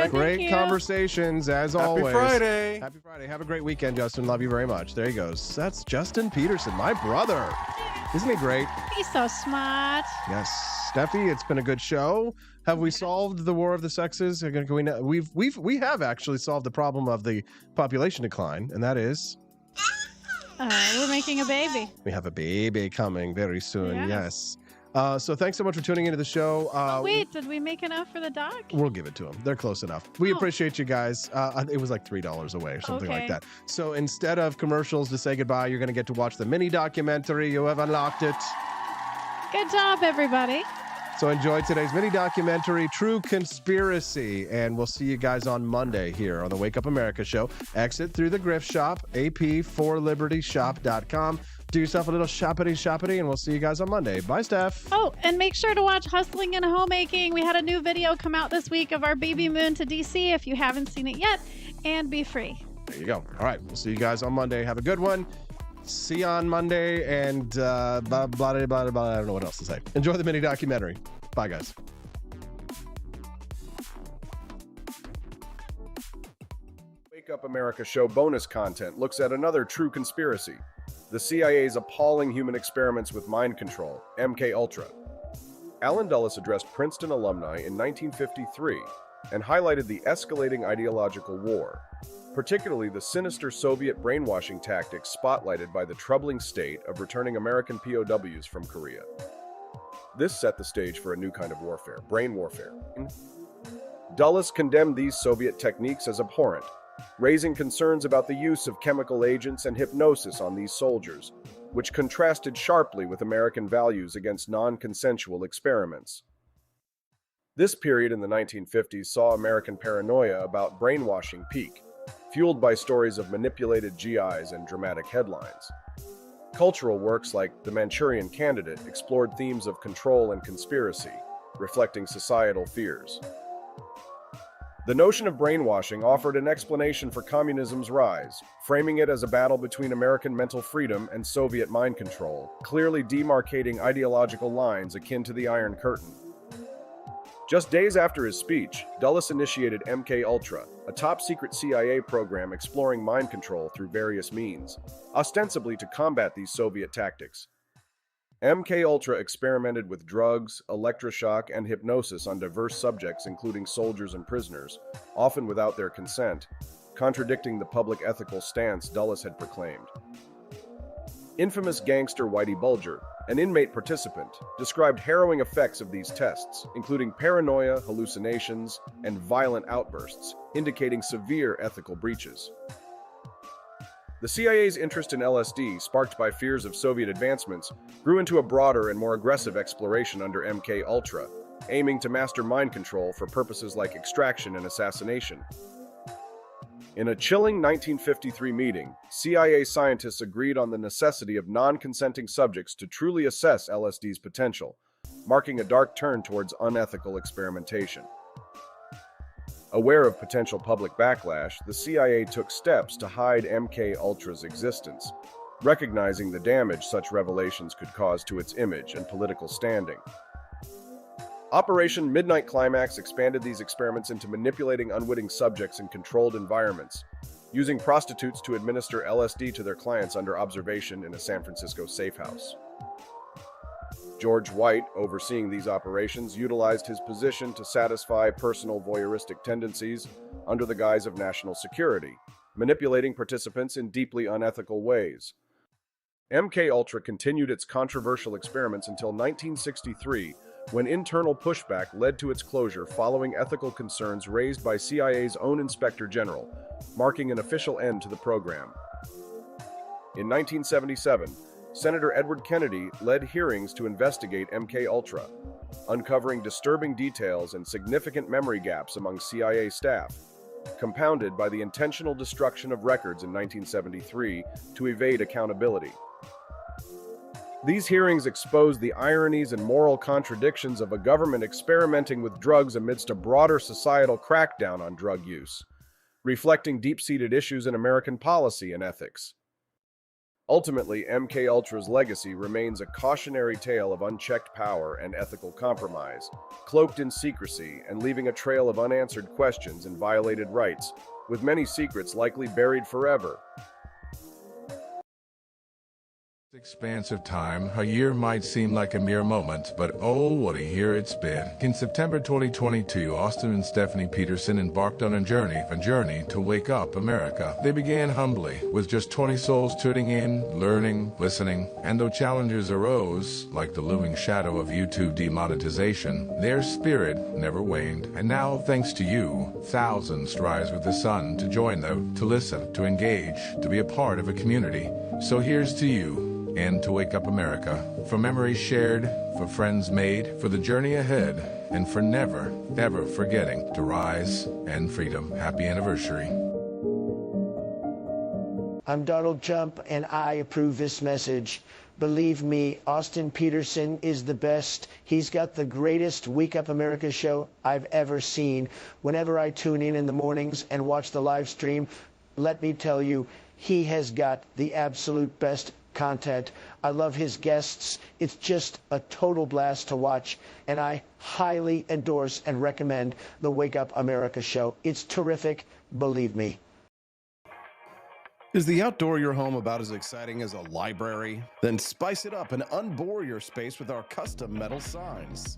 Great conversations as always. Happy Friday. Have a great weekend, Justin. Love you very much. There he goes. That's Justin Peterson, my brother. Isn't he great? He's so smart. Yes. Steffi, it's been a good show. Have we solved the war of the sexes? We have actually solved the problem of the population decline, and that is... we're making a baby. We have a baby coming very soon, yes. So thanks so much for tuning into the show. Wait, did we make enough for the dog? We'll give it to them. They're close enough. We appreciate you guys. It was like $3 away or something like that. So instead of commercials to say goodbye, you're going to get to watch the mini documentary. You have unlocked it. Good job, everybody. So enjoy today's mini documentary, True Conspiracy. And we'll see you guys on Monday here on the Wake Up America show. Exit through the Grift Shop, ap4libertyshop.com. Do yourself a little shoppity, and we'll see you guys on Monday. Bye, Steph. Oh, and make sure to watch Hustling and Homemaking. We had a new video come out this week of our baby moon to DC if you haven't seen it yet, and be free. There you go. All right, we'll see you guys on Monday. Have a good one. See you on Monday, and blah, blah, blah, blah, blah. I don't know what else to say. Enjoy the mini documentary. Bye, guys. Wake Up America show bonus content looks at another true conspiracy. The CIA's appalling human experiments with mind control, MK-Ultra. Allen Dulles addressed Princeton alumni in 1953 and highlighted the escalating ideological war, particularly the sinister Soviet brainwashing tactics spotlighted by the troubling state of returning American POWs from Korea. This set the stage for a new kind of warfare, brain warfare. Dulles condemned these Soviet techniques as abhorrent, raising concerns about the use of chemical agents and hypnosis on these soldiers, which contrasted sharply with American values against non-consensual experiments. This period in the 1950s saw American paranoia about brainwashing peak, fueled by stories of manipulated GIs and dramatic headlines. Cultural works like The Manchurian Candidate explored themes of control and conspiracy, reflecting societal fears. The notion of brainwashing offered an explanation for communism's rise, framing it as a battle between American mental freedom and Soviet mind control, clearly demarcating ideological lines akin to the Iron Curtain. Just days after his speech, Dulles initiated MK-Ultra, a top-secret CIA program exploring mind control through various means, ostensibly to combat these Soviet tactics. MK-Ultra experimented with drugs, electroshock, and hypnosis on diverse subjects including soldiers and prisoners, often without their consent, contradicting the public ethical stance Dulles had proclaimed. Infamous gangster Whitey Bulger, an inmate participant, described harrowing effects of these tests, including paranoia, hallucinations, and violent outbursts, indicating severe ethical breaches. The CIA's interest in LSD, sparked by fears of Soviet advancements, grew into a broader and more aggressive exploration under MK-Ultra, aiming to master mind control for purposes like extraction and assassination. In a chilling 1953 meeting, CIA scientists agreed on the necessity of non-consenting subjects to truly assess LSD's potential, marking a dark turn towards unethical experimentation. Aware of potential public backlash, the CIA took steps to hide MK-Ultra's existence, recognizing the damage such revelations could cause to its image and political standing. Operation Midnight Climax expanded these experiments into manipulating unwitting subjects in controlled environments, using prostitutes to administer LSD to their clients under observation in a San Francisco safe house. George White, overseeing these operations, utilized his position to satisfy personal voyeuristic tendencies under the guise of national security, manipulating participants in deeply unethical ways. MK-Ultra continued its controversial experiments until 1963, when internal pushback led to its closure following ethical concerns raised by CIA's own Inspector General, marking an official end to the program. In 1977, Senator Edward Kennedy led hearings to investigate MK-Ultra, uncovering disturbing details and significant memory gaps among CIA staff, compounded by the intentional destruction of records in 1973 to evade accountability. These hearings exposed the ironies and moral contradictions of a government experimenting with drugs amidst a broader societal crackdown on drug use, reflecting deep-seated issues in American policy and ethics. Ultimately, MK-Ultra's legacy remains a cautionary tale of unchecked power and ethical compromise, cloaked in secrecy and leaving a trail of unanswered questions and violated rights, with many secrets likely buried forever. expanse of time, a year might seem like a mere moment, but oh, what a year it's been. In September 2022, Austin and Stephanie Peterson embarked on a journey to wake up America. They began humbly, with just 20 souls tuning in, learning, listening, and though challenges arose, like the looming shadow of YouTube demonetization, their spirit never waned. And now, thanks to you, thousands rise with the sun to join them, to listen, to engage, to be a part of a community. So here's to you, and to Wake Up America. For memories shared, for friends made, for the journey ahead, and for never, ever forgetting to rise and freedom. Happy anniversary. I'm Donald Trump, and I approve this message. Believe me, Austin Peterson is the best. He's got the greatest Wake Up America show I've ever seen. Whenever I tune in the mornings and watch the live stream, let me tell you, he has got the absolute best content. I love his guests. It's just a total blast to watch, and I highly endorse and recommend the Wake Up America show. It's terrific, believe me. Is the outdoor of your home about as exciting as a library? Then spice it up and unbore your space with our custom metal signs.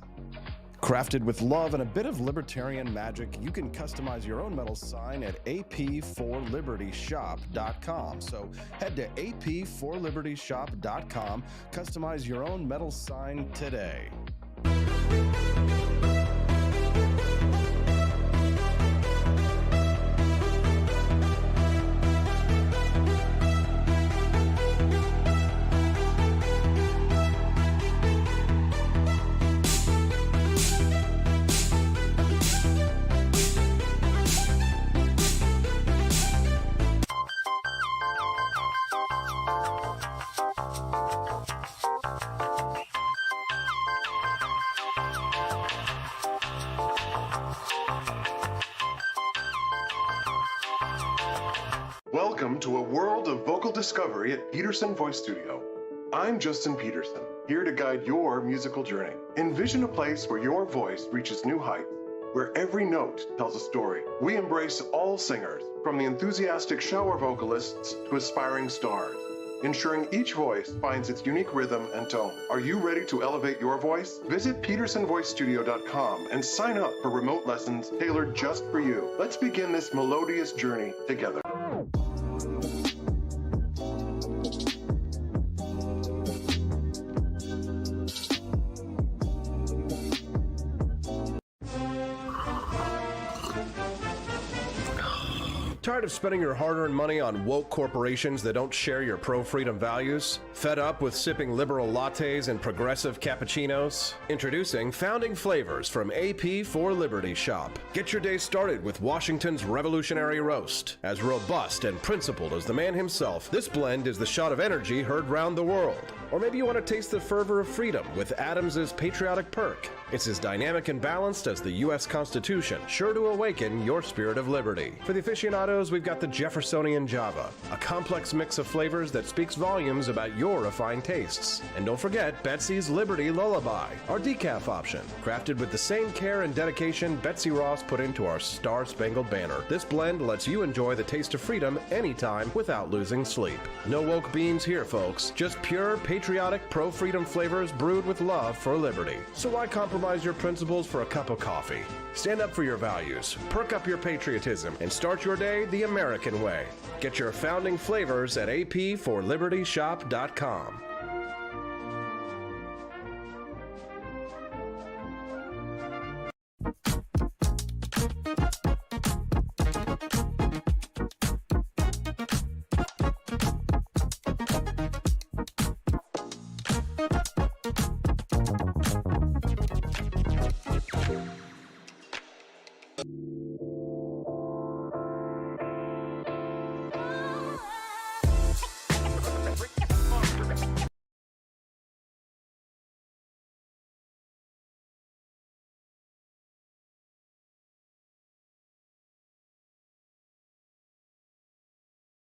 Crafted with love and a bit of libertarian magic, you can customize your own metal sign at ap4libertyshop.com. So head to ap4libertyshop.com, customize your own metal sign today. Welcome to a world of vocal discovery at Peterson Voice Studio. I'm Justin Peterson, here to guide your musical journey. Envision a place where your voice reaches new heights, where every note tells a story. We embrace all singers, from the enthusiastic shower vocalists to aspiring stars, ensuring each voice finds its unique rhythm and tone. Are you ready to elevate your voice? Visit petersonvoicestudio.com and sign up for remote lessons tailored just for you. Let's begin this melodious journey together. Tired of spending your hard-earned money on woke corporations that don't share your pro-freedom values? Fed up with sipping liberal lattes and progressive cappuccinos? Introducing Founding Flavors from AP4Liberty Shop. Get your day started with Washington's Revolutionary Roast. As robust and principled as the man himself, this blend is the shot of energy heard round the world. Or maybe you want to taste the fervor of freedom with Adams's Patriotic Perk. It's as dynamic and balanced as the U.S. Constitution, sure to awaken your spirit of liberty. For the aficionados, we've got the Jeffersonian Java, a complex mix of flavors that speaks volumes about your refined tastes. And don't forget Betsy's Liberty Lullaby, our decaf option, crafted with the same care and dedication Betsy Ross put into our Star-Spangled Banner. This blend lets you enjoy the taste of freedom anytime without losing sleep. No woke beans here, folks. Just pure, patriotic, pro-freedom flavors brewed with love for liberty. So why compromise your principles for a cup of coffee? Stand up for your values, perk up your patriotism, and start your day the American way. Get your Founding Flavors at ap4libertyshop.com.